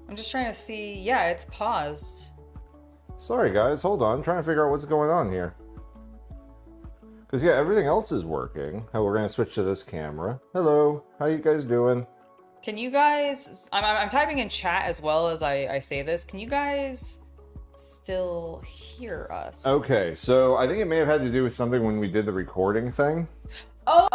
I'm just trying to see. Yeah, it's paused. Sorry, guys. Hold on. I'm trying to figure out what's going on here. Because, yeah, everything else is working. Oh, we're going to switch to this camera. Hello. How you guys doing? Can you guys... I'm typing in chat as well as I say this. Can you guys still hear us? Okay, so I think it may have had to do with something when we did the recording thing. Oh!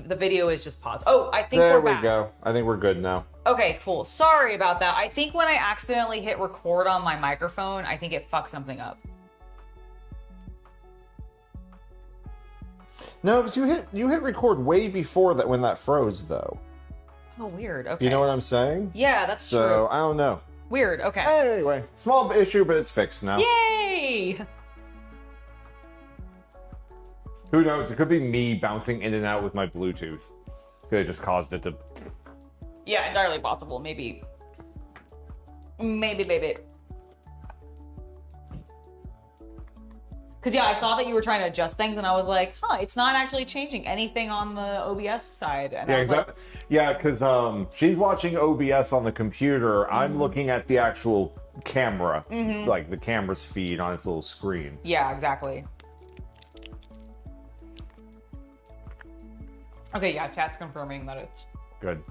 The video is just paused. Oh, I think we're back. There we go. I think we're good now. Okay, cool. Sorry about that. I think when I accidentally hit record on my microphone, I think it fucked something up. No, because you hit record way before that when that froze though. Oh, weird. Okay. You know what I'm saying? Yeah, that's true. So I don't know. Weird. Okay. Anyway, small issue, but it's fixed now. Yay! Who knows? It could be me bouncing in and out with my Bluetooth. Could have just caused it to... Yeah, entirely possible. Maybe. Because, yeah, I saw that you were trying to adjust things, and I was like, huh, it's not actually changing anything on the OBS side. And yeah, exactly. Like, yeah, because she's watching OBS on the computer. I'm looking at the actual camera, like the camera's feed on its little screen. Yeah, exactly. Okay, yeah, chat's confirming that it's good.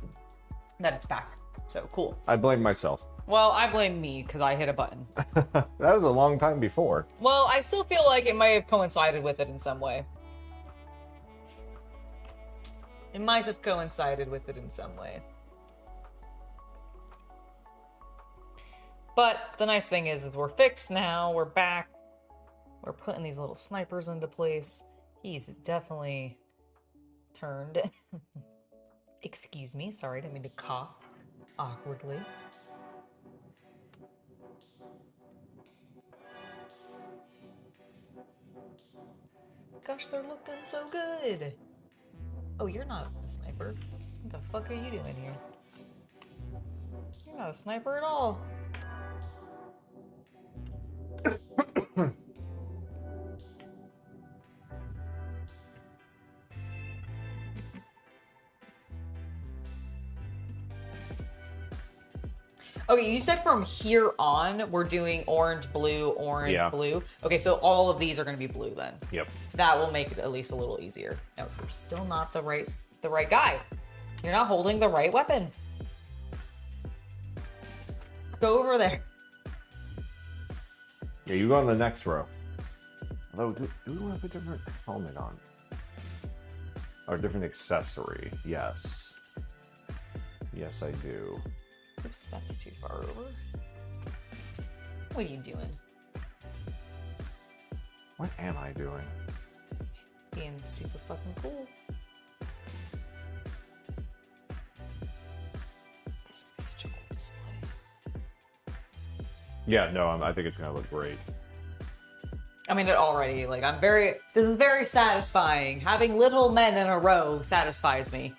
That it's back. So cool. I blame myself. Well, I blame me because I hit a button. That was a long time before. Well, I still feel like it might have coincided with it in some way. It might have coincided with it in some way. But the nice thing is we're fixed now. We're back. We're putting these little snipers into place. He's definitely turned. Excuse me. Sorry, didn't mean to cough awkwardly. Gosh, they're looking so good. Oh, you're not a sniper. What the fuck are you doing here? You're not a sniper at all. Okay, you said from here on, we're doing orange, blue, orange, blue. Okay, so all of these are gonna be blue then. Yep. That will make it at least a little easier. No, you're still not the right guy. You're not holding the right weapon. Go over there. Yeah, you go on the next row. Although, do we want to put a different helmet on? Or a different accessory? Yes. Yes, I do. Oops, that's too far over. What are you doing? What am I doing? Being super fucking cool. This would be such a cool display. Yeah, no, I think it's gonna look great. I mean, it already, like, this is very satisfying. Having little men in a row satisfies me.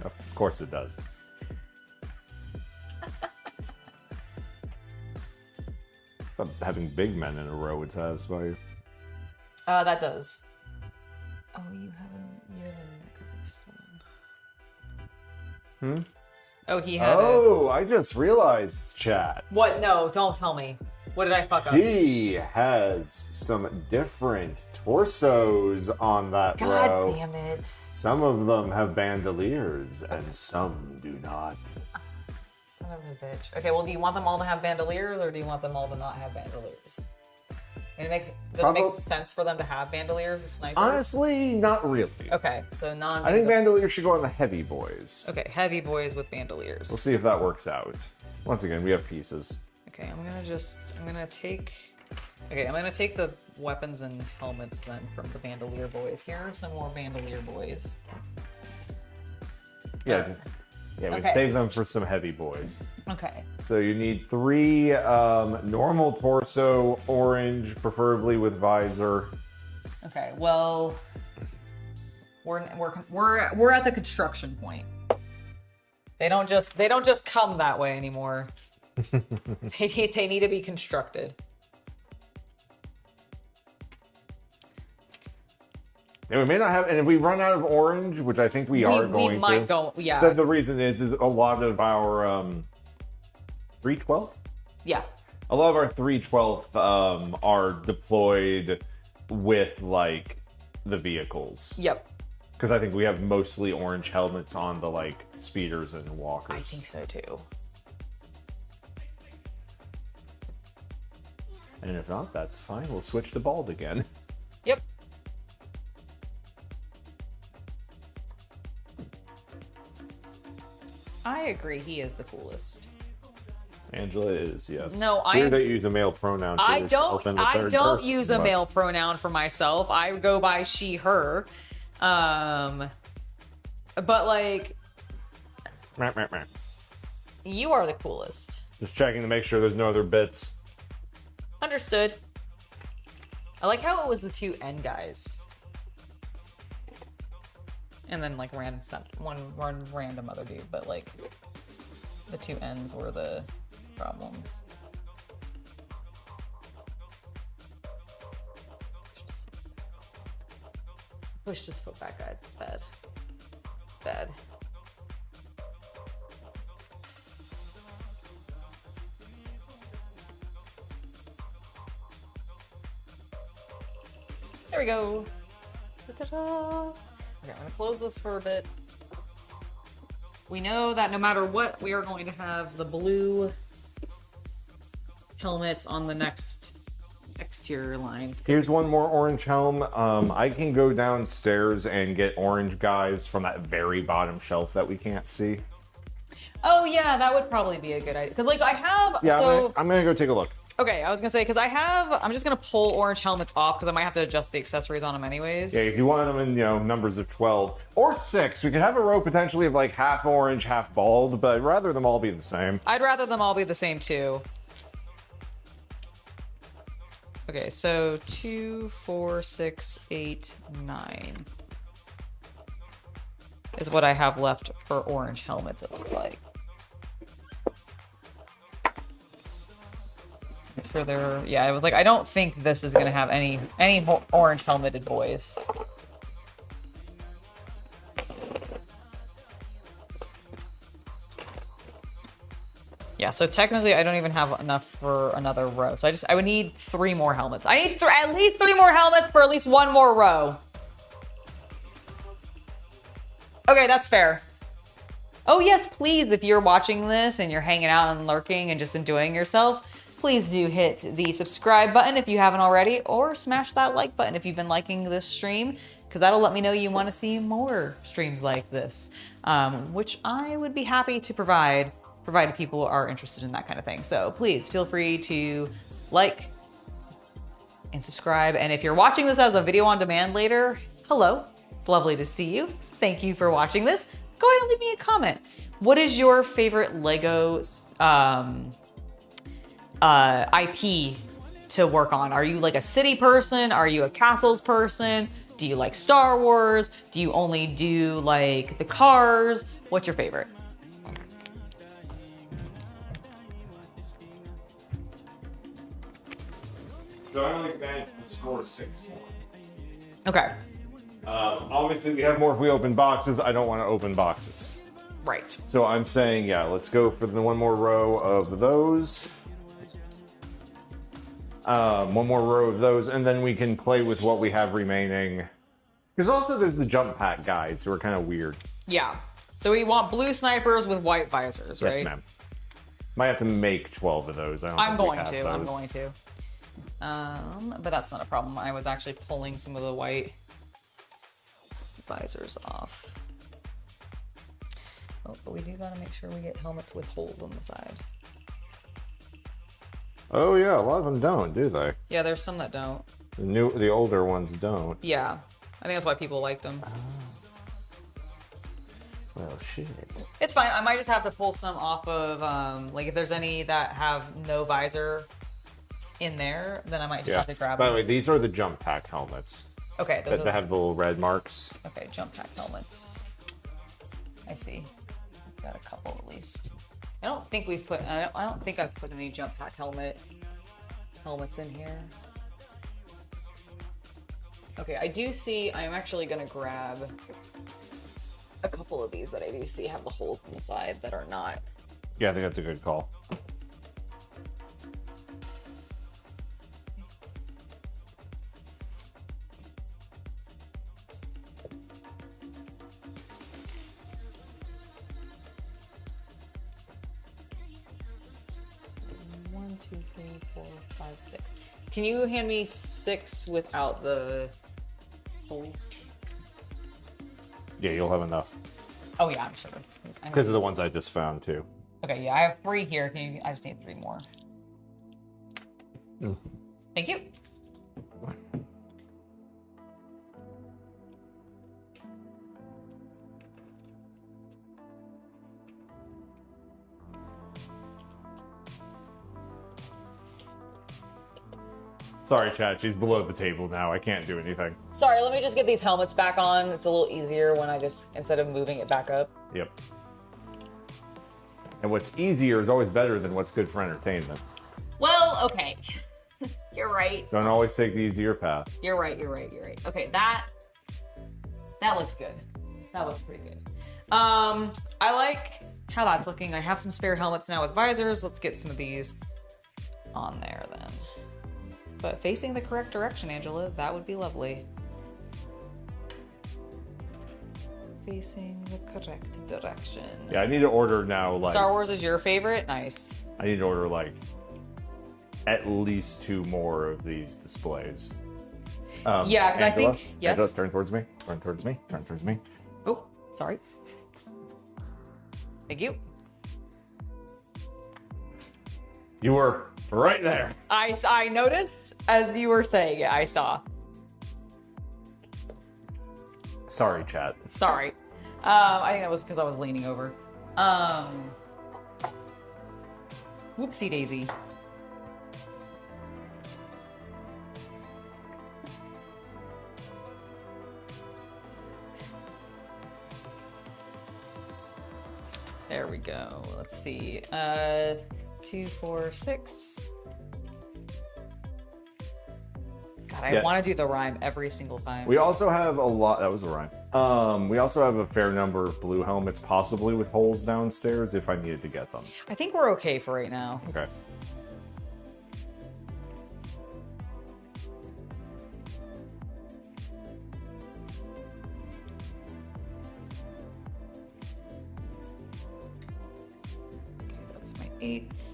Of course it does. Thought having big men in a row would satisfy you. That does. Oh, you have a necklace. Oh, he had Oh, I just realized, chat. What? No, don't tell me. What did I fuck up? He has some different torsos on that row. God damn it. Some of them have bandoliers and some do not. Son of a bitch. Okay, well, do you want them all to have bandoliers or do you want them all to not have bandoliers? And does it make sense for them to have bandoliers as snipers? Honestly, not really. Okay, so I think bandoliers should go on the heavy boys. Okay, heavy boys with bandoliers. We'll see if that works out. Once again, we have pieces. Okay, I'm gonna take the weapons and helmets then from the bandolier boys. Here are some more bandolier boys. Yeah, we save them for some heavy boys. Okay. So you need 3 normal torso, orange, preferably with visor. Okay. Well, we're at the construction point. They don't just come that way anymore. They need to be constructed. And we may not have, and if we run out of orange, which I think we are going to. We might go, yeah. The reason is a lot of our 312? Yeah. A lot of our 312 are deployed with, like, the vehicles. Yep. Because I think we have mostly orange helmets on the, like, speeders and walkers. I think so, too. And if not, that's fine. We'll switch to bald again. Yep. I agree. He is the coolest. Angela is, yes. No, it's weird that you use a male pronoun for yourself in the third person, use a male pronoun for myself. I go by she, her. But like, you are the coolest. Just checking to make sure there's no other bits. Understood. I like how it was the 2 N guys. And then like one random other dude, but like the 2 N's were the problems. Pushed his foot back, guys. It's bad. It's bad. There we go. Ta-da-da. Okay, I'm gonna close this for a bit. We know that no matter what, we are going to have the blue helmets on the next exterior lines. Here's one more orange helm. I can go downstairs and get orange guys from that very bottom shelf that we can't see. Oh yeah, that would probably be a good idea. Because like I have, Yeah, so I'm gonna go take a look. okay, I was gonna say because I'm just gonna pull orange helmets off because I might have to adjust the accessories on them anyways. Yeah, if you want them in, numbers of 12 or 6, we could have a row potentially of like half orange, half bald, but rather them all be the same. I'd rather them all be the same too. Okay, so 2, 4, 6, 8, 9 is what I have left for orange helmets, it looks like. For their, yeah, I was like, I don't think this is gonna have any orange helmeted boys. Yeah, so technically I don't even have enough for another row. So I would need 3 more helmets. I need at least 3 more helmets for at least 1 more row. Okay, that's fair. Oh yes, please, if you're watching this and you're hanging out and lurking and just enjoying yourself, please do hit the subscribe button if you haven't already, or smash that like button if you've been liking this stream, because that'll let me know you want to see more streams like this, which I would be happy to provide, provided people are interested in that kind of thing. So please feel free to like and subscribe. And if you're watching this as a video on demand later, hello, it's lovely to see you. Thank you for watching this. Go ahead and leave me a comment. What is your favorite Lego IP to work on? Are you like a city person? Are you a castles person? Do you like Star Wars? Do you only do like the cars? What's your favorite? So I only managed to score 6 more. Okay. Obviously, we have more if we open boxes. I don't want to open boxes. Right. So I'm saying, yeah, let's go for the one more row of those. One more row of those, and then we can play with what we have remaining. Because also there's the jump pack guys who are kind of weird. Yeah. So we want blue snipers with white visors, right? Yes, ma'am. Might have to make 12 of those. I'm going to. But that's not a problem. I was actually pulling some of the white visors off. Oh, but we do gotta make sure we get helmets with holes on the side. Oh yeah, a lot of them don't, do they? Yeah, there's some that don't. The older ones don't. Yeah, I think that's why people liked them. Well, shit. It's fine. I might just have to pull some off of, like if there's any that have no visor in there, then I might just have to grab By them. the way, these are the jump pack helmets. Okay. That have the little red marks. Okay, jump pack helmets. I see. Got a couple at least. I don't think we've put. I don't think I've put any jump pack helmets in here. Okay, I do see. I'm actually gonna grab a couple of these that I do see have the holes in the side that are not. Yeah, I think that's a good call. One, 2, 3, 4, 5, 6. Can you hand me 6 without the holes? Yeah, you'll have enough. Oh yeah, I'm sure. Because of the ones I just found too. Okay, yeah, I have 3 here. I just need 3 more. Thank you. Sorry, chat. She's below the table now. I can't do anything. Sorry, let me just get these helmets back on. It's a little easier when I just, instead of moving it back up. Yep. And what's easier is always better than what's good for entertainment. Well, okay. You're right. Don't always take the easier path. You're right. Okay, that looks good. That looks pretty good. I like how that's looking. I have some spare helmets now with visors. Let's get some of these on there then. But facing the correct direction, Angela, that would be lovely. Facing the correct direction. Yeah, I need to order now, like... Star Wars is your favorite? Nice. I need to order, like, at least 2 more of these displays. Yeah, because I think... Yes? Angela, turn towards me. Turn towards me. Turn towards me. Oh, sorry. Thank you. You were right there. I noticed as you were saying it, I saw. Sorry, chat. Sorry. I think that was because I was leaning over. Whoopsie daisy. There we go. Let's see. 2, 4, 6. God, I want to do the rhyme every single time. We also have a lot... That was a rhyme. We also have a fair number of blue helmets, possibly with holes downstairs, if I needed to get them. I think we're okay for right now. Okay. Okay, that's my 8th.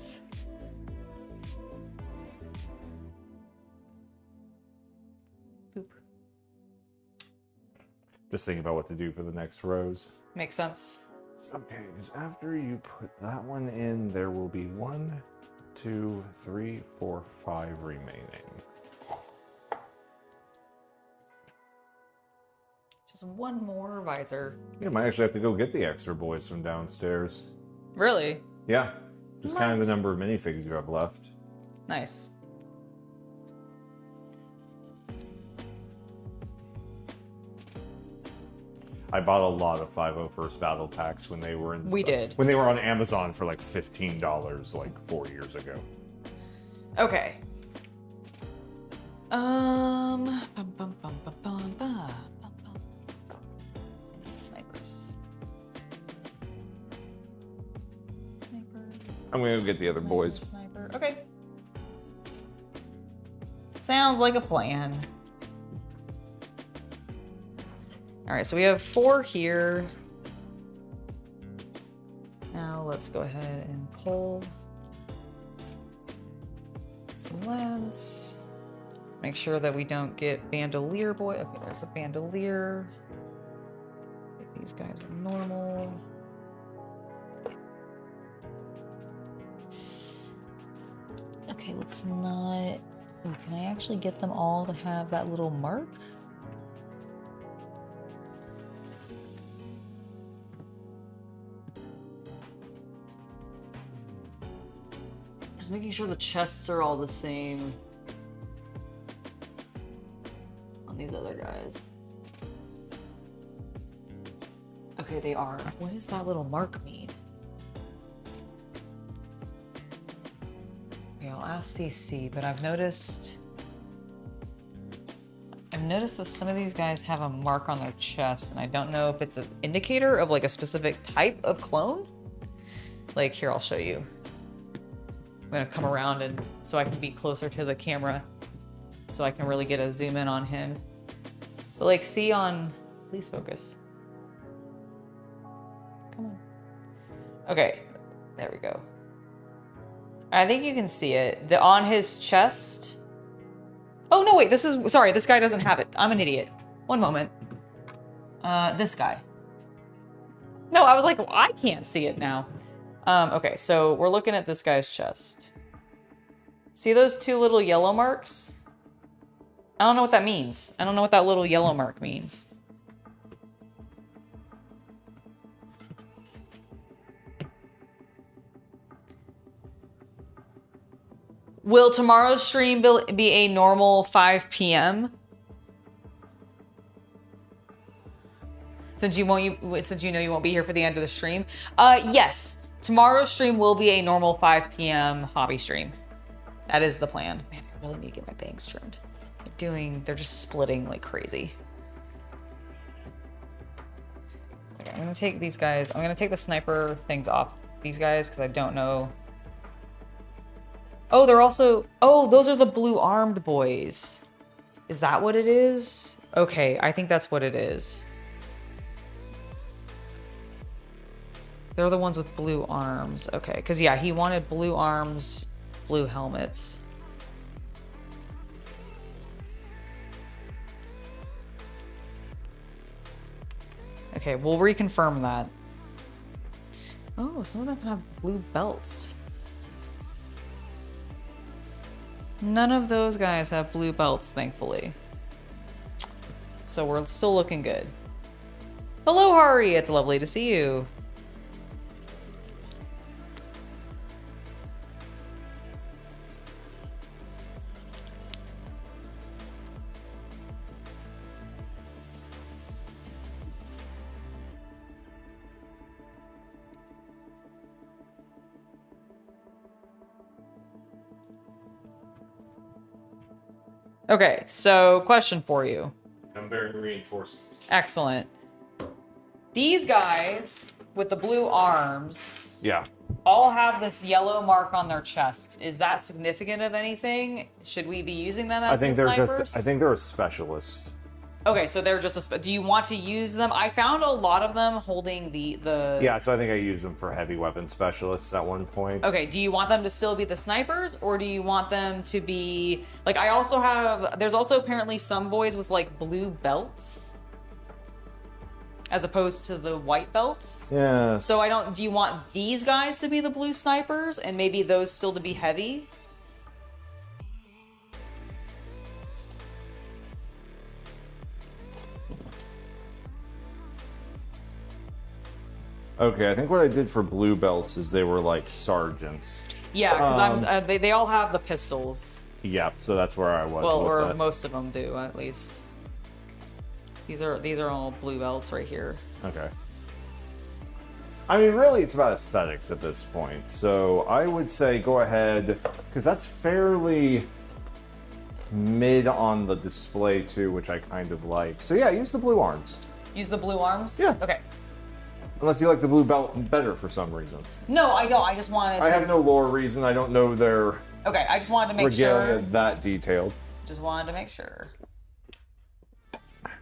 just thinking about what to do for the next rows. Makes sense. Okay, because after you put that one in, there will be 1, 2, 3, 4, 5 remaining. Just one more visor. You might actually have to go get the extra boys from downstairs. Really? Yeah, just kind of the number of minifigs you have left. Nice. I bought a lot of 501st battle packs when they were in. We did. When they were on Amazon for like $15, like 4 years ago. Okay. Bum, bum, bum, bum, bum, bum, bum, bum. Snipers. Sniper. I'm gonna go get the other boys. Sniper. Okay. Sounds like a plan. All right, so we have 4 here. Now let's go ahead and pull some lads. Make sure that we don't get bandolier boy. Okay, there's a bandolier. Okay, these guys are normal. Okay, let's not. Ooh, can I actually get them all to have that little mark? Just making sure the chests are all the same on these other guys. Okay, they are. What does that little mark mean? Okay, I'll ask CC, but I've noticed that some of these guys have a mark on their chest, and I don't know if it's an indicator of like a specific type of clone. Like, here, I'll show you. I'm gonna come around and so I can be closer to the camera so I can really get a zoom in on him. But like, see on, please focus. Come on. Okay, there we go. I think you can see it. On his chest. Oh no, wait, sorry, this guy doesn't have it. I'm an idiot. One moment. This guy. No, I was like, well, I can't see it now. Okay, so we're looking at this guy's chest. See those 2 little yellow marks? I don't know what that means. I don't know what that little yellow mark means. Will tomorrow's stream be a normal 5 p.m.? Since you know you won't be here for the end of the stream? Yes. Tomorrow's stream will be a normal 5 p.m. hobby stream. That is the plan. Man, I really need to get my bangs trimmed. They're just splitting like crazy. Okay, I'm gonna take these guys. I'm gonna take the sniper things off these guys because I don't know. Oh, they're also, oh, those are the blue armed boys. Is that what it is? Okay, I think that's what it is. They're the ones with blue arms. Okay, because yeah, he wanted blue arms, blue helmets. Okay, we'll reconfirm that. Oh, some of them have blue belts. None of those guys have blue belts, thankfully. So we're still looking good. Hello, Hari. It's lovely to see you. Okay, so question for you. I'm bearing reinforcements. Excellent. These guys with the blue arms, Yeah. all have this yellow mark on their chest. Is that significant of anything? Should we be using them as the snipers? I think they're a specialist. Okay, so they're just do you want to use them? I found a lot of them holding the... Yeah, so I think I used them for heavy weapon specialists at one point. Okay, do you want them to still be the snipers, or do you want them to be... Like, I also have... There's also apparently some boys with, like, blue belts. as opposed to the white belts. Yes. So do you want these guys to be the blue snipers and maybe those still to be heavy? Okay, I think what I did for blue belts is they were like sergeants. Yeah, because they all have the pistols. Yep, so that's where I was. Well, with or that. most of them do, at least. These are all blue belts right here. Okay. I mean, really, it's about aesthetics at this point. So I would say go ahead, because that's fairly mid on the display too, which I kind of like. So yeah, use the blue arms. Use the blue arms? Yeah. Okay. Unless you like the blue belt better for some reason. No, I don't. I just wanted to... I have no lore reason. I don't know their Okay, I just wanted to make regalia sure. that detailed. Just wanted to make sure. Alright,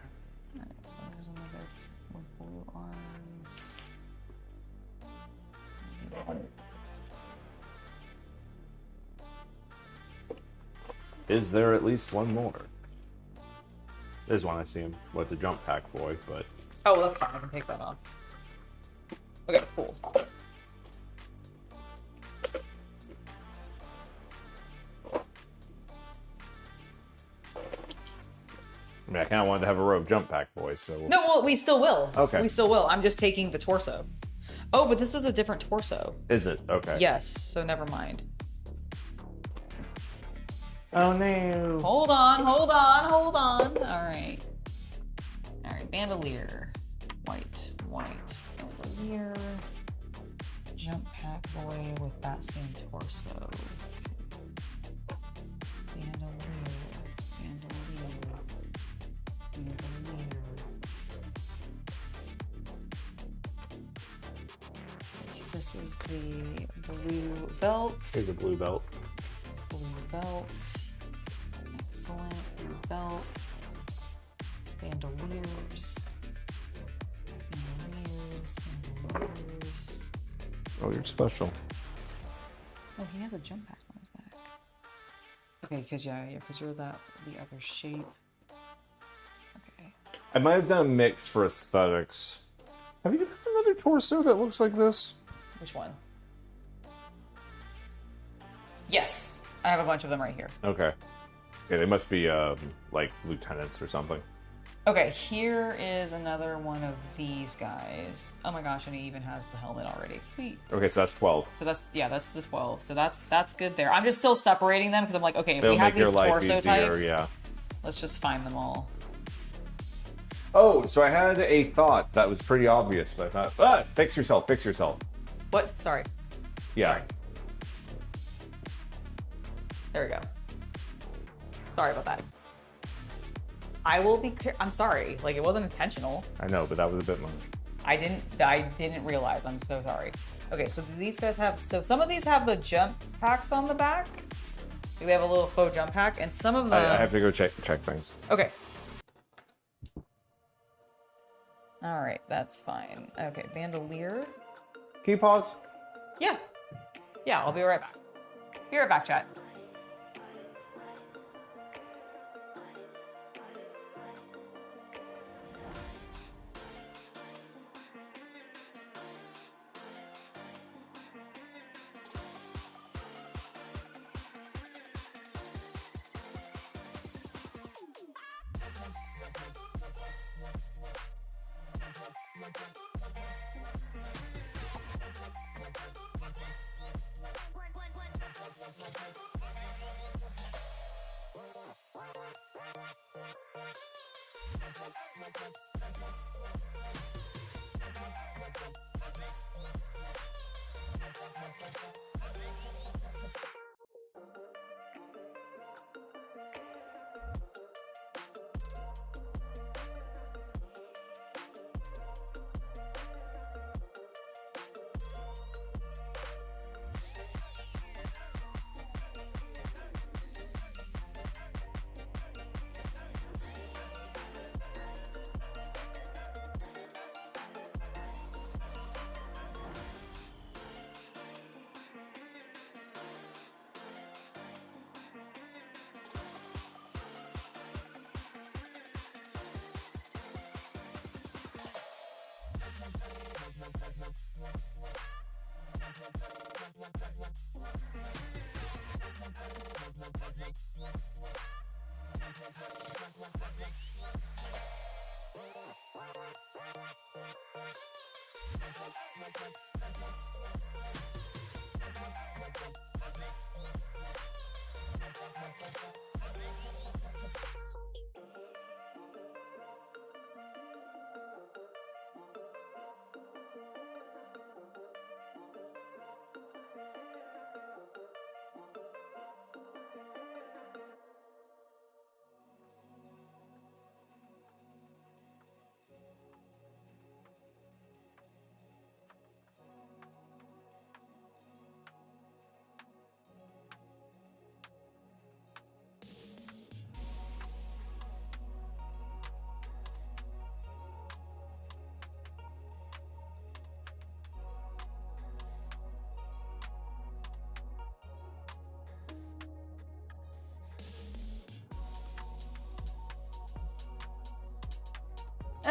so there's another with blue arms. Is there at least one more? There's one, I see him. Well, it's a jump pack boy, but... Oh, that's fine. I can take that off. Okay, cool. I mean, I kind of wanted to have a row of jump pack boys, so... No, well, we still will. Okay. We still will. I'm just taking the torso. Oh, but this is a different torso. Is it? Okay. Yes, so never mind. Oh, no. Hold on, hold on, hold on. All right. All right, bandolier. White, bandolier. Jump pack boy with that same torso. Bandolier, bandolier, bandolier. This is the blue belt. Here's a blue belt. Blue belt. Excellent. Blue belt. Bandoliers. Bandoliers. Bandoliers. Oh, you're special. Oh, he has a jump pack on his back. Okay, because you're the other shape. Okay. I might have done a mix for aesthetics. Have you done another torso that looks like this? Which one? Yes, I have a bunch of them right here. Okay. Yeah, they must be like lieutenants or something. Okay, here is another one of these guys. Oh my gosh, and he even has the helmet already. Sweet. Okay, so that's 12. So that's the 12. So that's good there. I'm just still separating them because I'm like, okay, if They'll we have make your these life torso easier, types, yeah. let's just find them all. Oh, so I had a thought that was pretty obvious, but I thought, fix yourself, fix yourself. What? Sorry. Yeah. Sorry. There we go. Sorry about that. I will be. I'm sorry. Like, it wasn't intentional. I know, but that was a bit much. I didn't realize. I'm so sorry. Okay, so do these guys have? So some of these have the jump packs on the back. They have a little faux jump pack, and some of them. I have to go check things. Okay. All right, that's fine. Okay, bandolier. Can you pause? Yeah. Yeah, I'll be right back. Be right back, chat.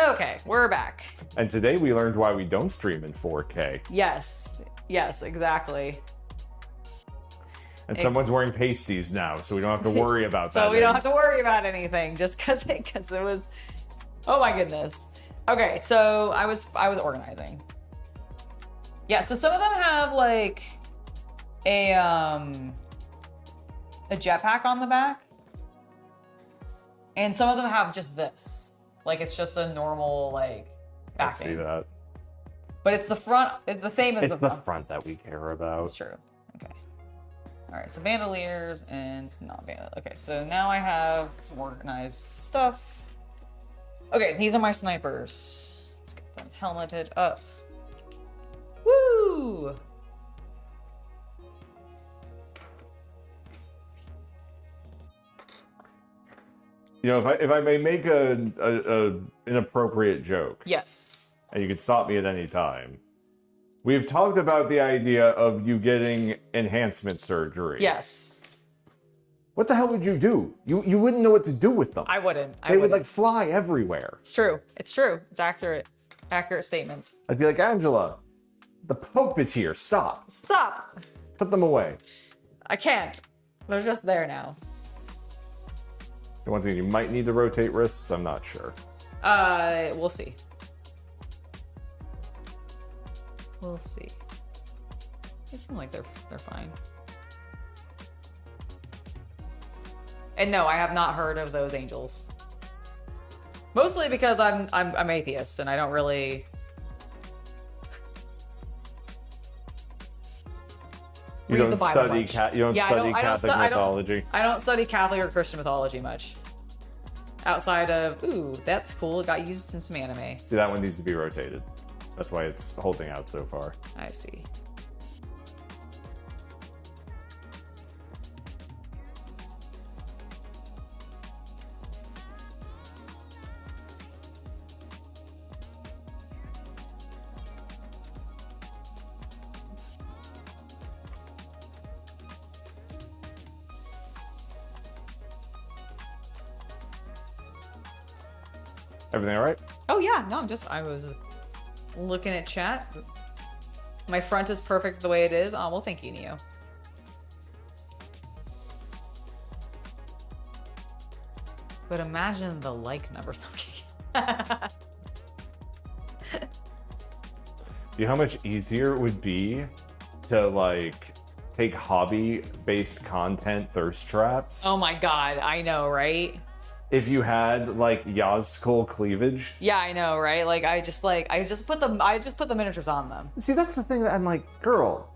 Okay, we're back. And today we learned why we don't stream in 4K. Yes, yes, exactly. And someone's wearing pasties now, so we don't have to worry about that. So we don't have to worry about anything just because it was. Oh my goodness. Okay, so I was organizing. Yeah, so some of them have like a jetpack on the back, and some of them have just this. Like it's just a normal like backing. I see that. But it's the front. It's the same as It's the front that we care about. That's true. Okay. All right. So bandoliers and non-bandoliers. Okay. So now I have some organized stuff. Okay. These are my snipers. Let's get them helmeted up. Woo! You know, if I may make an inappropriate joke, Yes. and you can stop me at any time. We've talked about the idea of you getting enhancement surgery. Yes. What the hell would you do? You wouldn't know what to do with them. I wouldn't. They would like fly everywhere. It's true. It's true. It's accurate. Accurate statements. I'd be like, Angela, the Pope is here. Stop. Stop. Put them away. I can't. They're just there now. And once again, you might need to rotate wrists. I'm not sure. We'll see. We'll see. They seem like they're fine. And no, I have not heard of those angels. Mostly because I'm atheist and I don't really. You read don't the Bible study much. Catholic mythology. I don't study Catholic or Christian mythology much. Outside of, ooh, that's cool. It got used in some anime. See, that one needs to be rotated. That's why it's holding out so far. I see. Everything all right? Oh yeah, no, I was looking at chat. My front is perfect the way it is. Oh, well, thank you, Neo. But imagine the like numbers. You know how much easier it would be to like take hobby-based content thirst traps? Oh my god, I know, right? If you had like Yazkul cleavage. Yeah, I know, right? Like I just put the miniatures on them. See, that's the thing that I'm like, girl,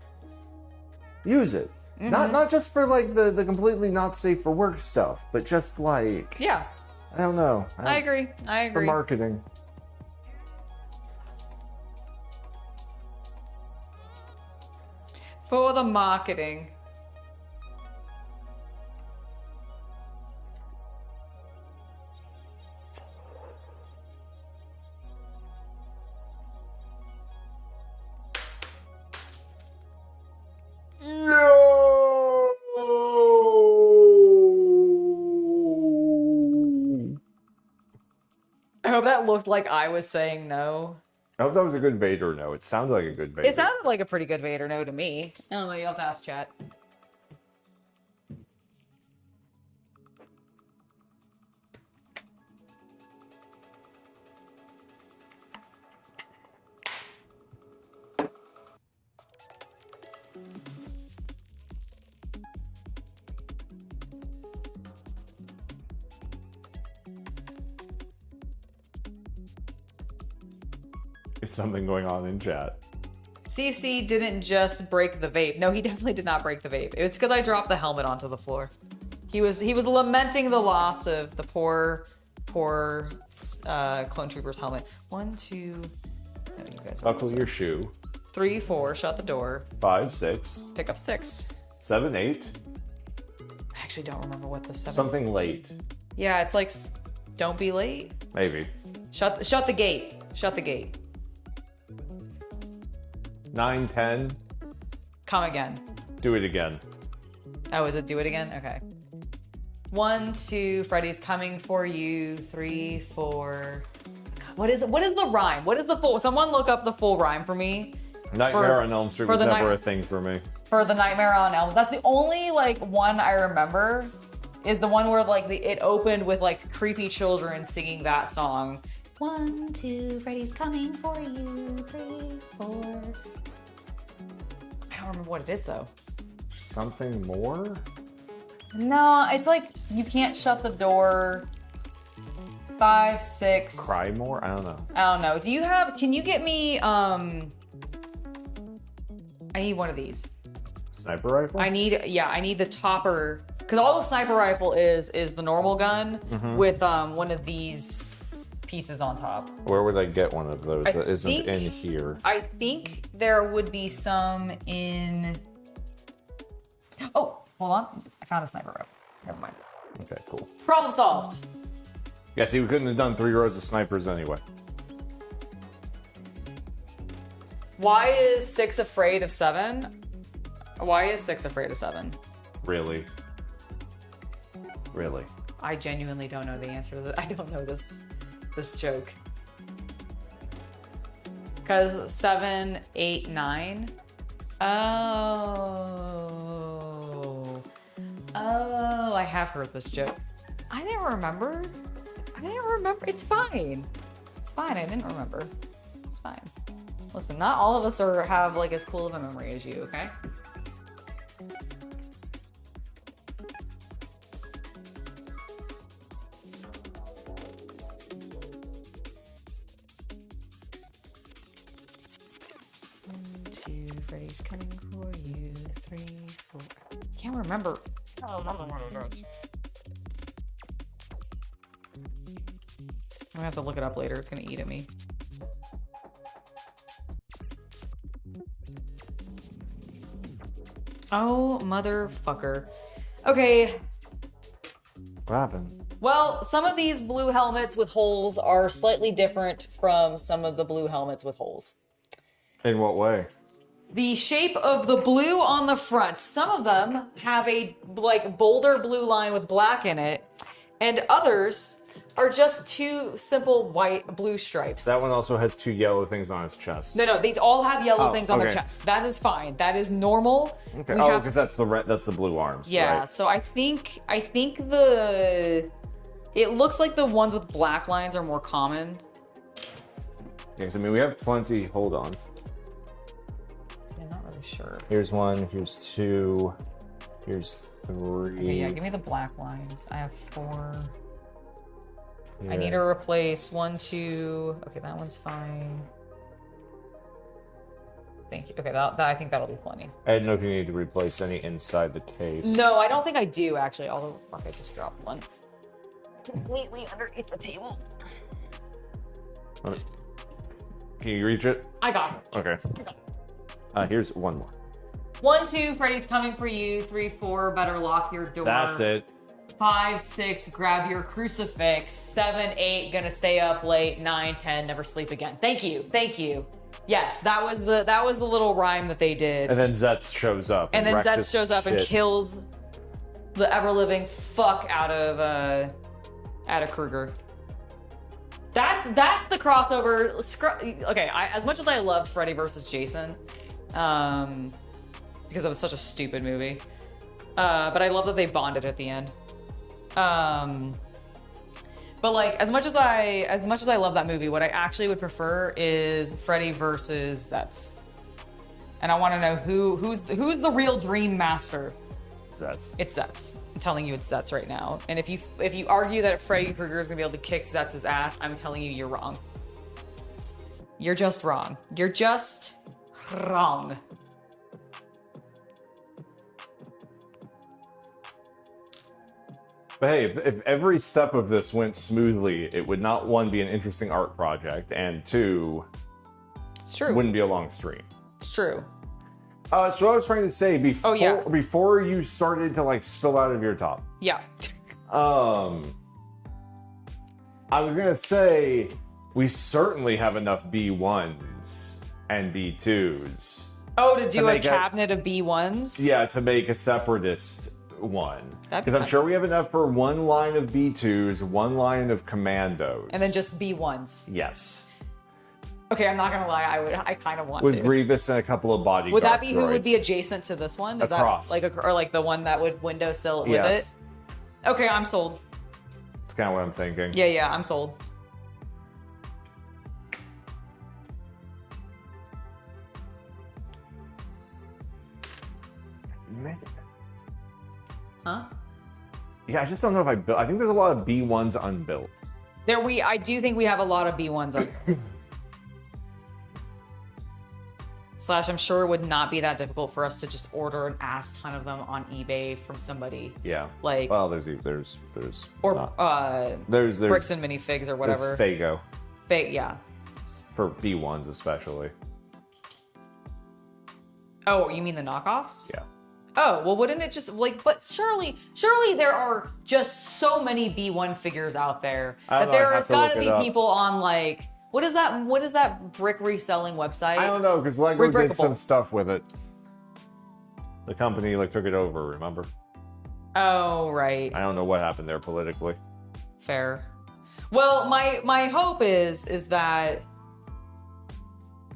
use it. Not just for like the completely not safe for work stuff, but just like, Yeah, I don't know. I agree. For marketing. For the marketing. I hope that looked like I was saying no. I hope that was a good Vader no. It sounded like a good Vader. It sounded like a pretty good Vader no to me. I don't know, you'll have to ask chat. Is something going on in chat? CC didn't just break the vape. No, he definitely did not break the vape. It's because I dropped the helmet onto the floor. He was lamenting the loss of the poor clone trooper's helmet. 1, 2. No, you guys. Buckle your shoe. 3, 4. Shut the door. 5, 6. Pick up 6. 7, 8. I actually don't remember what the 7. Something late. Yeah, it's like, don't be late. Maybe. Shut the gate. Shut the gate. 9, 10. Come again. Do it again. Oh, is it do it again? Okay. 1, 2. Freddy's coming for you. 3, 4. What is the rhyme? What is the full? Someone look up the full rhyme for me. Nightmare on Elm Street was never a thing for me. For the Nightmare on Elm, that's the only like one I remember. Is the one where like it opened with like creepy children singing that song. 1, 2. Freddy's coming for you. 3, 4. I don't remember what it is though. Something more? No, it's like you can't shut the door. 5, 6. Cry more? I don't know. I don't know. Can you get me, I need one of these. Sniper rifle? I need the topper. Because all the sniper rifle is the normal gun with one of these pieces on top. Where would I get one of those that isn't in here? I think there would be some in... Oh, hold on. I found a sniper rifle. Never mind. Okay, cool. Problem solved. Yeah, see, we couldn't have done 3 rows of snipers anyway. Why is 6 afraid of 7? Why is 6 afraid of 7? Really? Really? I genuinely don't know the answer to that. I don't know this joke. Because 7, 8, 9. Oh, I have heard this joke. I didn't remember. It's fine. It's fine. I didn't remember. It's fine. Listen, not all of us have like as cool of a memory as you, okay? Freddy's coming for you. 3, 4. Can't remember. I don't remember one of those. I'm gonna have to look it up later. It's gonna eat at me. Oh, motherfucker. Okay. What happened? Well, some of these blue helmets with holes are slightly different from some of the blue helmets with holes. In what way? The shape of the blue on the front. Some of them have a like bolder blue line with black in it, and others are just 2 simple blue stripes. That one also has 2 yellow things on its chest. No, these all have yellow things on their chest. That is fine. That is normal. Okay. Because that's the blue arms. Yeah. Right? So I think it looks like the ones with black lines are more common. Yeah, 'cause, I mean, we have plenty. Hold on. I'm not really sure. Here's 1. Here's 2. Here's 3. Okay, yeah, give me the black lines. I have 4. Yeah. I need to replace 1, 2. Okay, that one's fine. Thank you. Okay, I think that'll be plenty. I didn't know if you need to replace any inside the case. No, I don't think I do actually. Although, fuck, I just dropped one completely underneath the table. Can you reach it? I got it. Okay. Here's 1 more. 1, 2. Freddy's coming for you. 3, 4. Better lock your door. That's it. 5, 6, grab your crucifix. 7, 8, gonna stay up late. 9, 10, never sleep again. Thank you. Yes, that was the little rhyme that they did. And then Zetz shows up. And then wrecks Zetz shows up and shit. kills the ever-living fuck out of Kruger. That's the crossover. Okay, as much as I loved Freddy vs. Jason, because it was such a stupid movie, but I love that they bonded at the end. But like, as much as I love that movie, what I actually would prefer is Freddy versus Zetz. And I want to know who's the real Dream Master. Zetz. It's Zetz. I'm telling you, it's Zetz right now. And if you argue that Freddy Krueger is gonna be able to kick Zetz's ass, I'm telling you, you're wrong. You're just wrong. You're just wrong. But hey, if every step of this went smoothly, it would not, one, be an interesting art project, and two, It's true. wouldn't be a long stream. It's true. So what I was trying to say before, Oh, before you started to like spill out of your top, Yeah. I was gonna say we certainly have enough B1s and B2s. Oh, to do a make a- cabinet of B1s? Yeah, to make a separatist one. That'd be Because I'm fun. sure we have enough for one line of B2s, one line of commandos. And then just B1s. Yes. Okay, I'm not gonna lie, I kind of want With to. Grievous and a couple of bodyguard Would that be who would droids. be adjacent to this one? Is Across. that like or like the one that would windowsill with Yes. it? Okay, I'm sold. That's kind of what I'm thinking. Yeah, I'm sold. Huh? Yeah, I just don't know if I built. I think there's a lot of B1s unbuilt. I do think we have a lot of B1s on. Slash, I'm sure it would not be that difficult for us to just order an ass ton of them on eBay from somebody. Yeah. Like- well, there's Or not- there's bricks and minifigs or whatever. There's Fago Yeah. for B1s especially. Oh, you mean the knockoffs? Yeah. Oh, well, wouldn't it just like, but surely there are just so many B1 figures out there I that don't know, there I'd has have to got to look be it up. people on like, what is that brick reselling website? I don't know because Lego did Rebrickable. some stuff with it. The company like took it over. Remember? Oh, right. I don't know what happened there politically. Fair. Well, my hope is that,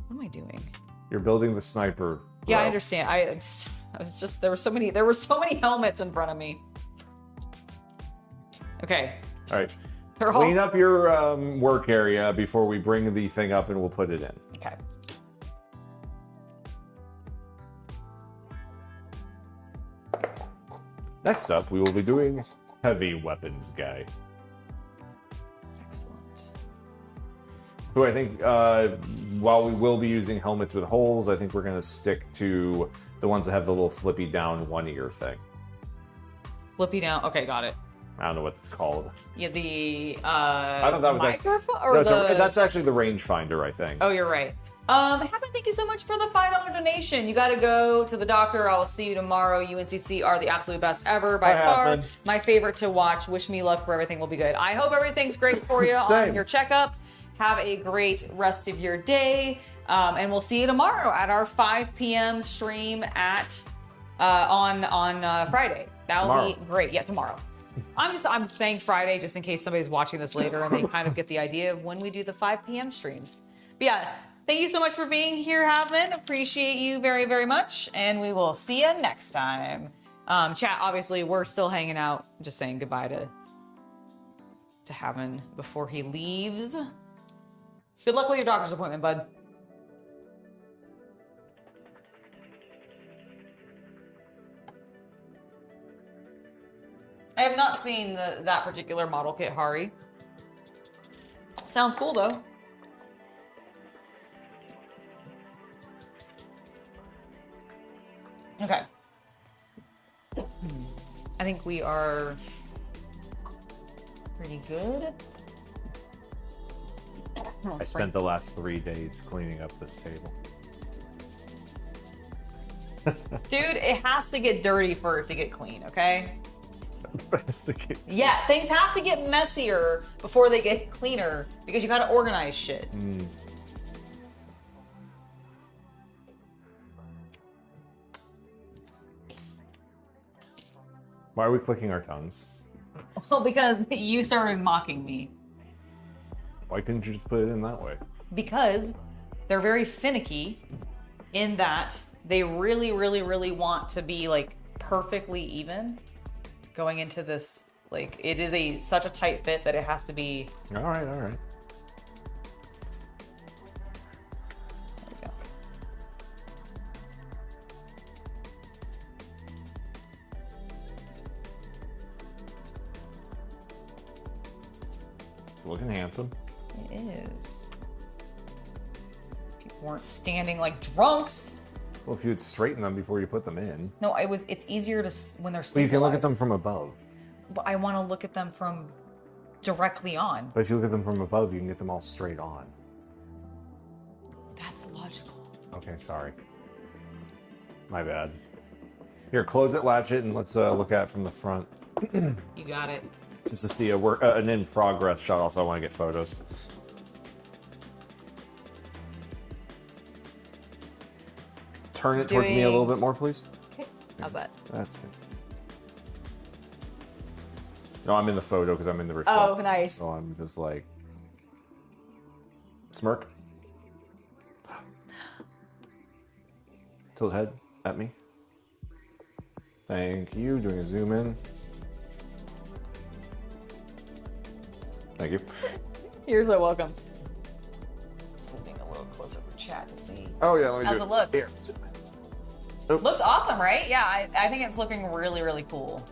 what am I doing? You're building the sniper. Yeah, I bro. understand. I was just there were so many helmets in front of me. Okay. All right. They're all Clean up your work area before we bring the thing up and we'll put it in. okay. Next up, we will be doing heavy weapons guy, Excellent. who I think, while we will be using helmets with holes, I think we're going to stick to the ones that have the little flippy down one ear thing. Flippy down. Okay, got it. I don't know what it's called. Yeah, the I thought that was microphone or No, the. that's actually the rangefinder, I think. Oh, you're right. Happen, thank you so much for the $5 donation. You got to go to the doctor. I will see you tomorrow. UNCC are the absolute best ever by Bye, far. Hoffman. My favorite to watch. Wish me luck for everything will be good. I hope everything's great for you on Same. your checkup. Have a great rest of your day. And we'll see you tomorrow at our 5 p.m. stream at on Friday. That'll Tomorrow. be great. Yeah, tomorrow. I'm saying Friday just in case somebody's watching this later and they kind of get the idea of when we do the 5 p.m. streams. But yeah, thank you so much for being here, Havman. Appreciate you very, very much. And we will see you next time. Chat, obviously, we're still hanging out. Just saying goodbye to Havman before he leaves. Good luck with your doctor's appointment, bud. I have not seen that particular model kit, Hari. Sounds cool, though. Okay. I think we are pretty good. I spent the last 3 days cleaning up this table. Dude, it has to get dirty for it to get clean, okay? Investigate. Yeah, things have to get messier before they get cleaner because you gotta organize shit. Why are we clicking our tongues? Well, because you started mocking me. Why couldn't you just put it in that way? Because they're very finicky in that they really, really, really want to be like perfectly even going into this. Like it is such a tight fit that it has to be. All right. There we go. It's looking handsome. It is. weren't standing like drunks. Well, if you would straighten them before you put them in. No, it's easier to when they're Well, stabilized. you can look at them from above. But I want to look at them from directly on. But if you look at them from above, you can get them all straight on. That's logical. Okay, sorry. My bad. Here, close it, latch it, and let's look at it from the front. You got it. Just to see an in-progress shot. Also, I want to get photos. Turn it towards me a little bit more, please. Okay. How's that? That's good. No, I'm in the photo because I'm in the reflection. Oh, nice. So I'm just like... Smirk. Tilt head at me. Thank you. Doing a zoom in. Thank you. You're so welcome. Just moving a little closer for chat to see. Oh yeah, let me How's do it look? Here. Looks awesome, right? Yeah, I think it's looking really, really cool.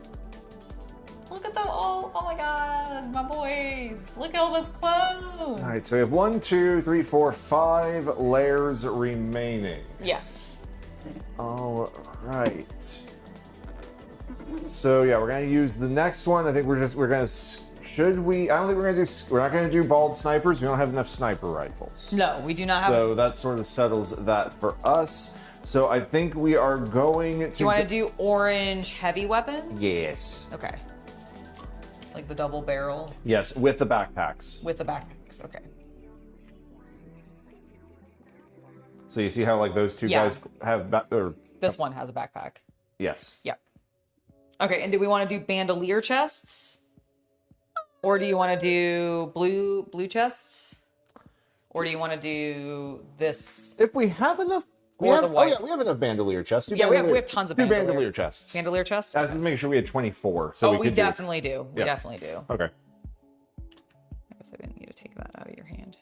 Look at them all. Oh my god, my boys. Look at all those clothes. All right, so we have 1, 2, 3, 4, 5 layers remaining. Yes. All right. So yeah, we're gonna use the next one. I think we're gonna. Should we? I don't think we're not gonna do bald snipers. We don't have enough sniper rifles. No, we do not have. So that sort of settles that for us. So I think we are going to. Do you want to do orange heavy weapons? Yes. Okay. Like the double barrel. Yes, with the backpacks. With the backpacks. Okay. So you see how like those two Yeah. guys have This one has a backpack. Yes. Yep. Okay, and do we want to do bandolier chests? Or do you want to do blue chests? Or do you want to do this? If we have enough, we Or have, the white. oh yeah, we have enough bandolier chests. Yeah, we have tons of bandolier. bandolier chests. Bandolier chests? I was making sure we had 24. So Oh, we could do it. definitely do. We Yeah. definitely do. Okay. I guess I didn't need to take that out of your hand.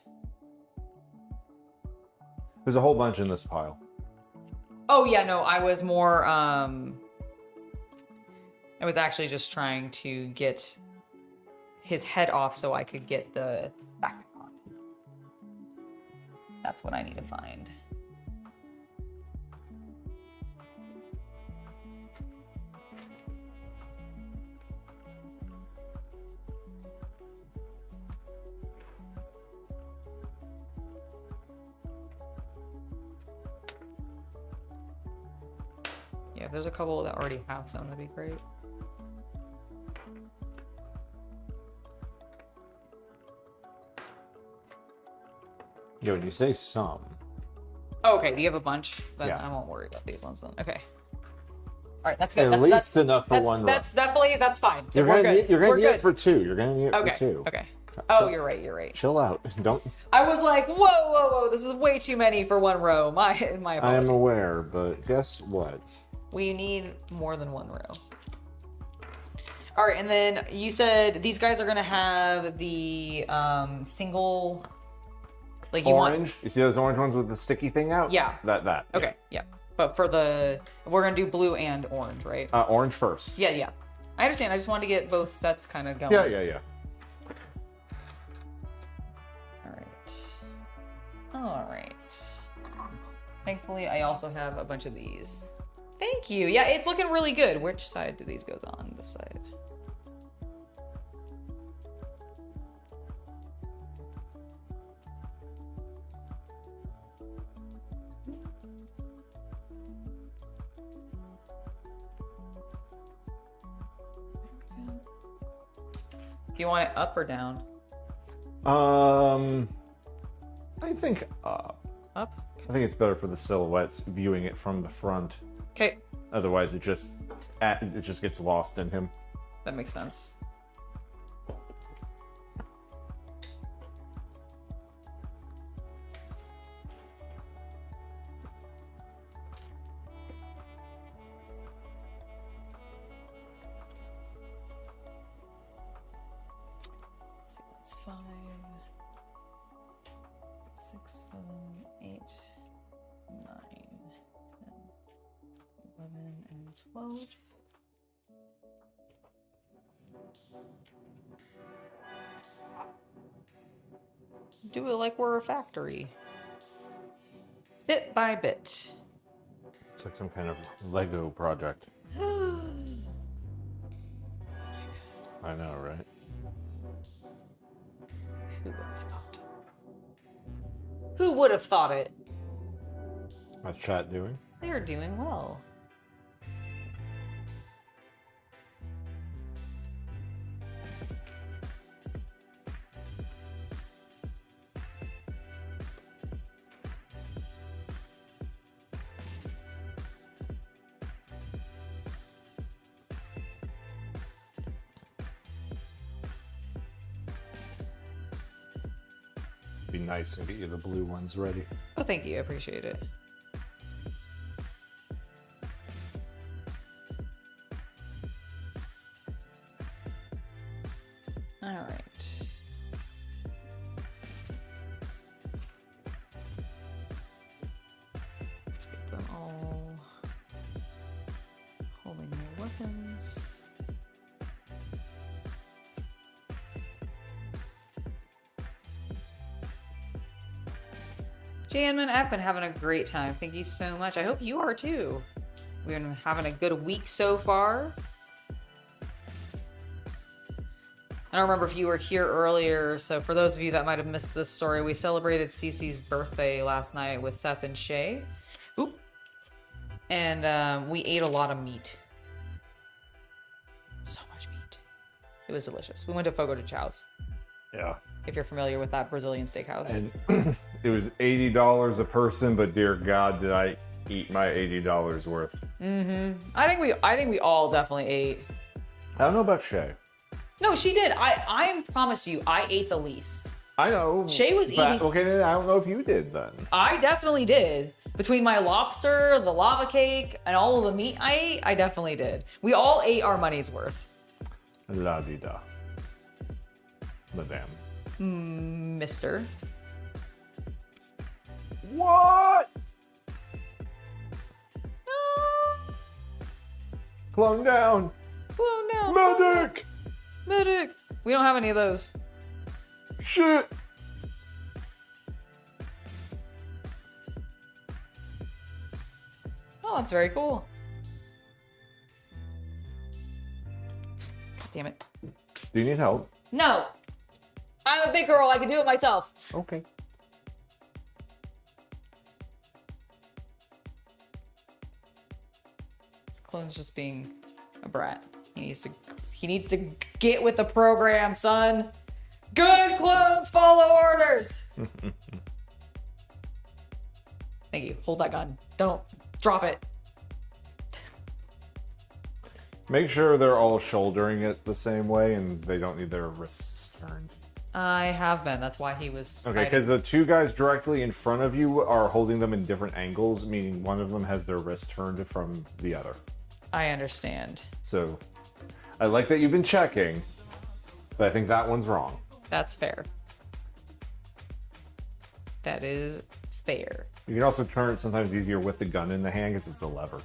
There's a whole bunch in this pile. Oh yeah, no, I was more I was actually just trying to get his head off so I could get the backpack on. That's what I need to find. Yeah, if there's a couple that already have some, that'd be great. Yeah, when you say some. Oh, okay, do you have a bunch? Then Yeah. I won't worry about these ones then. Okay. All right, that's good. At That's, least enough for one run. That's definitely, that's fine. You're We're gonna good. need, you're gonna We're need good. it for 2. You're gonna need it Okay, for 2. okay. Oh, you're right, you're right. Chill out. Don't. I was like, whoa, this is way too many for one row. My I am apologies. aware, but guess what? We need more than one row. All right, and then you said these guys are gonna have the single, like you Orange. want. You see those orange ones with the sticky thing out? Yeah. That. Okay, yeah. But for the, we're gonna do blue and orange, right? Yeah. Orange first. Yeah. I understand. I just wanted to get both sets kind of going. Yeah. All right. Thankfully, I also have a bunch of these. Thank you. Yeah, it's looking really good. Which side do these go on? This side. Do you want it up or down? I think up. Up? I think it's better for the silhouettes viewing it from the front. Okay, Otherwise, it just gets lost in him. that makes sense. Let's see, that's 5, 6, 7, 8, 9, 10, 11, and 12. Do it like we're a factory. Bit by bit. It's like some kind of Lego project. I know, right? Who would have thought? Who would have thought it? How's chat doing? They are doing well. Be nice and get you the blue ones ready. Oh, thank you. I appreciate it. All right. Let's get them all holding their weapons. Janman, I've been having a great time. Thank you so much. I hope you are too. We've been having a good week so far. I don't remember if you were here earlier, so for those of you that might have missed this story, we celebrated Cece's birthday last night with Seth and Shay. Oop. And we ate a lot of meat. So much meat. It was delicious. We went to Fogo de Chao's. Yeah. If you're familiar with that Brazilian steakhouse. And it was $80 a person, but dear God, did I eat my $80 worth. Mm-hmm. I think we all definitely ate. I don't know about Shay. No, she did. I promise you, I ate the least. I know. Shay was but, eating. Okay, then I don't know if you did then. I definitely did. Between my lobster, the lava cake, and all of the meat I ate, I definitely did. We all ate our money's worth. La di da. Madame. Mister. What? No. Clone down. Clone down. Medic. Medic. We don't have any of those. Shit. Oh, that's very cool. God damn it. Do you need help? No. I'm a big girl. I can do it myself. Okay. This clone's just being a brat. He needs to get with the program, son. Good clones follow orders. Thank you. Hold that gun. Don't drop it. Make sure they're all shouldering it the same way and they don't need their wrists turned. I have been. That's why he was. Okay, because the two guys directly in front of you are holding them in different angles, meaning one of them has their wrist turned from the other. I understand. So, I like that you've been checking, but I think that one's wrong. That's fair. That is fair. You can also turn it sometimes easier with the gun in the hand because it's a lever.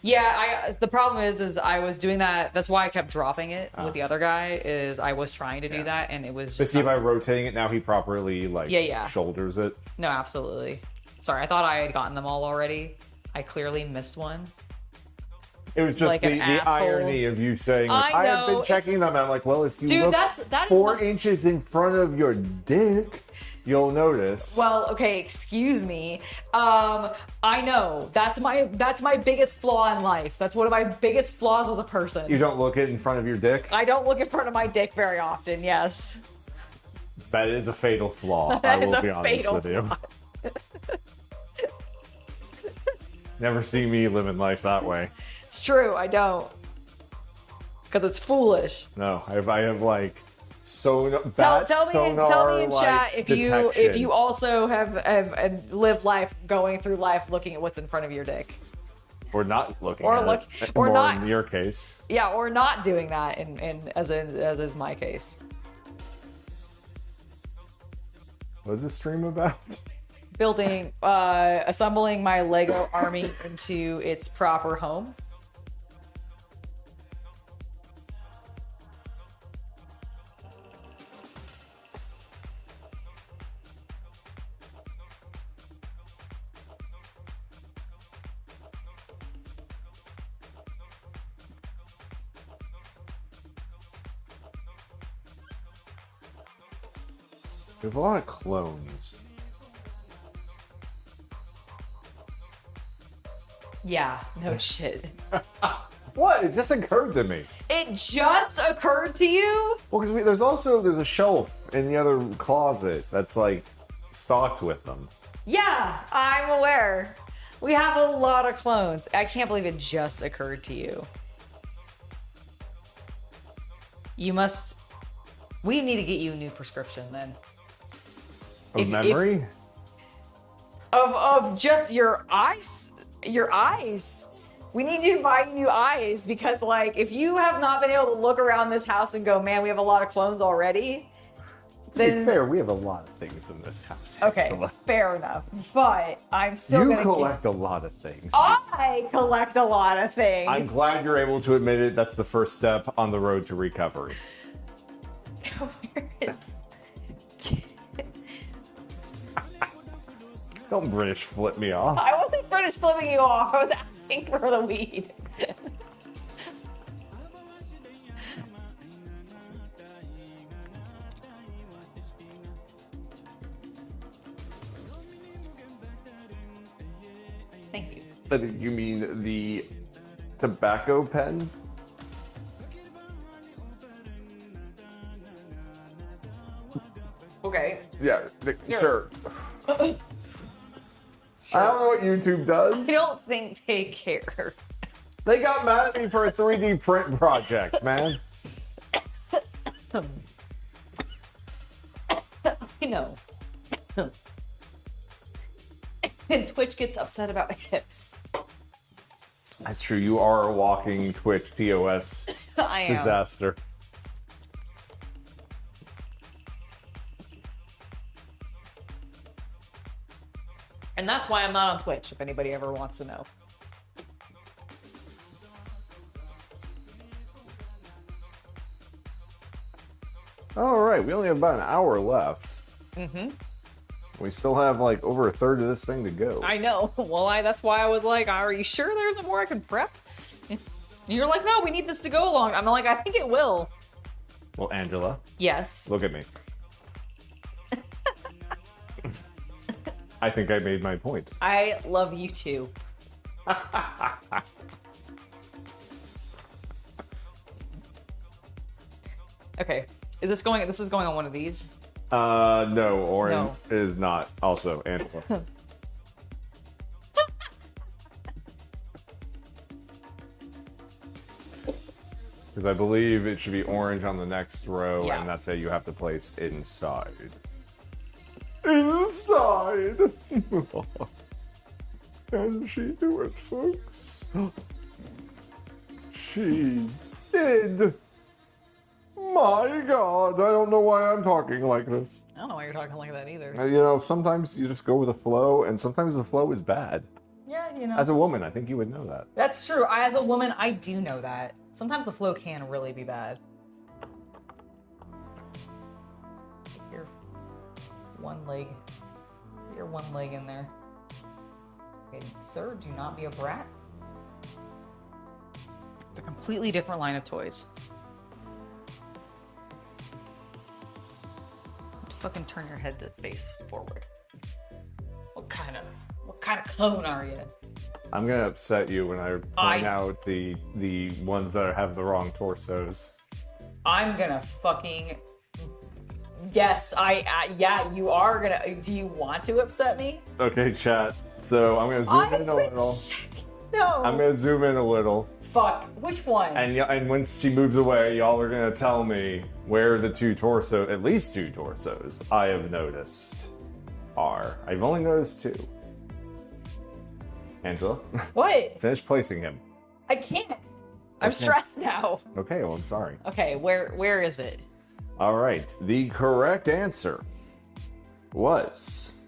Yeah, the problem is I was doing that. That's why I kept dropping it with the other guy. Is I was trying to do that, and it was. But Just see, by rotating it now, he properly Yeah. shoulders it. No, absolutely. Sorry, I thought I had gotten them all already. I clearly missed one. It was just Like the an asshole. irony of you saying, like, I I have know, been checking them. I'm like, well, if you Dude, look that is 4 my- inches in front of your dick, you'll notice. Well, okay, excuse me. I know that's my biggest flaw in life. That's one of my biggest flaws as a person. You don't look it in front of your dick? I don't look in front of my dick very often. Yes. That is a fatal flaw, That I is will a be honest fatal with you. Never see me living life that way. It's true. I don't. Because it's foolish. No, I have like sonar. Tell me in chat if detection. you also have lived life going through life looking at what's in front of your dick. Or not looking Or at look- it. or More not- in your case. Yeah, or not doing that as is my case. What is this stream about? Assembling my Lego army into its proper home. We have a lot of clones. Yeah, no shit. What? It just occurred to me. It just occurred to you? Well, because there's a shelf in the other closet that's like stocked with them. Yeah, I'm aware. We have a lot of clones. I can't believe it just occurred to you. We need to get you a new prescription then. Of memory? Of just your eyes. Your eyes. We need you to buy new eyes because, like, if you have not been able to look around this house and go, man, we have a lot of clones already. To be fair, we have a lot of things in this house. Okay, Angela. fair enough. But I'm still You collect a lot of things. I collect a lot of things. I'm glad you're able to admit it. That's the first step on the road to recovery. Where is... Don't British flip me off. I wasn't British flipping you off. I was asking for the weed. Thank you. I think you mean the tobacco pen? Okay. Yeah, sure. I don't know what YouTube does. I don't think they care. They got mad at me for a 3D print project, man. I know. And Twitch gets upset about hips. That's true. You are a walking Twitch TOS I am. disaster. And that's why I'm not on Twitch, if anybody ever wants to know. All right, we only have about an hour left. Mm-hmm. We still have like over a third of this thing to go. I know. Well, that's why I was like, are you sure there's more I can prep? And you're like, no, we need this to go along. I'm like, I think it will. Well, Angela. Yes. Look at me. I think I made my point. I love you too. Okay. This is going on one of these? No, Oren No. is not also Angela. Because I believe it should be orange on the next row, Yeah. and that's how you have to place inside. Inside! Can she do it, folks? She did! My God, I don't know why I'm talking like this. I don't know why you're talking like that either. You know, sometimes you just go with the flow, and sometimes the flow is bad. Yeah, you know. As a woman, I think you would know that. That's true. As a woman, I do know that. Sometimes the flow can really be bad. Get your one leg in there. Okay, sir, do not be a brat. It's a completely different line of toys. Fucking turn your head to face forward. What kind of clone are you? I'm gonna upset you when I point out the ones that have the wrong torsos. I'm gonna fucking... Yes, yeah, you are gonna... Do you want to upset me? Okay, chat. So I'm gonna zoom in a little. No. I'm gonna zoom in a little. Fuck. Which one? And once she moves away, y'all are gonna tell me where the at least two torsos I have noticed are. I've only noticed two. Angela? What? Finish placing him. I can't. I'm stressed now. Okay, well, I'm sorry. Okay, where is it? All right, the correct answer was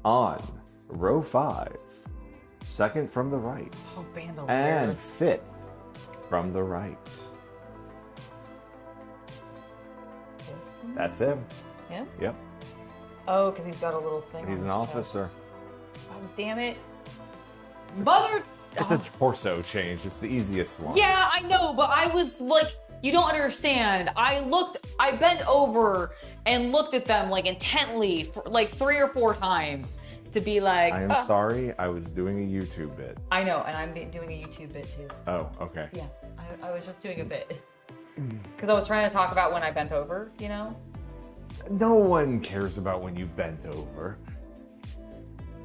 on row 5, second from the right, Oh, bandolier. and 5th from the right. That's him. Yeah? Yep, Oh, because he's got a little thing he's on an his officer. chest. God damn it. Mother... It's a torso change. It's the easiest one. Yeah, I know, but I was like, You don't understand. I bent over and looked at them like intently for like 3 or 4 times to be like, I am sorry, I was doing a YouTube bit. I know, and I'm doing a YouTube bit too. Oh, okay. Yeah, I was just doing a bit. Because I was trying to talk about when I bent over, you know? No one cares about when you bent over.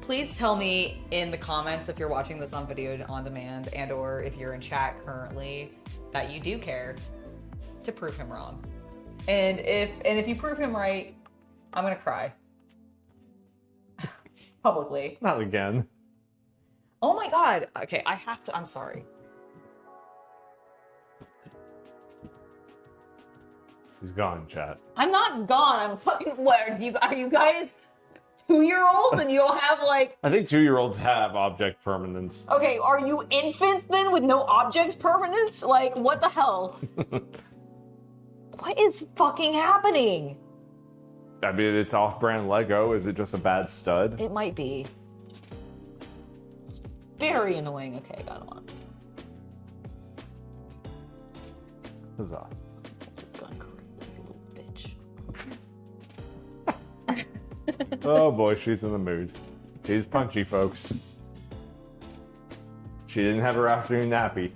Please tell me in the comments if you're watching this on video on demand and or if you're in chat currently that you do care to prove him wrong. And if you prove him right, I'm gonna cry. Publicly. Not again. Oh my god. Okay, I have to. I'm sorry. She's gone, chat. I'm not gone. I'm fucking. What are you guys 2-year-olds and you don't have like? I think 2-year-olds have object permanence. Okay, are you infants then with no objects permanence? Like what the hell? What is fucking happening? I mean, it's off-brand Lego. Is it just a bad stud? It might be. It's very annoying. Okay, got him on. Huzzah. Gun correctly, little bitch. Oh boy, she's in the mood. She's punchy, folks. She didn't have her afternoon nappy.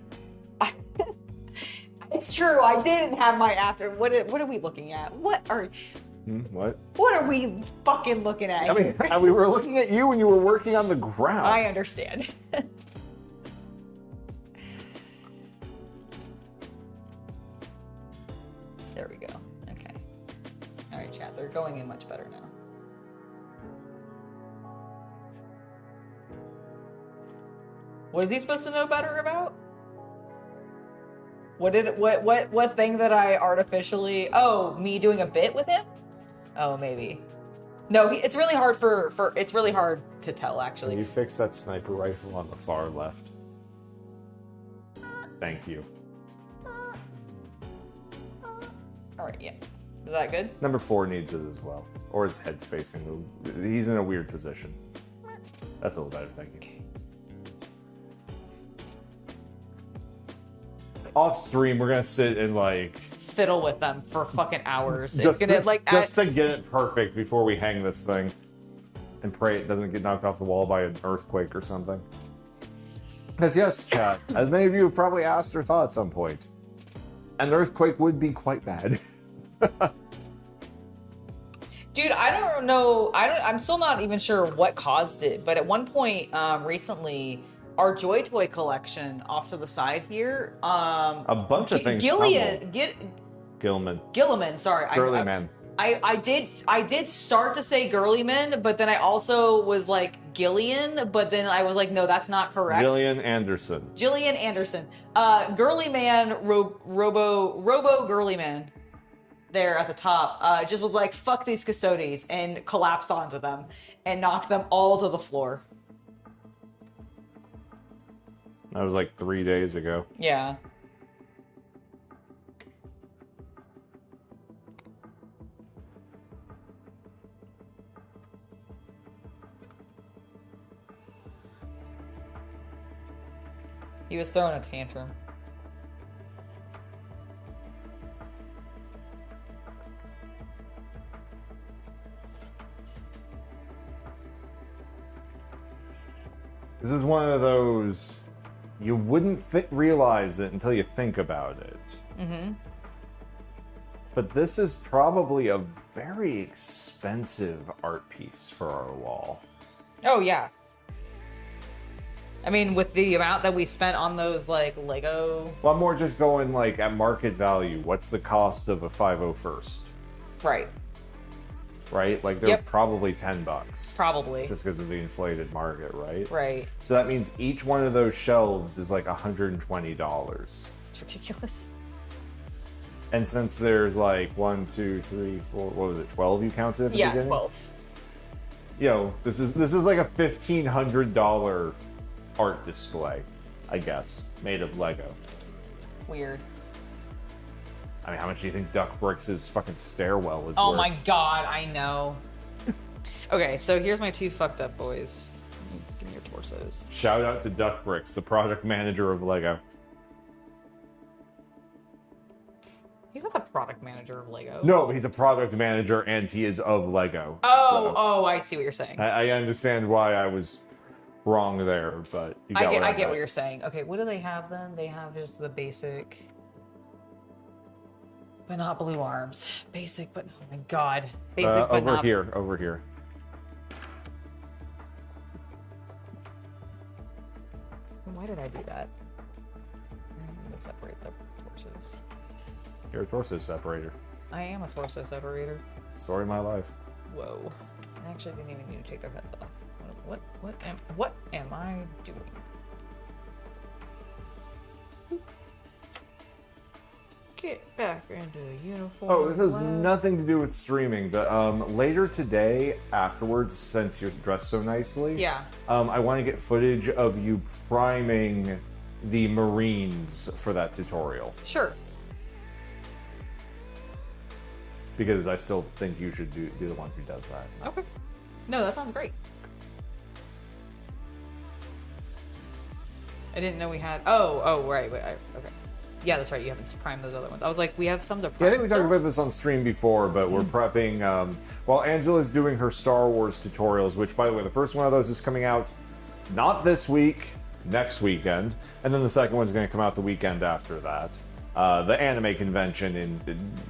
It's true. I didn't have my after. What are we looking at? What are we fucking looking at? I mean, we were looking at you when you were working on the ground. I understand. There we go. Okay. All right, chat. They're going in much better now. What is he supposed to know better about? What thing that I artificially? Oh, me doing a bit with him? Oh, maybe. No, it's really hard it's really hard to tell actually. Can you fix that sniper rifle on the far left? Thank you. All right, yeah. Is that good? Number 4 needs it as well. Or his head's facing. He's in a weird position. That's a little better, thank you. Off stream, we're gonna sit and like fiddle with them for fucking hours. Just it's gonna to get it perfect before we hang this thing, and pray it doesn't get knocked off the wall by an earthquake or something. Because yes, chat, as many of you have probably asked or thought at some point, an earthquake would be quite bad. Dude, I don't know. I'm still not even sure what caused it. But at one point recently, our Joy Toy collection off to the side here. A bunch of things. Gilliman, sorry. Girly man. I did start to say Girlyman, but then I also was like Gillian, but then I was like, no, that's not correct. Gillian Anderson. Girly Man, Robo Girly Man. There at the top, just was like, fuck these custodies, and collapsed onto them and knocked them all to the floor. That was like 3 days ago. Yeah. He was throwing a tantrum. This is one of those, you wouldn't realize it until you think about it. Mm-hmm. But this is probably a very expensive art piece for our wall. Oh, yeah. I mean, with the amount that we spent on those, like, Lego... Well, I'm more just going, like, at market value. What's the cost of a 501st? Right. Right? Like, they're probably $10. Probably. Just because of the inflated market, right? Right. So that means each one of those shelves is like $120. It's ridiculous. And since there's like 1, 2, 3, 4, what was it, 12 you counted at the beginning? 12. You know, this is like a $1,500 art display, I guess, made of Lego. Weird. I mean, how much do you think Duck Bricks' fucking stairwell is Oh worth? my god, I know. Okay, so here's my 2 fucked up boys. Give me your torsos. Shout out to Duck Bricks, the product manager of Lego. product manager of Lego. No, he's a product manager and he is of Lego. Oh, I see what you're saying. I understand why I was wrong there, but you got I get what you're saying. Okay, what do they have then? They have just the basic, but not blue arms. Basic, but oh my god, basic, but not. Over here. Why did I do that? Let's separate the torsos. You're a torso separator. I am a torso separator. Story of my life. Whoa. I actually didn't even need to take their heads off. What am I doing? Get back into the uniform. Oh, this has nothing to do with streaming, but later today, afterwards, since you're dressed so nicely, yeah, I want to get footage of you priming the Marines for that tutorial. Sure. Because I still think you should be the one who does that. Okay. No, that sounds great. I didn't know we had. Oh, right. Okay. Yeah, that's right. You haven't primed those other ones. I was like, we have some to prime. Yeah, I think we talked about this on stream before, but we're prepping. While Angela's doing her Star Wars tutorials, which, by the way, the first one of those is coming out not this week, next weekend, and then the second one's going to come out the weekend after that. The anime convention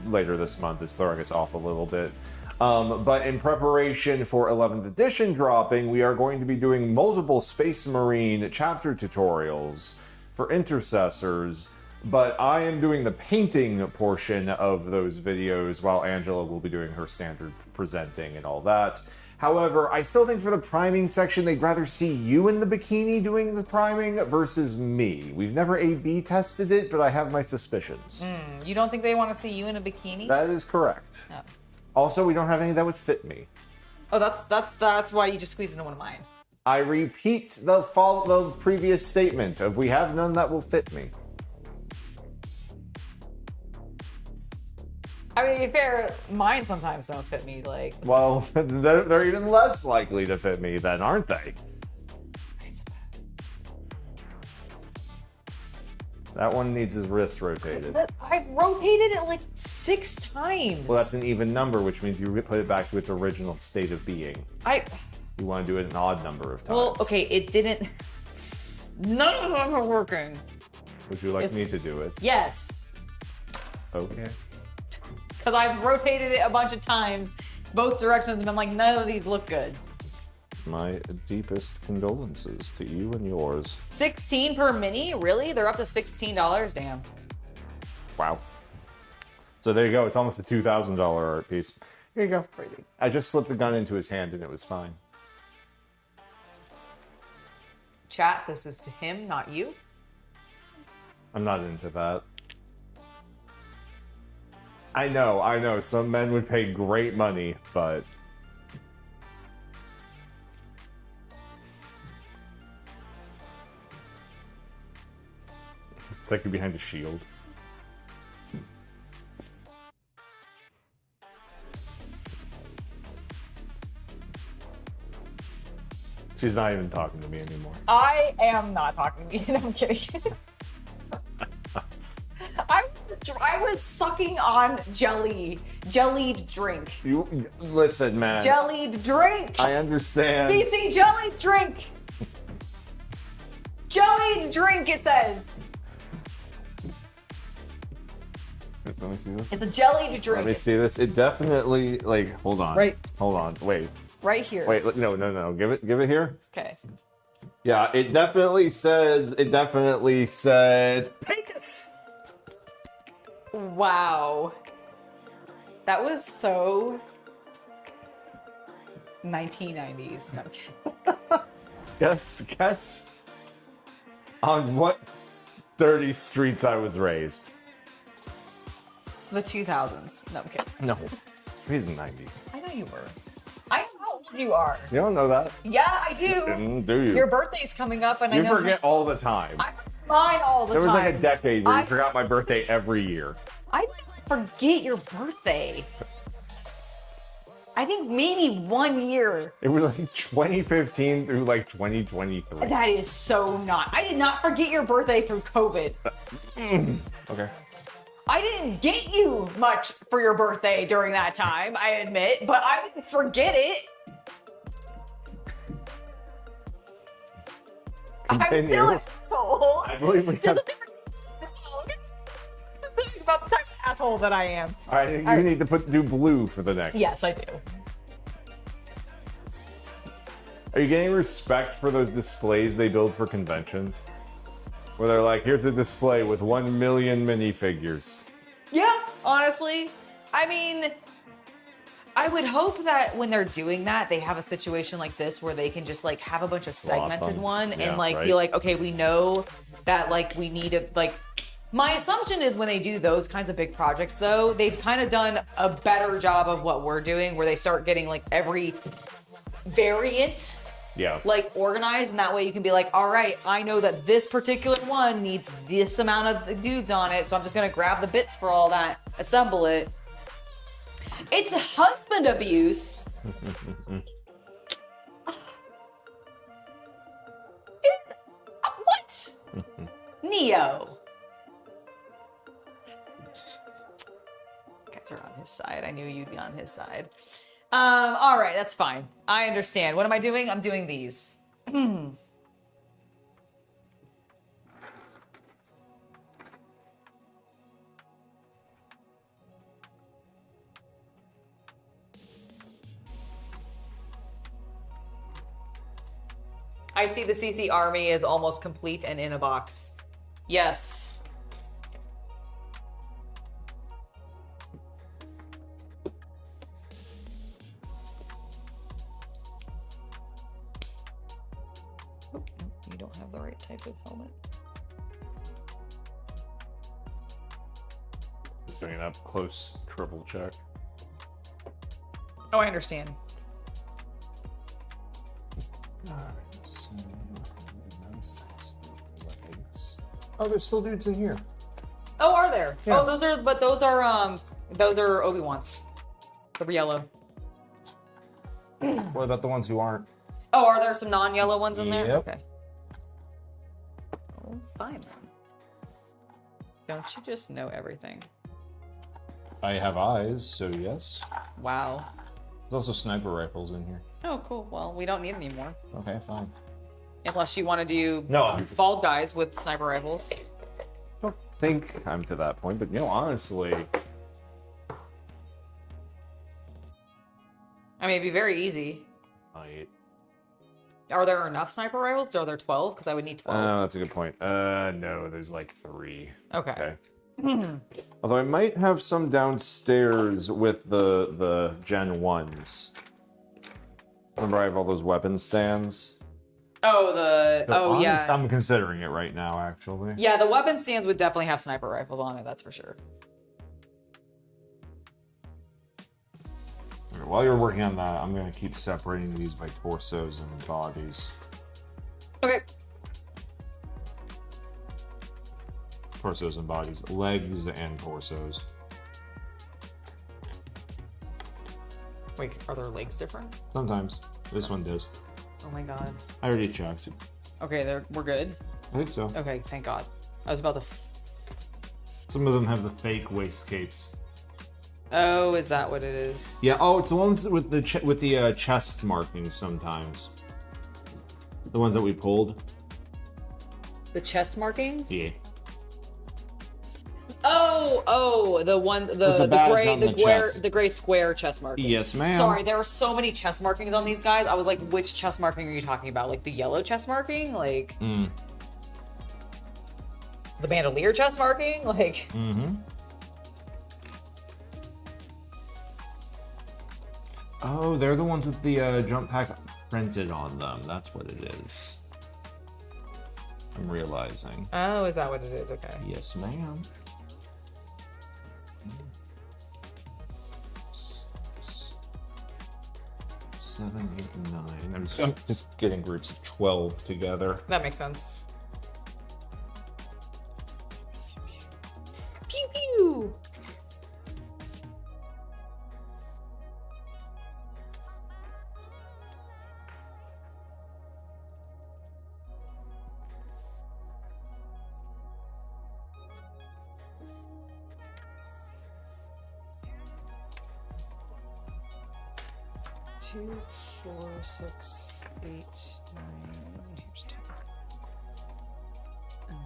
later this month is throwing us off a little bit. But in preparation for 11th edition dropping, we are going to be doing multiple Space Marine chapter tutorials for intercessors. But I am doing the painting portion of those videos while Angela will be doing her standard presenting and all that. However, I still think for the priming section, they'd rather see you in the bikini doing the priming versus me. We've never A/B tested it, but I have my suspicions. You don't think they want to see you in a bikini? That is correct. Oh. Also, we don't have any that would fit me. Oh, that's why you just squeezed into one of mine. I repeat the previous statement of we have none that will fit me. I mean, to be fair, mine sometimes don't fit me, like... Well, they're even less likely to fit me then, aren't they? I suppose. That one needs his wrist rotated. I've rotated it like 6 times. Well, that's an even number, which means you put it back to its original state of being. You want to do it an odd number of times. Well, okay, it didn't... None of them are working. Would you like me to do it? Yes. Okay. Because I've rotated it a bunch of times, both directions, and been like, none of these look good. My deepest condolences to you and yours. 16 per mini? Really? They're up to $16? Damn. Wow. So there you go. It's almost a $2,000 art piece. Here you go. That's crazy. I just slipped the gun into his hand and it was fine. Chat, this is to him, not you. I'm not into that. I know. Some men would pay great money, but... Take you behind a shield. She's not even talking to me anymore. I am not talking to you. No, I'm kidding. I was sucking on jellied drink. You listen, man. Jellied drink. I understand. BC jellied drink. Jellied drink. It says. Let me see this. It's a jellied drink. Let me see this. It definitely hold on. Right. Hold on. Wait. Right here. Wait. No. Give it here. Okay. Yeah. It definitely says. Pecos. Wow. That was so 1990s. No, I'm kidding. Guess on what dirty streets I was raised. The 2000s. No, I'm kidding. No. He's in the 90s. I know you were. I know how old you are. You don't know that? Yeah, I do. Do you? Your birthday's coming up, and You I know. forget all the time. I forget mine all the time. There was like a decade where you forgot my birthday every year. I didn't forget your birthday. I think maybe 1 year. It was like 2015 through like 2023. That is so not. I did not forget your birthday through COVID. Okay. I didn't get you much for your birthday during that time, I admit, but I didn't forget it. Continue. I'm still an asshole. I believe we have... Think about the type of asshole that I am. All right, you need to do blue for the next. Yes, I do. Are you getting respect for those displays they build for conventions? Where they're like, here's a display with 1 million minifigures. Yeah, honestly. I mean, I would hope that when they're doing that, they have a situation like this where they can just like have a bunch of Slot segmented them. one Yeah, and like right. be like, okay, we know that like we need to like. My assumption is when they do those kinds of big projects, though, they've kind of done a better job of what we're doing, where they start getting like every variant Yeah. like organized, and that way you can be like, all right, I know that this particular one needs this amount of dudes on it, so I'm just gonna grab the bits for all that, assemble it. It's husband abuse. What? Neo. Guys are on his side. I knew you'd be on his side. All right, that's fine. I understand. What am I doing? I'm doing these. I see the CC army is almost complete and in a box. Yes. Oh, you don't have the right type of helmet. Doing an up close triple check. Oh, I understand. Oh, there's still dudes in here. Oh, are there? Yeah. Oh, those are Obi-Wans. The yellow. What about the ones who aren't? Oh, are there some non-yellow ones in there? Yep. Okay. Oh, fine then. Don't you just know everything? I have eyes, so yes. Wow. There's also sniper rifles in here. Oh, cool. Well, we don't need any more. Okay, fine. Unless you want to do No, bald guys with sniper rifles. I don't think I'm to that point, but honestly, I mean, it'd be very easy. I Are there enough sniper rifles? Are there 12? Because I would need 12. that's a good point. No, there's like 3. Okay. Although I might have some downstairs with the Gen 1s. Remember I have all those weapon stands? Oh, yeah. I'm considering it right now, actually. Yeah, the weapon stands would definitely have sniper rifles on it, that's for sure. Okay, while you're working on that, I'm going to keep separating these by torsos and bodies. Okay. Torsos and bodies. Legs and torsos. Wait, are their legs different? Sometimes. This one does. Oh my god. I already checked. Okay, we're good. I think so. Okay, thank god. I was about to... Some of them have the fake waist capes. Oh, is that what it is? Yeah. Oh, it's the ones with the chest markings sometimes. The ones that we pulled. The chest markings? Yeah. Oh, the one, With the badge on the chest. the gray square chest marking. Yes, ma'am. Sorry, there are so many chest markings on these guys. I was like, which chest marking are you talking about? Like the yellow chest marking? Like the bandolier chest marking? Like Oh, they're the ones with the jump pack printed on them. That's what it is. I'm realizing. Oh, is that what it is? Okay. Yes, ma'am. 7, 8, 9. I'm just getting groups of 12 together. That makes sense. Pew pew! 2, 4, 6, 8, 9. Here's 10. And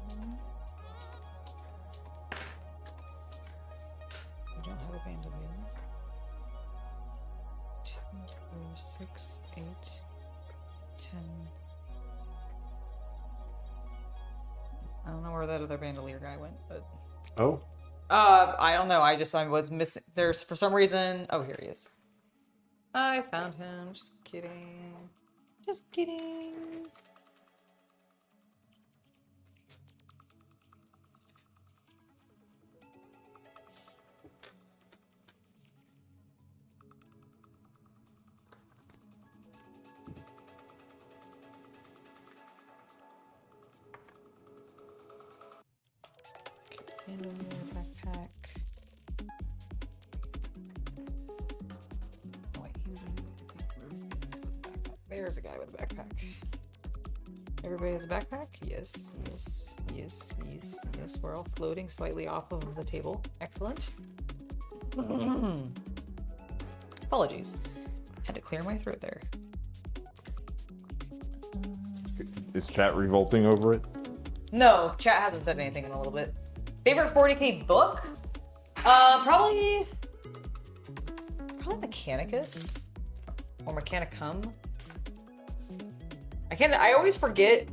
then we don't have a bandolier. 2, 4, 6, 8, 10. I don't know where that other bandolier guy went, but Oh. I don't know. I was missing. There's for some reason. Oh, here he is. I found him. Just kidding. Just kidding. Bandolier, backpack. Oh wait, he's in. Where's the backpack? There's a guy with a backpack. Everybody has a backpack? Yes, yes, yes, yes, yes. We're all floating slightly off of the table. Excellent. Apologies. Had to clear my throat there. Is chat revolting over it? No, chat hasn't said anything in a little bit. Favorite 40K book? Probably Mechanicus or Mechanicum. I always forget.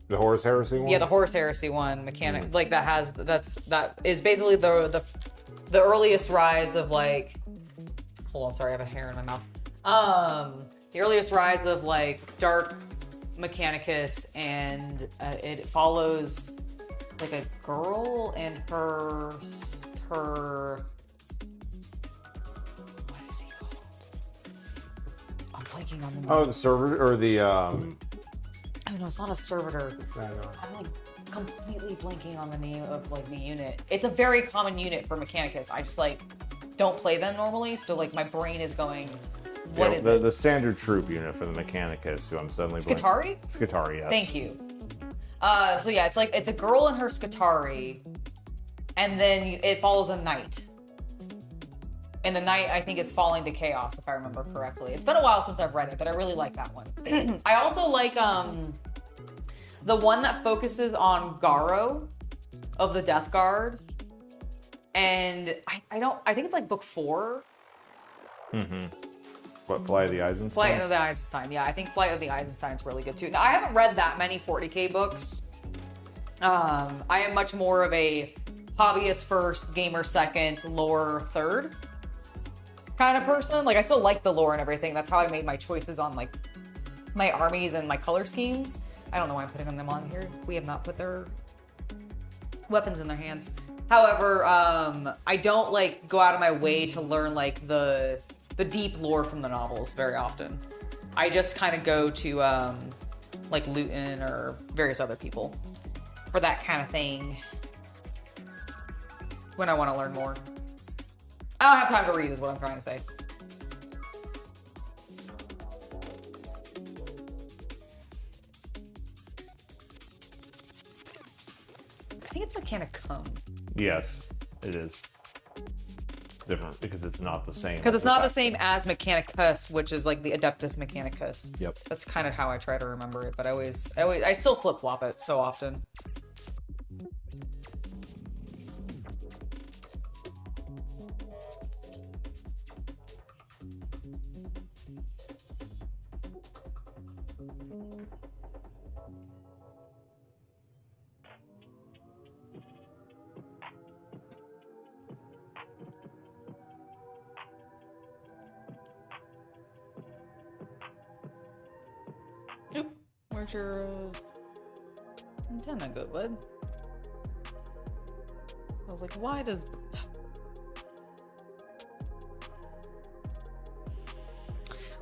The Horus Heresy one? Yeah, the Horus Heresy one. Like that is basically the earliest rise of like. Hold on, sorry, I have a hair in my mouth. The earliest rise of like dark Mechanicus, and it follows like a girl and her what is he called? I'm blanking on the name. Oh, the server or the Oh no, it's not a servitor. I know. I'm like completely blanking on the name of like the unit. It's a very common unit for Mechanicus. I just like don't play them normally, so like my brain is going. What is it? The standard troop unit for the Mechanicus, who I'm suddenly Skitarii? Skitarii, yes. Thank you. So yeah, it's a girl and her Skitarii, and then it follows a knight. And the knight, I think, is falling to chaos, if I remember correctly. It's been a while since I've read it, but I really like that one. I also like the one that focuses on Garo of the Death Guard. And I think it's like book 4. Mm-hmm. What, Flight of the Eisenstein? Flight of the Eisenstein, yeah. I think Flight of the Eisenstein's really good too. Now, I haven't read that many 40K books. I am much more of a hobbyist first, gamer second, lore third kind of person. Like, I still like the lore and everything. That's how I made my choices on, like, my armies and my color schemes. I don't know why I'm putting them on here. We have not put their weapons in their hands. However, I don't, like, go out of my way to learn, like, the deep lore from the novels very often. I just kind of go to like Luton or various other people for that kind of thing when I want to learn more. I don't have time to read is what I'm trying to say. I think it's Mechanicum. Yes, it is. Different because it's not the same. Because it's not the same as Mechanicus, which is like the Adeptus Mechanicus. Yep. That's kind of how I try to remember it, but I still flip flop it so often. Oop, where'd your antenna go, bud? I was like, why does...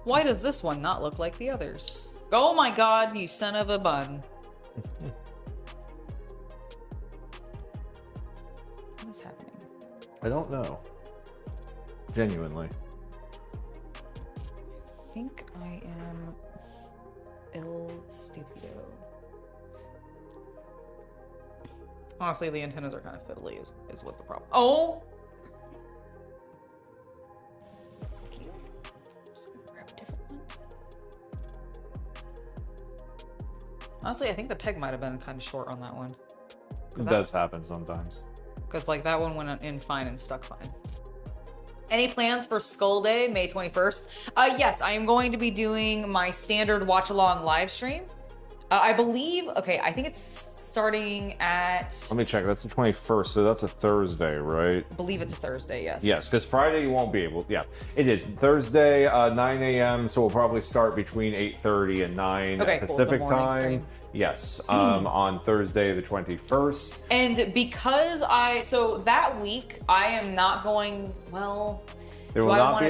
Why does this one not look like the others? Oh my god, you son of a bun. What is happening? I don't know. Genuinely. I think I am El Stupido. Honestly, the antennas are kind of fiddly is what the problem. Oh! Thank you. Just gonna grab Honestly, I think the peg might have been kind of short on that one. It does happen sometimes. Because like that one went in fine and stuck fine. Any plans for Skull Day, May 21st? Yes, I am going to be doing my standard watch along live stream. I believe, okay, I think it's starting at... Let me check. That's the 21st, so that's a Thursday, right? I believe it's a Thursday, yes. Yes, because Friday you won't be able... Yeah, it is. Thursday, 9 a.m., so we'll probably start between 8:30 and 9 Pacific time. Great. Yes, on Thursday the 21st. And because so that week, I am not going, well... There will not be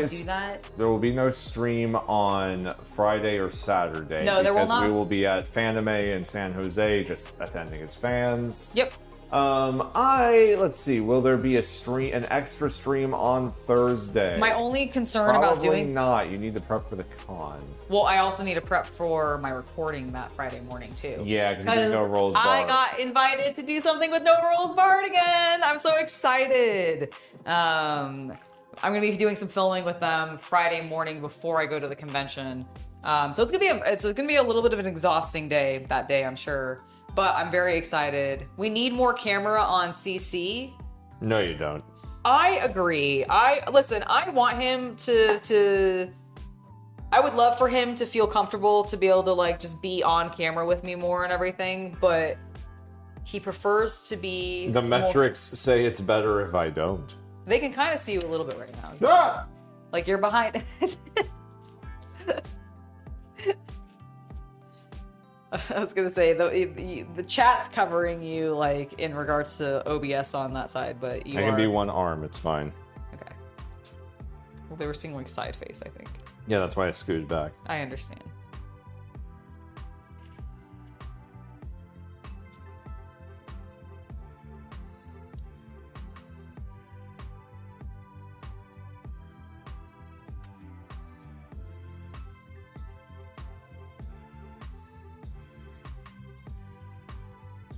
there will be no stream on Friday or Saturday. No, there will not. Because we will be at Fanime in San Jose, just attending as fans. Yep. Let's see. Will there be an extra stream on Thursday? My only concern about doing... Probably not. You need to prep for the con. Well, I also need to prep for my recording that Friday morning too. Yeah, because you did No Rules Bar. I got invited to do something with No Rules Barred again. I'm so excited. I'm gonna be doing some filming with them Friday morning before I go to the convention. So it's gonna be a little bit of an exhausting day that day, I'm sure. But I'm very excited. We need more camera on CC. No, you don't. I agree. Listen, I want him to I would love for him to feel comfortable to be able to like just be on camera with me more and everything, but he prefers to be... The metrics say it's better if I don't. They can kind of see you a little bit right now. Ah! Like you're behind. I was gonna say the chat's covering you like in regards to OBS on that side, but you I can be one arm. It's fine. Okay. Well, they were seeing like side face, I think. Yeah, that's why I scooted back. I understand.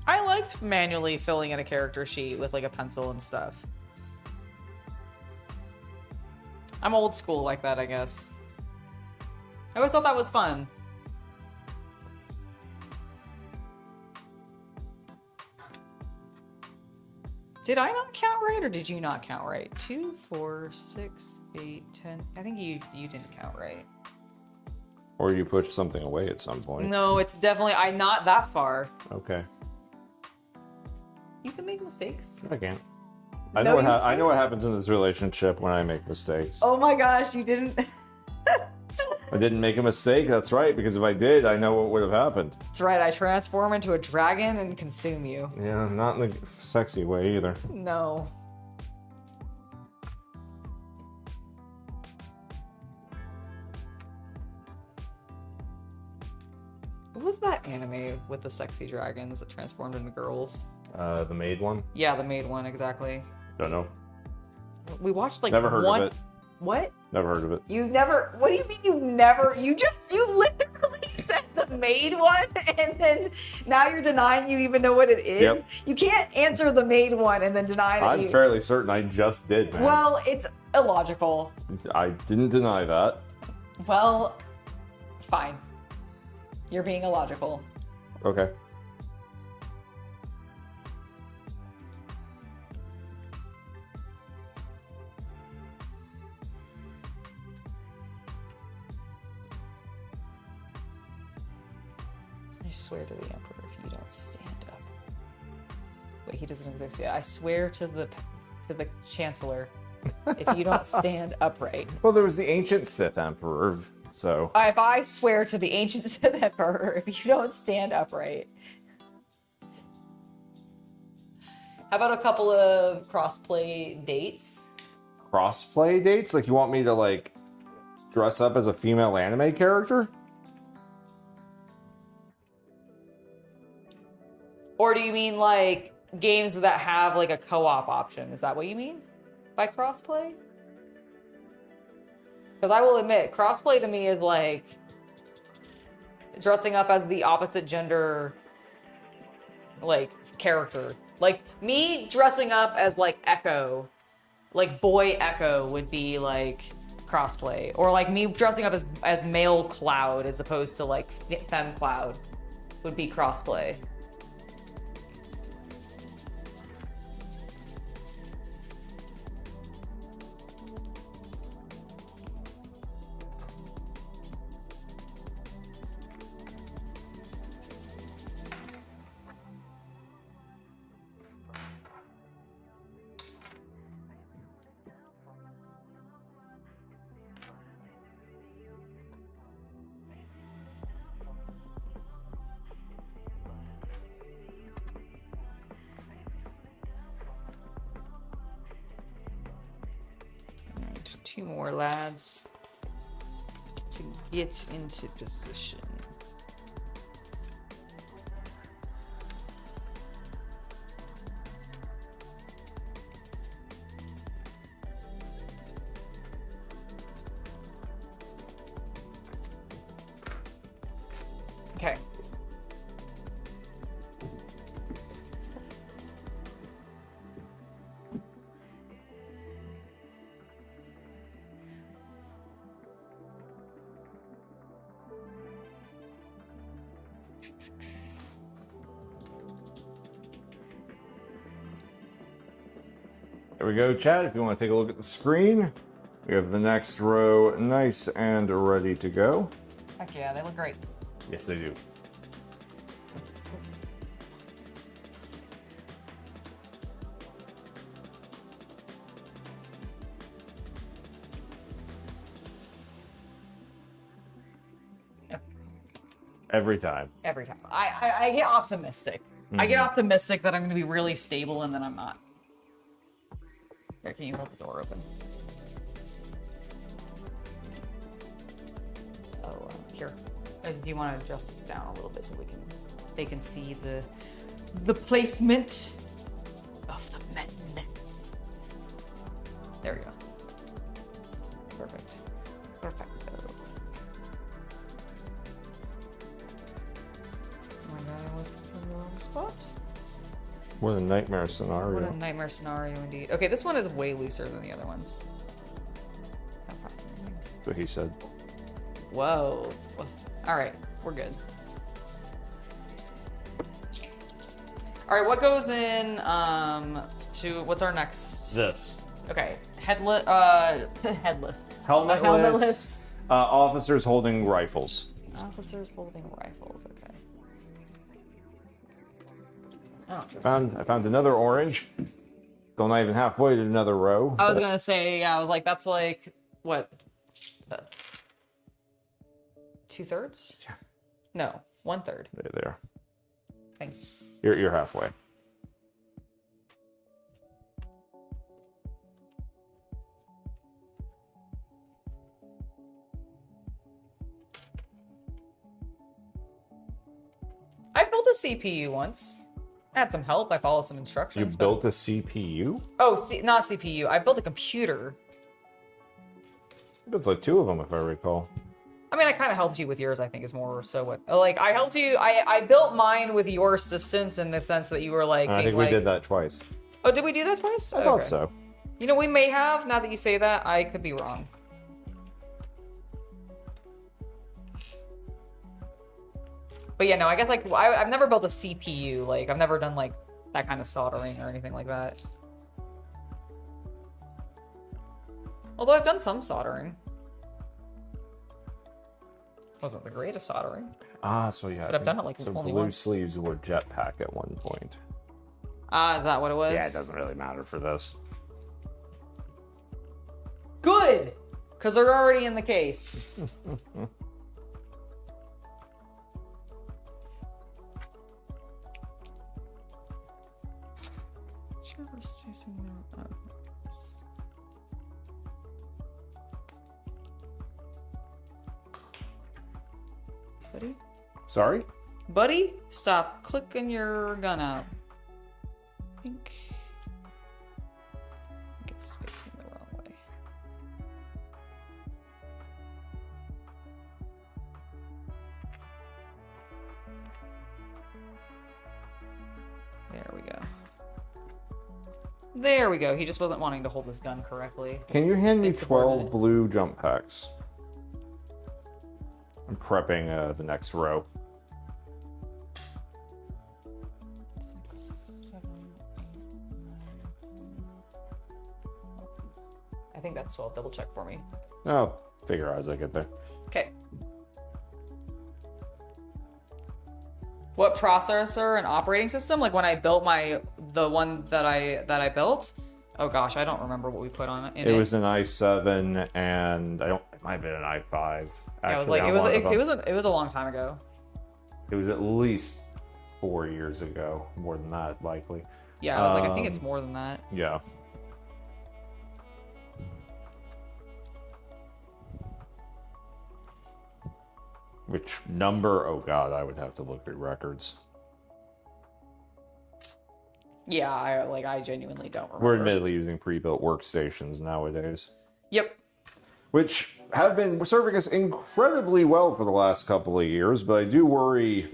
I liked manually filling in a character sheet with like a pencil and stuff. I'm old school like that, I guess. I always thought that was fun. Did I not count right or did you not count right? 2, 4, 6, 8, 10. I think you didn't count right. Or you pushed something away at some point. No, it's definitely not that far. Okay. You can make mistakes. I can't. I know what happens in this relationship when I make mistakes. Oh my gosh, you didn't. I didn't make a mistake, that's right, because if I did, I know what would have happened. That's right, I transform into a dragon and consume you. Yeah, not in the sexy way either. No. What was that anime with the sexy dragons that transformed into girls? The maid one? Yeah, the maid one, exactly. Don't know. We watched like Never heard of it. What? Never heard of it. You've never... What do you mean you've never... You literally said the maid one, and then now you're denying you even know what it is? Yep. You can't answer the maid one and then deny that I'm fairly certain I just did, man. Well, it's illogical. I didn't deny that. Well, fine. You're being illogical. Okay. I swear to the Emperor if you don't stand up. Wait, he doesn't exist yet. I swear to the Chancellor if you don't stand upright. Well, there was the ancient Sith Emperor, so... If I swear to the ancient Sith Emperor if you don't stand upright. How about a couple of crossplay dates? Crossplay dates? Like, you want me to, like, dress up as a female anime character? Or do you mean, like, games that have, like, a co-op option? Is that what you mean by crossplay? Because I will admit, crossplay to me is, like, dressing up as the opposite gender, like, character. Like, me dressing up as, like, Echo, like, boy Echo would be, like, crossplay. Or, like, me dressing up as male Cloud as opposed to, like, femme Cloud would be crossplay. Two more lads to get into position. Okay. There we go, chat. If you want to take a look at the screen, we have the next row nice and ready to go. Heck yeah, they look great. Yes, they do. Every time. Every time. I get optimistic. I get optimistic that I'm going to be really stable, and then I'm not. Here, can you hold the door open? Oh, here. Do you want to adjust this down a little bit so they can see the placement of the men? There we go. Perfect. Perfecto. Oh my god, I almost put them in the wrong spot. What a nightmare scenario. What a nightmare scenario indeed. Okay, this one is way looser than the other ones. Not fascinating. That's what he said. Whoa. All right, we're good. All right, what goes in to what's our next? This. Okay, headless. Helmetless. Officers holding rifles. Officers holding rifles. Okay. I don't trust I found another orange. Still not even halfway to another row. I was gonna say, yeah, I was like, that's like what? 2/3? Yeah. No, 1/3. There. Thanks. You're halfway. I built a CPU once. I had some help. I followed some instructions. You built a CPU? Oh, not CPU. I built a computer. You built like 2 of them, if I recall. I mean, I kind of helped you with yours, I think, is more so what... Like, I helped you... I built mine with your assistance in the sense that you were like... I think we did that twice. Oh, did we do that twice? I thought so. You know, we may have. Now that you say that, I could be wrong. But yeah, no, I guess like I've never built a CPU. Like I've never done like that kind of soldering or anything like that. Although I've done some soldering. Wasn't the greatest soldering. Ah, so yeah. But I've done it like so only blue once. sleeves were jetpack at one point. Ah, is that what it was? Yeah, it doesn't really matter for this. Good! Because they're already in the case. Wrist facing there. Oh, it's... Buddy? Sorry? Buddy, stop clicking your gun out. I think it's facing the wrong way. There we go. There we go. He just wasn't wanting to hold his gun correctly. Can you hand me 12 blue jump packs? I'm prepping the next row. I think that's 12. Double check for me. I'll figure out as I get there. Okay. What processor and operating system? Like when I built the one that I built. Oh gosh, I don't remember what we put on it. It was an i7 and it might have been an i5. Yeah, it was actually, like it was a long time ago. It was at least 4 years ago, more than that likely. Yeah, I was like, I think it's more than that. Yeah. Which number? Oh god, I would have to look at records. Yeah, I genuinely don't remember. We're admittedly using pre-built workstations nowadays. Yep. Which have been serving us incredibly well for the last couple of years, but I do worry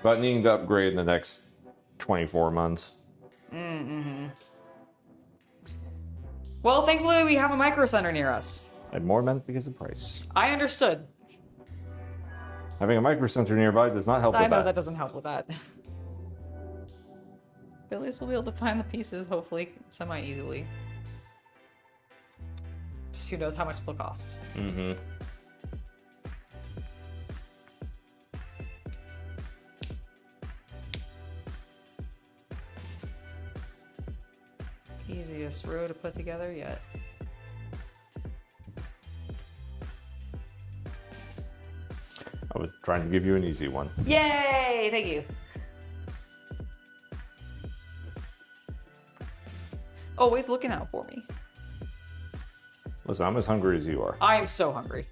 about needing to upgrade in the next 24 months. Mm-hmm. Well, thankfully we have a micro center near us. And more meant because of price. I understood. Having a micro center nearby does not help with I know that. that doesn't help with that. But at least we'll be able to find the pieces, hopefully, semi-easily. Just who knows how much they'll cost. Mm-hmm. Easiest row to put together yet. I was trying to give you an easy one. Yay! Thank you. Always looking out for me. Listen, I'm as hungry as you are. I'm so hungry.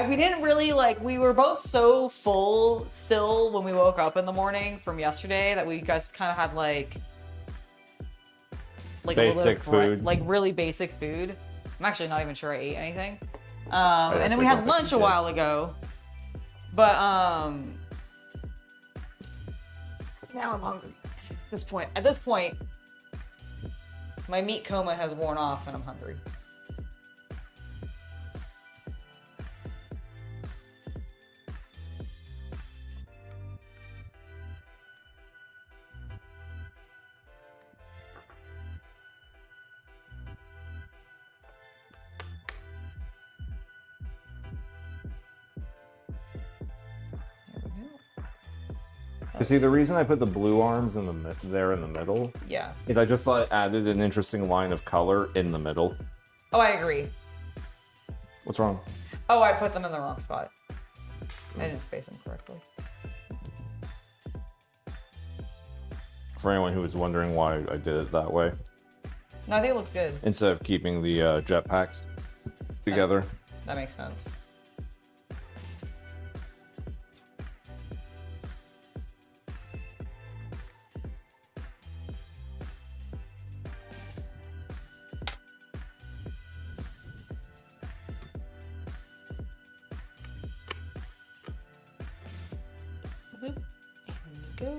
We didn't really we were both so full still when we woke up in the morning from yesterday that we just kind of had like basic food. Like really basic food. I'm actually not even sure I ate anything. And then we had lunch a while ago. But now I'm hungry. At this point, my meat coma has worn off and I'm hungry. See, the reason I put the blue arms in there in the middle, Yeah. is I just thought it added an interesting line of color in the middle. Oh, I agree. What's wrong? Oh, I put them in the wrong spot. I didn't space them correctly. For anyone who was wondering why I did it that way, No, I think it looks good. instead of keeping the jetpacks together. That makes sense. And you go.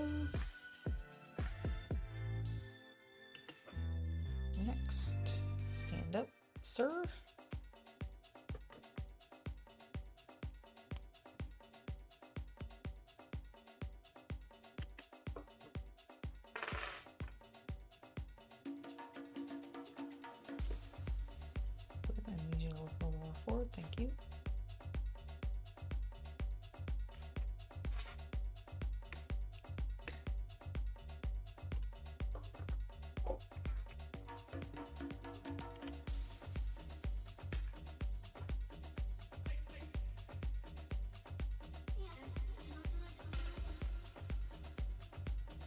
Next, stand up, sir. I need you to look a little more forward, thank you.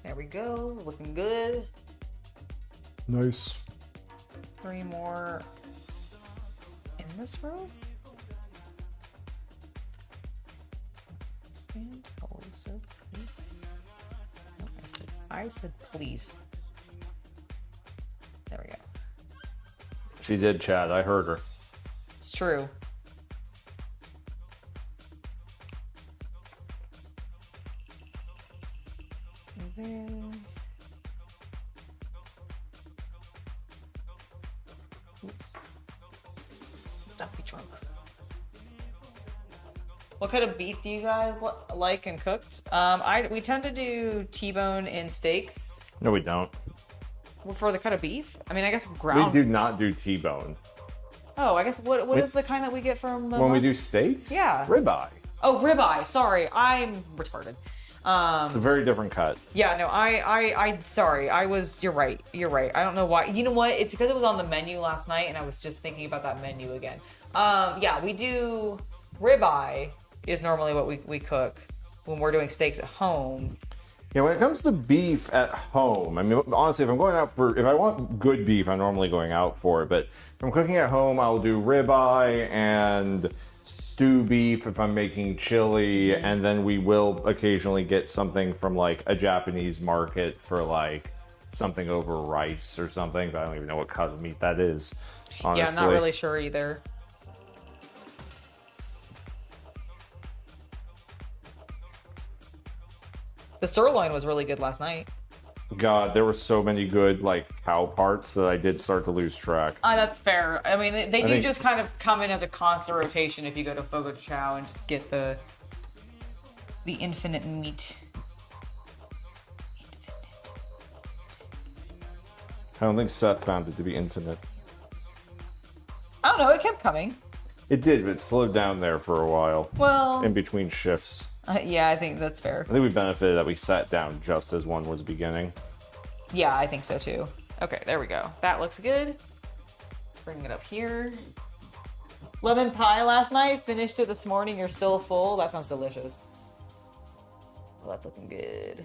There we go, looking good. Nice. 3 more in this row. Stand, how will you serve, please? No, I said please. There we go. She did chat, I heard her. It's true. There. Oops. Dumpy trunk. What kind of beef do you guys like and cooked? We tend to do T-bone in steaks. No, we don't. for the cut of beef? I mean, I guess We ground. do not do T-bone. Oh, I guess what is the kind that we get from the When we do steaks? Yeah. Ribeye. Oh, ribeye. Sorry, I'm retarded. It's a very different cut. Yeah, no, sorry. You're right. I don't know why. You know what? It's because it was on the menu last night and I was just thinking about that menu again. Yeah, we do ribeye is normally what we cook when we're doing steaks at home. Yeah, when it comes to beef at home, I mean, honestly, if I want good beef, I'm normally going out for it. But if I'm cooking at home, I'll do ribeye and stew beef if I'm making chili, and then we will occasionally get something from like a Japanese market for like something over rice or something, but I don't even know what cut of meat that is, honestly. Yeah, I'm not really sure either. The sirloin was really good last night. God, there were so many good like cow parts that I did start to lose track. That's fair. I mean, they do think- just kind of come in as a constant rotation if you go to Fogo de Chao and just get the infinite meat. I don't think Seth found it to be infinite. I don't know. It kept coming. It did, but it slowed down there for a while Well, in between shifts. yeah, I think that's fair. I think we benefited that we sat down just as one was beginning. Yeah, I think so too. Okay, there we go. That looks good. Let's bring it up here. Lemon pie last night. Finished it this morning. You're still full. That sounds delicious. Well, that's looking good.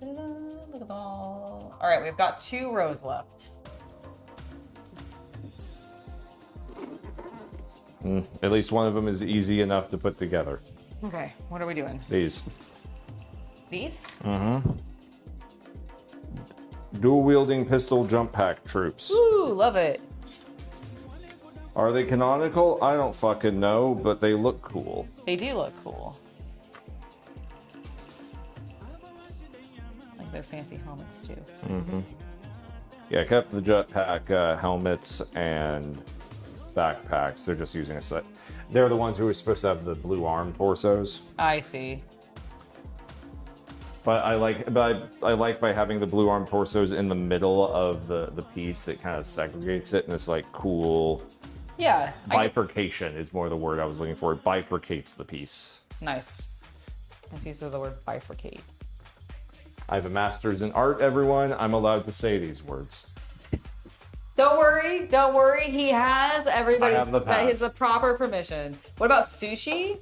Look at all. All right, we've got 2 rows left. At least one of them is easy enough to put together. Okay, what are we doing? These. These? Dual-wielding pistol jump pack troops. Ooh, love it. Are they canonical? I don't fucking know, but they look cool. They do look cool. Like their fancy helmets too. Yeah, I kept the jetpack helmets and backpacks. They're just using a set. They're the ones who were supposed to have the blue arm torsos. I see. But I like by having the blue arm torsos in the middle of the piece. It kind of segregates it, and it's like cool. Yeah. Bifurcation is more the word I was looking for. It bifurcates the piece. Nice. Nice use of the word bifurcate. I have a master's in art, everyone. I'm allowed to say these words. Don't worry. He has everybody's. I have the That pass. is the proper permission. What about sushi?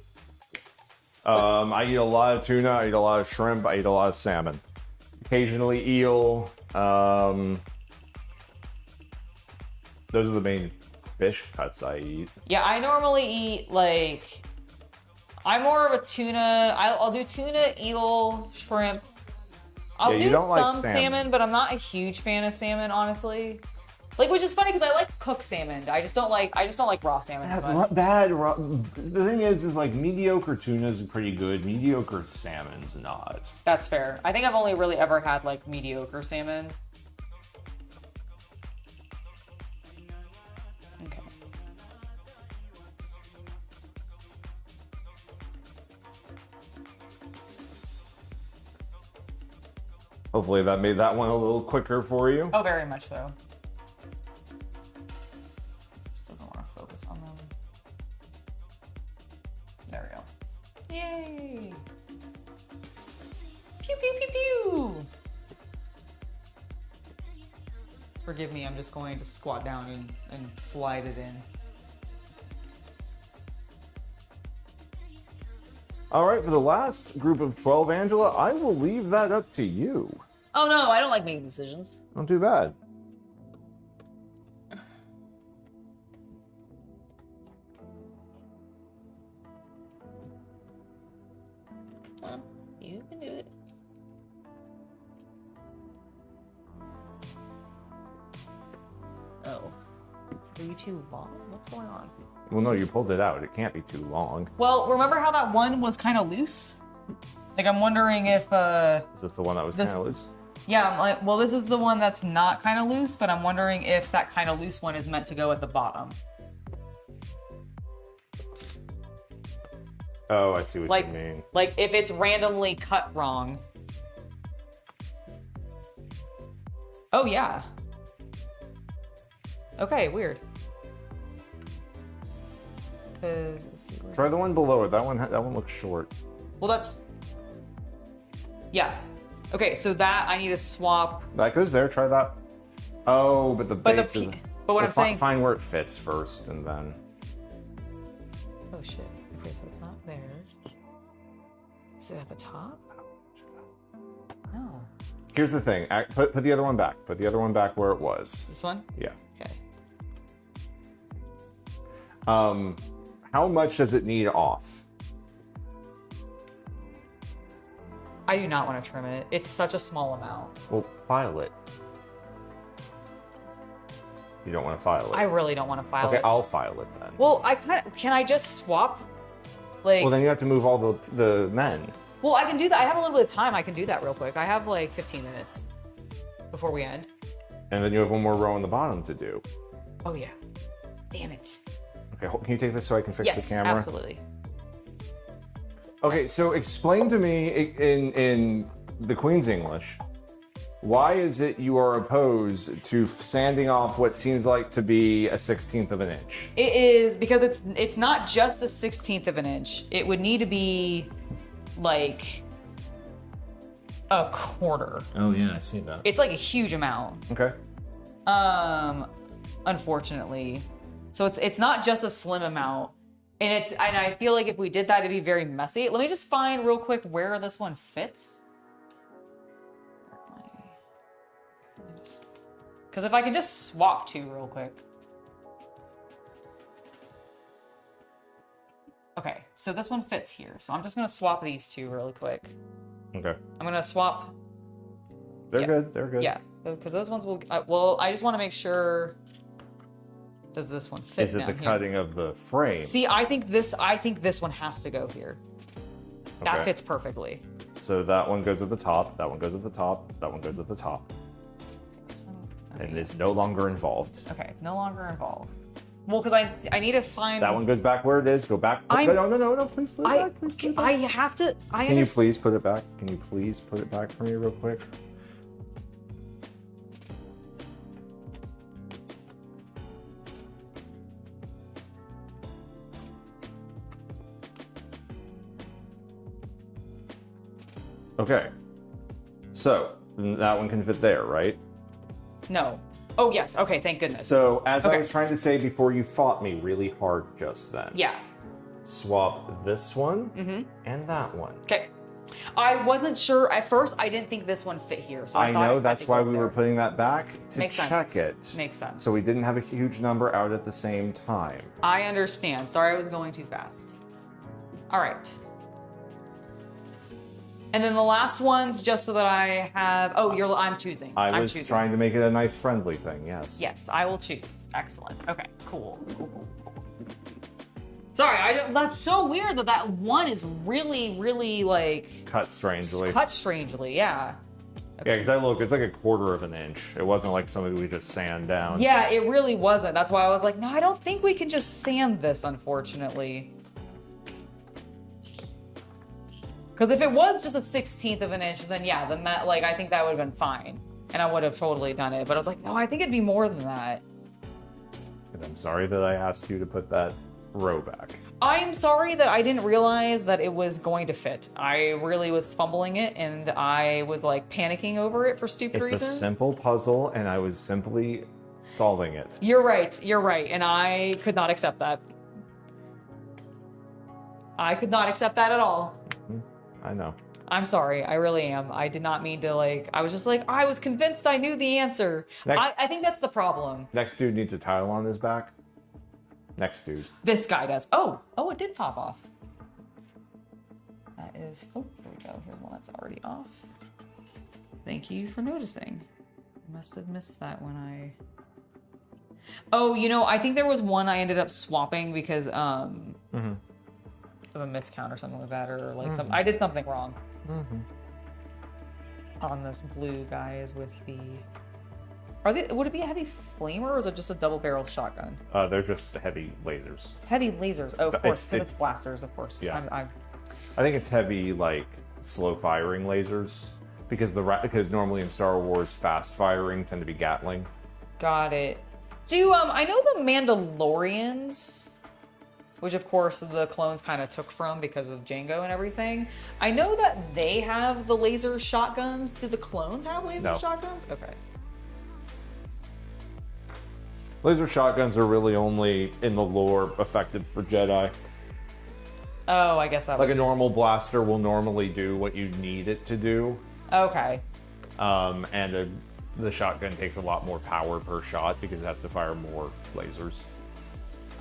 I eat a lot of tuna. I eat a lot of shrimp. I eat a lot of salmon. Occasionally eel. Those are the main fish cuts I eat. Yeah, I normally eat like. I'm more of a tuna. I'll do tuna, eel, shrimp. I'll Yeah, you do don't like some salmon. salmon, but I'm not a huge fan of salmon, honestly. Like, which is funny because I like to cook salmon. I just don't like raw salmon as much. The thing is like mediocre tuna is pretty good. Mediocre salmon's not. That's fair. I think I've only really ever had like mediocre salmon. Okay. Hopefully that made that one a little quicker for you. Oh, very much so. Just doesn't want to focus on them. There we go. Yay! Pew pew pew pew! Forgive me, I'm just going to squat down and slide it in. All right, for the last group of 12, Angela, I will leave that up to you. Oh no, I don't like making decisions. Not too bad. Come on, you can do it. Oh. Are you too long? What's going on? Well, no, you pulled it out. It can't be too long. Well, remember how that one was kind of loose? Like, I'm wondering if, Is this the one that was This- kind of loose? yeah, I'm like, well, this is the one that's not kind of loose, but I'm wondering if that kind of loose one is meant to go at the bottom. Oh, I see what Like, you mean. like if it's randomly cut wrong. Oh yeah. Okay, weird. Cause let's see. Try the one below it. That one looks short. Well, that's. Yeah. Okay, so that I need to swap. That goes there. Try that. Oh, but the base is. But what I'm saying. Find where it fits first, and then. Oh shit. Okay, so it's not there. Is it at the top? No. Here's the thing. Put the other one back. Put the other one back where it was. This one? Yeah. Okay. How much does it need off? I do not want to trim it. It's such a small amount. Well, file it. You don't want to file it. I really don't want to file Okay, it. I'll file it then. Well, can I just swap? Like. Well, then you have to move all the men. Well, I can do that. I have a little bit of time. I can do that real quick. I have like 15 minutes before we end. And then you have one more row on the bottom to do. Oh yeah. Damn it. Okay, can you take this so I can fix the camera? Yes, absolutely. Okay, so explain to me in the Queen's English, why is it you are opposed to sanding off what seems like to be a 1/16 of an inch? It is because it's not just a 1/16 of an inch. It would need to be like a quarter. Oh yeah, I see that. It's like a huge amount. Okay. Unfortunately. So it's not just a slim amount. And I feel like if we did that, it'd be very messy. Let me just find real quick where this one fits. Because if I can just swap two real quick. Okay, so this one fits here. So I'm just gonna swap these two really quick. Okay. I'm gonna swap. They're good. They're good. Yeah, because those ones will. Well, I just want to make sure. Does this one fit? Is it down the here? cutting of the frame? See, I think this one has to go here. That Okay. fits perfectly. So that one goes at the top. That one goes at the top. That one goes at the top. This one. And it's no longer involved. Okay, no longer involved. Well, because I need to find. That one goes back where it is. Go back. No. Please put it back. Please put it back. I have to. Can you please put it back? Can you please put it back for me real quick? Okay. So that one can fit there, right? No. Oh yes. Okay. Thank goodness. So as I Okay. was trying to say before you fought me really hard just then. Yeah. Swap this one and that one. Okay. I wasn't sure at first. I didn't think this one fit here. So I thought know it that's had to why go we there. were putting that back to Makes check sense. it. Makes sense. So we didn't have a huge number out at the same time. I understand. Sorry, I was going too fast. All right. And then the last ones, just so that I have. Oh, I'm choosing. I I'm was choosing. trying to make it a nice friendly thing, yes. Yes, I will choose. Excellent. Okay, cool. Sorry, that's so weird that one is really, really like Cut strangely. cut strangely. Yeah. Yeah, because I looked, it's like a quarter of an inch. It wasn't like something we just sand down. Yeah, it really wasn't. That's why I was like, no, I don't think we can just sand this, unfortunately. Because if it was just a 1/16 of an inch, then yeah, I think that would have been fine. And I would have totally done it. But I was like, no, I think it'd be more than that. And I'm sorry that I asked you to put that row back. I'm sorry that I didn't realize that it was going to fit. I really was fumbling it and I was like panicking over it for stupid It's reasons. a simple puzzle and I was simply solving it. You're right, and I could not accept that. I could not accept that at all. I know. I'm sorry, I really am. I did not mean to I was just like, I was convinced I knew the answer. Next. I think that's the problem. Next dude needs a tile on his back. Next dude. This guy does. Oh, it did pop off. That is, here we go. Here's one that's already off. Thank you for noticing. I must have missed that when I... Oh, I think there was one I ended up swapping because of a miscount or something like that, or I did something wrong. On this blue guys with the... Are they? Would it be a heavy flamer, or is it just a double-barreled shotgun? They're just heavy lasers. Heavy lasers. Oh, of course, because it's blasters, of course. Yeah. I think it's heavy, like slow firing lasers, because normally in Star Wars, fast firing tend to be Gatling. Got it. I know the Mandalorians, which of course the clones kind of took from because of Jango and everything. I know that they have the laser shotguns. Do the clones have laser shotguns? Okay. Laser shotguns are really only in the lore effective for Jedi. Oh, I guess that like a normal blaster will normally do what you need it to do. Okay. The shotgun takes a lot more power per shot because it has to fire more lasers.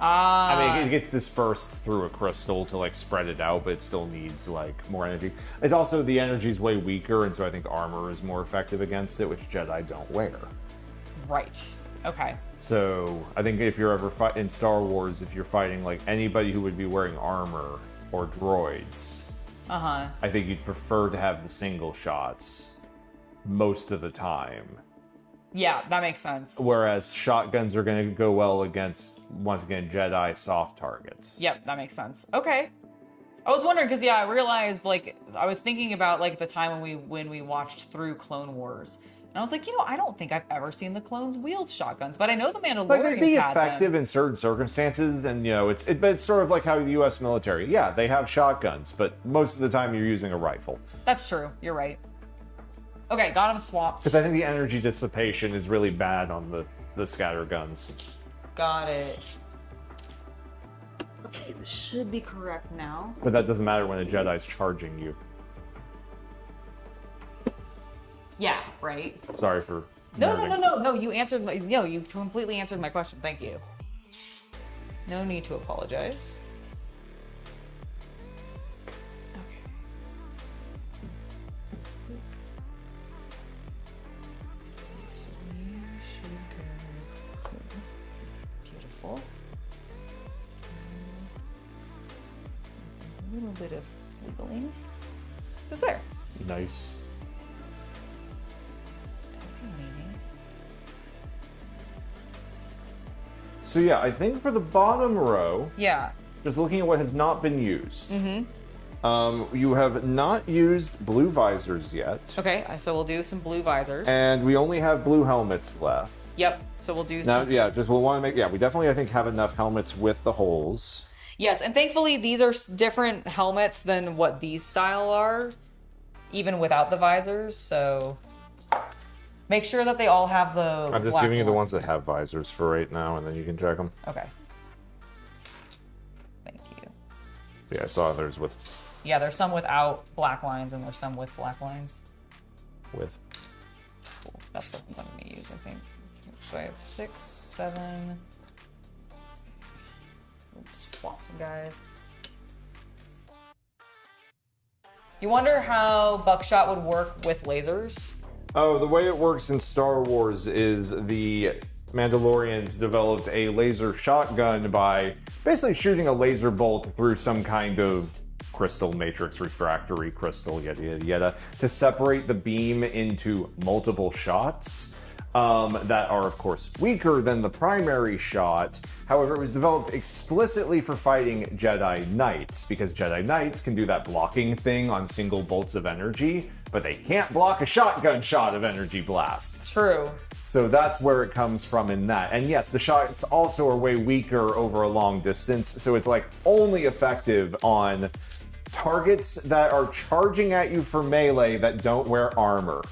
I mean, it gets dispersed through a crystal to like spread it out, but it still needs like more energy. It's also the energy's way weaker, and so I think armor is more effective against it, which Jedi don't wear. Right. Okay. So I think if you're ever in Star Wars, if you're fighting like anybody who would be wearing armor or droids, I think you'd prefer to have the single shots most of the time. Yeah, that makes sense. Whereas shotguns are going to go well against, once again, Jedi soft targets. Yep, that makes sense. Okay. I was wondering because I realized I was thinking about the time when we watched through Clone Wars. And I was like, I don't think I've ever seen the clones wield shotguns, but I know the Mandalorians like they'd be had effective them. in certain circumstances, and it's sort of like how the U.S. military, they have shotguns, but most of the time you're using a rifle. That's true. You're right. Okay, got him swapped. Because I think the energy dissipation is really bad on the scatter guns. Got it. Okay, this should be correct now. But that doesn't matter when a Jedi's charging you. Yeah, right. Sorry for No. You answered. You completely answered my question. Thank you. No need to apologize. Okay. So we should go. Beautiful. A little bit of wiggling. Who's there? Nice. So yeah, I think for the bottom row, just looking at what has not been used, you have not used blue visors yet. Okay, so we'll do some blue visors. And we only have blue helmets left. Yep, so we'll do some... Now, we'll want to make... we definitely, I think, have enough helmets with the holes. Yes, and thankfully these are different helmets than what these style are, even without the visors, so... Make sure that they all have the I'm just giving you the ones that have visors for right now, and then you can check them. Okay. Thank you. Yeah, I saw others with... Yeah, there's some without black lines, and there's some with black lines. With. Cool. That's something I'm going to use, I think. So I have 6, 7... Oops, swap some guys. You wonder how buckshot would work with lasers? Oh, the way it works in Star Wars is the Mandalorians developed a laser shotgun by basically shooting a laser bolt through some kind of crystal, matrix, refractory crystal, yada, yada, yada, to separate the beam into multiple shots that are, of course, weaker than the primary shot. However, it was developed explicitly for fighting Jedi Knights, because Jedi Knights can do that blocking thing on single bolts of energy, but they can't block a shotgun shot of energy blasts. True. So that's where it comes from in that. And yes, the shots also are way weaker over a long distance, so it's like only effective on targets that are charging at you for melee that don't wear armor.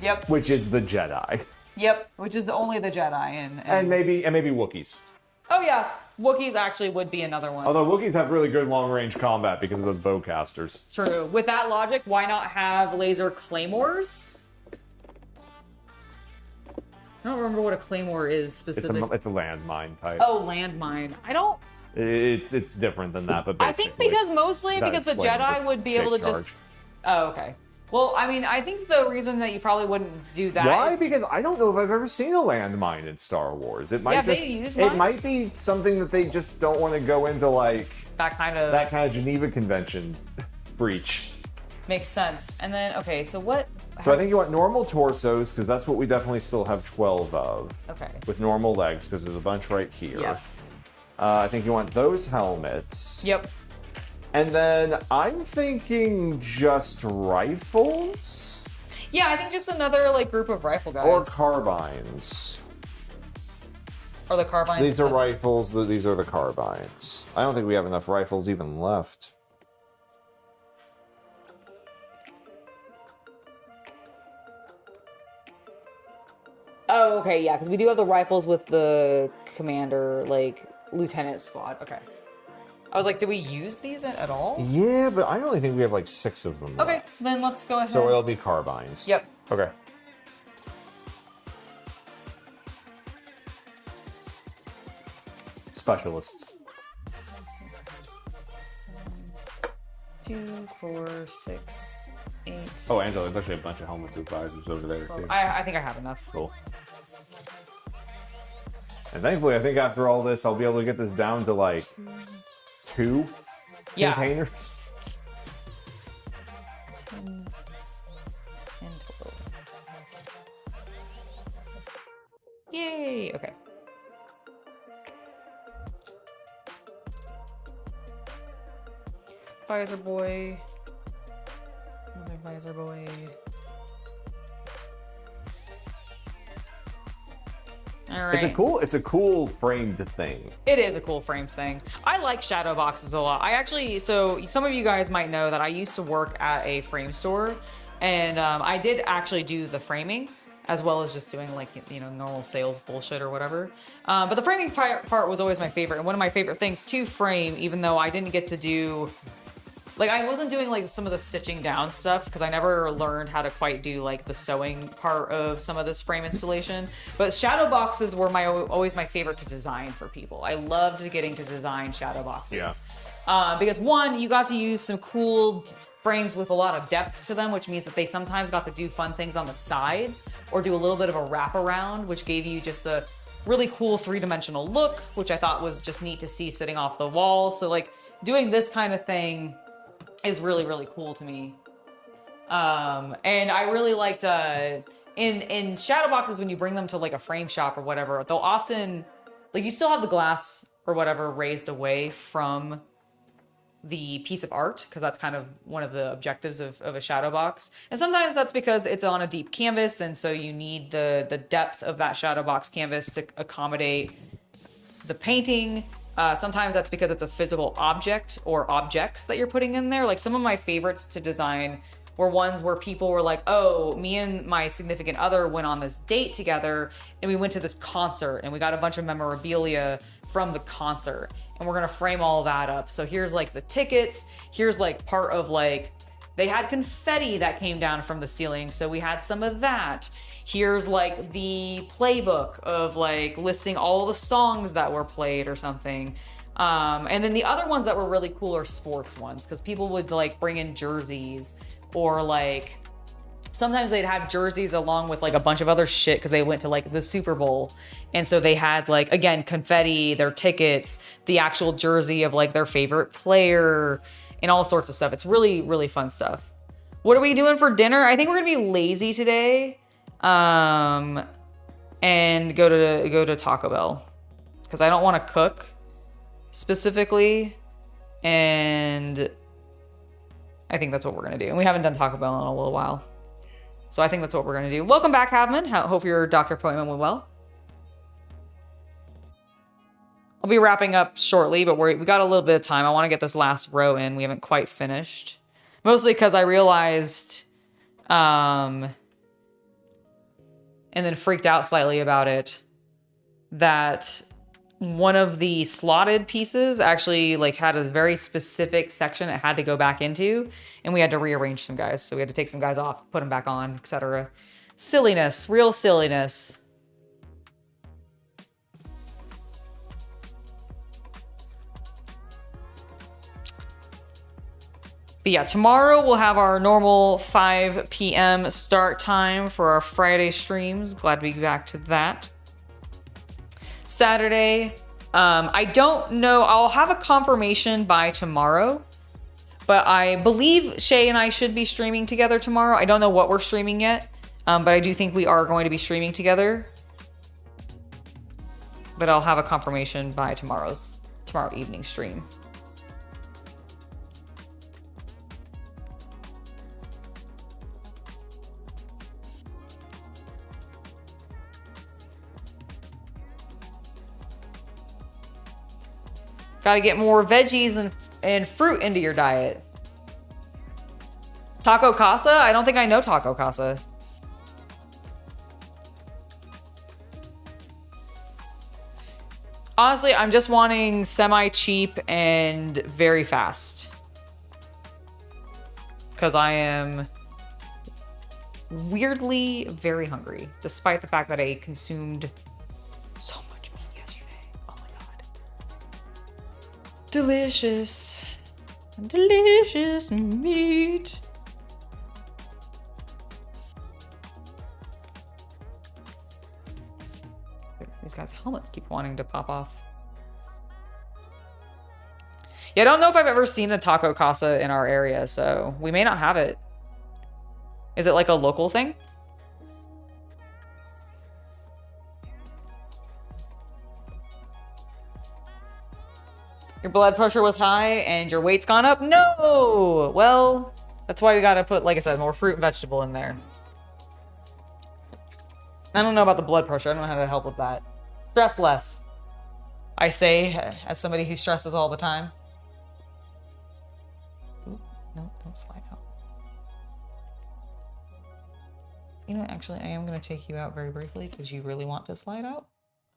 Yep. Which is the Jedi. Yep, which is only the Jedi and maybe Wookiees. Oh yeah, Wookiees actually would be another one. Although Wookiees have really good long-range combat because of those bowcasters. True. With that logic, why not have laser claymores? I don't remember what a claymore is specifically. It's a landmine type. Oh, landmine. I don't... It's different than that, but basically... I think mostly because the Jedi would be able to just... Oh, okay. Well, I mean, I think the reason that you probably wouldn't do that Why? Because I don't know if I've ever seen a landmine in Star Wars. It might they use mines? It might be something that they just don't want to go into, like... That kind of Geneva Convention breach. Makes sense. And then, okay, so what? So I think you want normal torsos, because that's what we definitely still have 12 of. Okay. With normal legs, because there's a bunch right here. Yep. I think you want those helmets. Yep. And then I'm thinking just rifles? Yeah, I think just another like group of rifle guys. Or carbines. Or the carbines. These are rifles, these are the carbines. I don't think we have enough rifles even left. Oh, okay, yeah, because we do have the rifles with the commander, like, lieutenant squad. Okay. I was like, did we use these at all? Yeah, but I only think we have like 6 of them Okay, left. then let's go ahead. So it'll be carbines. Yep. Okay. Specialists. 2, 4, 6, 8. Oh, Angela, there's actually a bunch of helmets with visors over there, too. I think I have enough. Cool. And thankfully, I think after all this, I'll be able to get this down to like 2 containers. 10 and 12. Yay! Okay. Visor boy. Another visor boy. All right. It's a cool framed thing. It is a cool frame thing. I like shadow boxes a lot. I actually, so some of you guys might know that I used to work at a frame store, and I did actually do the framing as well as just doing like, you know, normal sales bullshit or whatever. But the framing part was always my favorite, and one of my favorite things to frame, even though I didn't get to do, like, I wasn't doing like some of the stitching down stuff because I never learned how to quite do like the sewing part of some of this frame installation. But shadow boxes were always my favorite to design for people. I loved getting to design shadow boxes. Yeah. Because one, you got to use some cool frames with a lot of depth to them, which means that they sometimes got to do fun things on the sides or do a little bit of a wraparound, which gave you just a really cool 3-dimensional look, which I thought was just neat to see sitting off the wall. So like doing this kind of thing is really, really cool to me. And I really liked, in shadow boxes, when you bring them to like a frame shop or whatever, they'll often, like, you still have the glass or whatever raised away from the piece of art, because that's kind of one of the objectives of a shadow box. And sometimes that's because it's on a deep canvas, and so you need the depth of that shadow box canvas to accommodate the painting. Sometimes that's because it's a physical object or objects that you're putting in there. Like, some of my favorites to design were ones where people were like, oh, me and my significant other went on this date together and we went to this concert and we got a bunch of memorabilia from the concert and we're gonna frame all that up. So here's like the tickets, here's like part of like, they had confetti that came down from the ceiling, so we had some of that. Here's like the playbook of like listing all the songs that were played or something. And then the other ones that were really cool are sports ones, because people would like bring in jerseys, or like sometimes they'd have jerseys along with like a bunch of other shit because they went to like the Super Bowl. And so they had like, again, confetti, their tickets, the actual jersey of like their favorite player, and all sorts of stuff. It's really, really fun stuff. What are we doing for dinner? I think we're gonna be lazy today. And go to Taco Bell, because I don't want to cook specifically, and I think that's what we're gonna do. And we haven't done Taco Bell in a little while, so I think that's what we're gonna do. Welcome back, Havman. Hope your doctor appointment went well. I'll be wrapping up shortly, but we got a little bit of time. I want to get this last row in. We haven't quite finished, mostly because I realized, and then freaked out slightly about it, that one of the slotted pieces actually like had a very specific section it had to go back into, and we had to rearrange some guys. So we had to take some guys off, put them back on, etc. Silliness, real silliness. But yeah, tomorrow we'll have our normal 5 p.m. start time for our Friday streams. Glad to be back to that. Saturday, I don't know. I'll have a confirmation by tomorrow, But I believe Shay and I should be streaming together tomorrow. I don't know what we're streaming yet, but I do think we are going to be streaming together. But I'll have a confirmation by tomorrow evening stream. Got to get more veggies and fruit into your diet. Taco Casa? I don't think I know Taco Casa. Honestly, I'm just wanting semi-cheap and very fast. Because I am weirdly very hungry, despite the fact that I consumed so much meat yesterday. Oh my god. Delicious. Delicious meat. These guys' helmets keep wanting to pop off. Yeah, I don't know if I've ever seen a Taco Casa in our area, so we may not have it. Is it like a local thing? Your blood pressure was high and your weight's gone up? No! Well, that's why we gotta put, like I said, more fruit and vegetable in there. I don't know about the blood pressure. I don't know how to help with that. Stress less. I say, as somebody who stresses all the time. Ooh, no, don't slide out. You know, actually, I am going to take you out very briefly because you really want to slide out.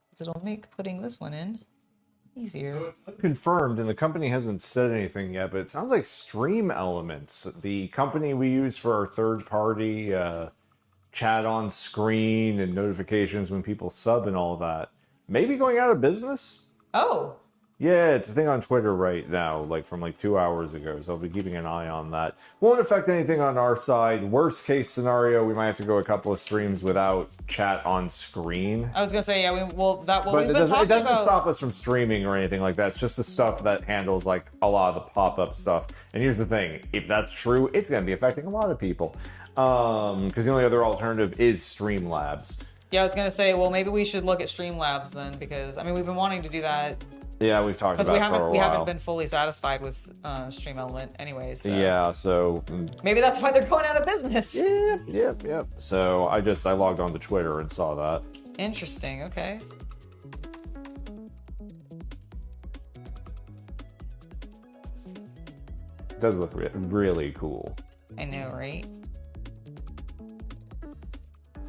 Because it'll make putting this one in easier. So it's confirmed, and the company hasn't said anything yet, but it sounds like Stream Elements, the company we use for our third-party chat on screen and notifications when people sub and all that, maybe going out of business? Oh. Yeah, it's a thing on Twitter right now, like from like 2 hours ago, so I'll be keeping an eye on that. Won't affect anything on our side. Worst case scenario, we might have to go a couple of streams without chat on screen. I was gonna say, yeah, we've been talking about. It doesn't stop us from streaming or anything like that. It's just the stuff that handles like a lot of the pop-up stuff. And here's the thing, if that's true, it's gonna be affecting a lot of people. Because the only other alternative is Streamlabs. Yeah, I was gonna say, well, maybe we should look at Streamlabs then, because I mean, we've been wanting to do that. Yeah, we've talked about it for a while. We haven't been fully satisfied with Stream Element anyways. So. Yeah, so maybe that's why they're going out of business. Yep. So I logged on to Twitter and saw that. Interesting. Okay. It does look really cool. I know, right?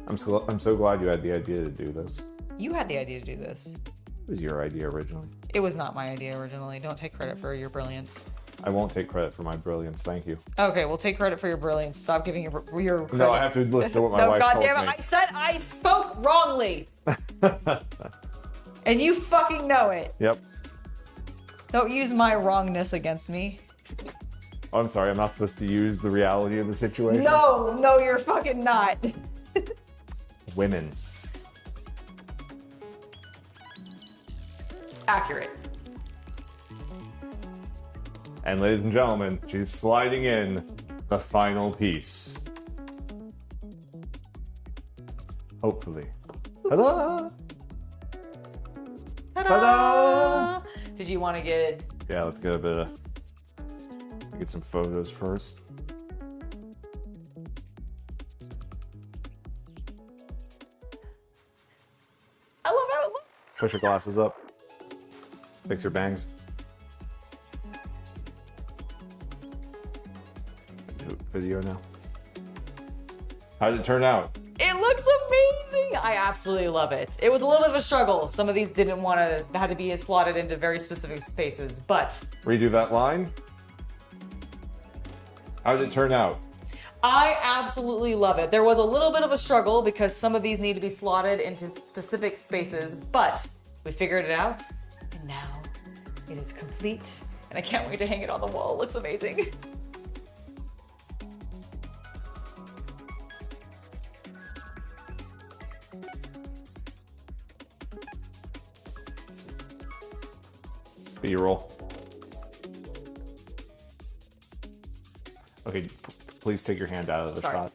I'm so glad you had the idea to do this. You had the idea to do this. It was your idea originally. It was not my idea originally. Don't take credit for your brilliance. I won't take credit for my brilliance, thank you. Okay, well, take credit for your brilliance. Stop giving your credit. No, I have to listen to what my wife told me. No, goddammit, I said I spoke wrongly! And you fucking know it. Yep. Don't use my wrongness against me. Oh, I'm sorry, I'm not supposed to use the reality of the situation? No, you're fucking not. Women. Accurate. And ladies and gentlemen, she's sliding in the final piece. Hopefully. Ta-da! Ta-da! Ta-da! Did you want to get... Yeah, let's get a bit of... Get some photos first. I love how it looks. Push your glasses up. Fix your bangs. Do video now. How did it turn out? It looks amazing. I absolutely love it. It was a little bit of a struggle. Some of these didn't want to, had to be slotted into very specific spaces, but. Redo that line. How did it turn out? I absolutely love it. There was a little bit of a struggle because some of these need to be slotted into specific spaces, but we figured it out. And now it is complete, and I can't wait to hang it on the wall. It looks amazing. B-roll. Okay, please take your hand out of the Sorry. shot.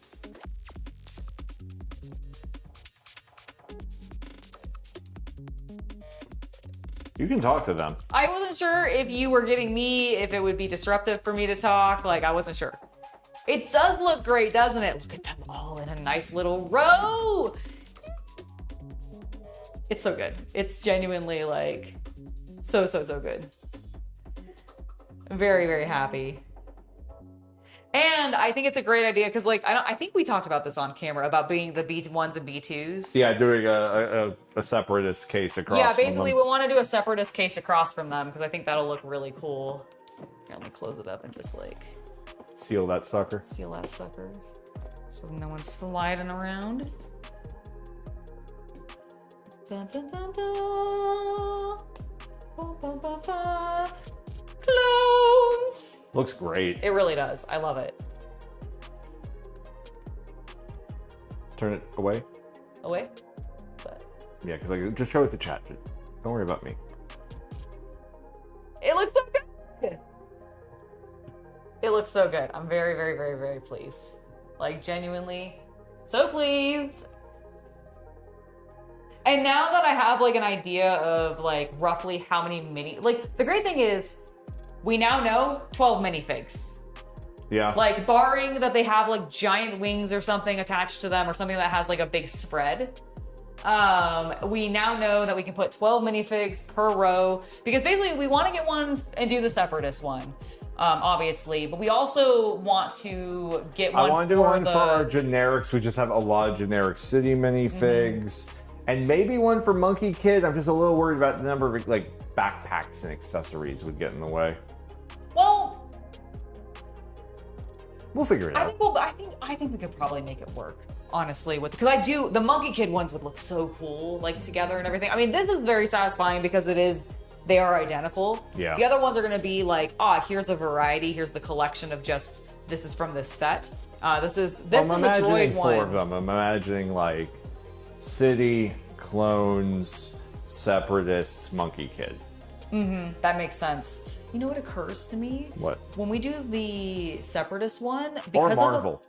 You can talk to them. I wasn't sure if you were getting me, if it would be disruptive for me to talk. Like, I wasn't sure. It does look great, doesn't it? Look at them all in a nice little row. It's so good. It's genuinely like so good. I'm very, very happy. And I think it's a great idea because, like, I think we talked about this on camera about being the B1s and B2s. Yeah, doing a separatist case across. Yeah, from basically them. we want to do a separatist case across from them because I think that'll look really cool. Here, let me close it up and just like Seal that sucker. seal that sucker so no one's sliding around. Dun, dun, dun, dun. Ba, ba, ba, ba. Clones! Looks great. It really does. I love it. Turn it away. Away? What's that? Yeah, because like just show it to chat. Don't worry about me. It looks so good! It looks so good. I'm very, very, very, very pleased. Like, genuinely so pleased. And now that I have like an idea of like roughly how many like the great thing is we now know 12 minifigs. Yeah. Like barring that they have like giant wings or something attached to them or something that has like a big spread. We now know that we can put 12 minifigs per row because basically we want to get one and do the separatist one. Obviously, but we also want to get one. I want to do one for our generics. We just have a lot of generic city minifigs. And maybe one for Monkey Kid. I'm just a little worried about the number of like backpacks and accessories would get in the way. Well, we'll figure it out. I think we could probably make it work, honestly, because the Monkey Kid ones would look so cool, like together and everything. I mean, this is very satisfying because they are identical. Yeah. The other ones are gonna be like, here's a variety, here's the collection of just this is from this set. This is the droid one. Four of them. I'm imagining like City, Clones, Separatists, Monkey Kid. That makes sense. You know what occurs to me? What? When we do the Separatist one, Or because Marvel.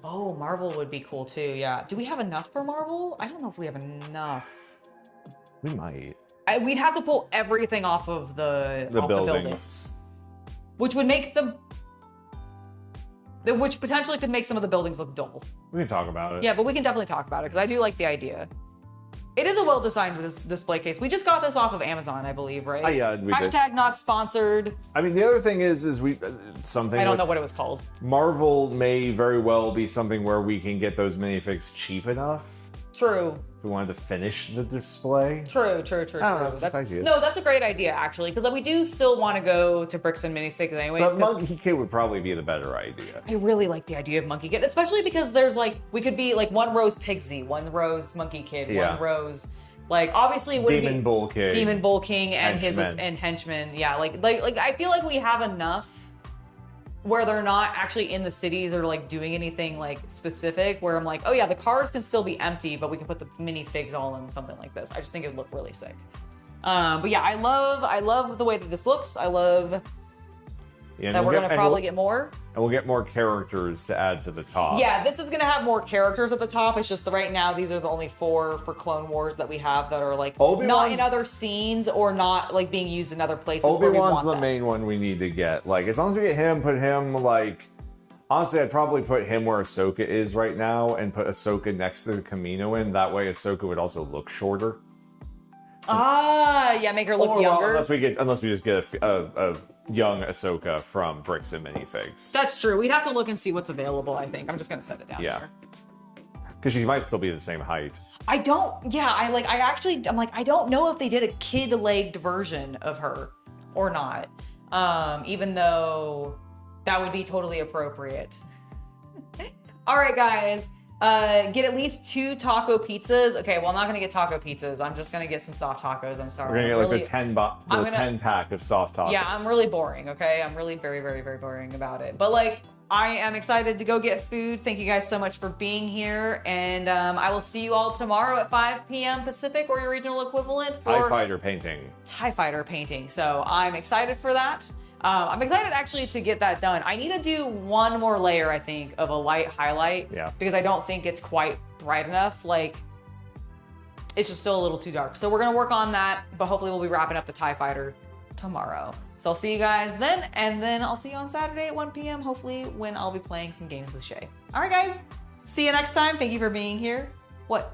Marvel would be cool too. Yeah. Do we have enough for Marvel? I don't know if we have enough. We might. We'd have to pull everything off of the buildings, which would make which potentially could make some of the buildings look dull. We can talk about it. Yeah, but we can definitely talk about it because I do like the idea. It is a well-designed display case. We just got this off of Amazon, I believe, right? Yeah, we did. Hashtag not sponsored. I mean, the other thing is we something. I don't know what it was called. Marvel may very well be something where we can get those minifigs cheap enough. True. If we wanted to finish the display. True. That's a great idea, actually, because we do still want to go to bricks and minifigs anyways. But Monkey Kid would probably be the better idea. I really like the idea of Monkey Kid, especially because there's like, we could be like one row's Pigsy, one row's Monkey Kid, one row's, like, obviously it would be Demon Bull King. Demon Bull King and Henchman. Henchman. Yeah, like I feel like we have enough where they're not actually in the cities or like doing anything like specific where I'm like, oh yeah, the cars can still be empty, but we can put the minifigs all in something like this. I just think it would look really sick. But yeah, I love the way that this looks. I love that we're gonna probably get more. And we'll get more characters to add to the top. Yeah, this is gonna have more characters at the top. It's just that right now these are the only 4 for Clone Wars that we have that are like not in other scenes or not like being used in other places. Obi-Wan's the main one we need to get. Like, as long as we get him, put him like. Honestly, I'd probably put him where Ahsoka is right now and put Ahsoka next to the Kaminoan. That way, Ahsoka would also look shorter. Yeah, make her look younger. Unless we just get a young Ahsoka from bricks and minifigs. That's true. We'd have to look and see what's available, I think. I'm just gonna set it down here. Because she might still be the same height. I'm like, I don't know if they did a kid-legged version of her or not. Even though that would be totally appropriate. All right, guys. Get at least 2 taco pizzas. Okay, well, I'm not gonna get taco pizzas. I'm just gonna get some soft tacos. I'm sorry. We're gonna get the 10 pack of soft tacos. Yeah, I'm really boring, okay? I'm really very, very, very boring about it. But like, I am excited to go get food. Thank you guys so much for being here. And I will see you all tomorrow at 5 p.m. Pacific or your regional equivalent for TIE Fighter painting. TIE Fighter painting. So I'm excited for that. I'm excited actually to get that done. I need to do one more layer, I think, of a light highlight. Yeah. Because I don't think it's quite bright enough. Like, it's just still a little too dark. So we're gonna work on that, but hopefully we'll be wrapping up the TIE Fighter tomorrow. So I'll see you guys then, and then I'll see you on Saturday at 1 p.m. hopefully when I'll be playing some games with Shay. All right, guys. See you next time. Thank you for being here. What?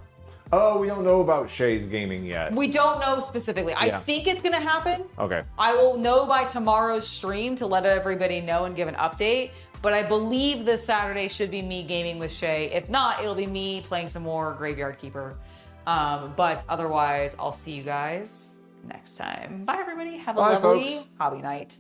Oh, we don't know about Shay's gaming yet. We don't know specifically. I think it's gonna happen. Okay. I will know by tomorrow's stream to let everybody know and give an update. But I believe this Saturday should be me gaming with Shay. If not, it'll be me playing some more Graveyard Keeper. But otherwise, I'll see you guys next time. Bye, everybody. Have a lovely folks. hobby night.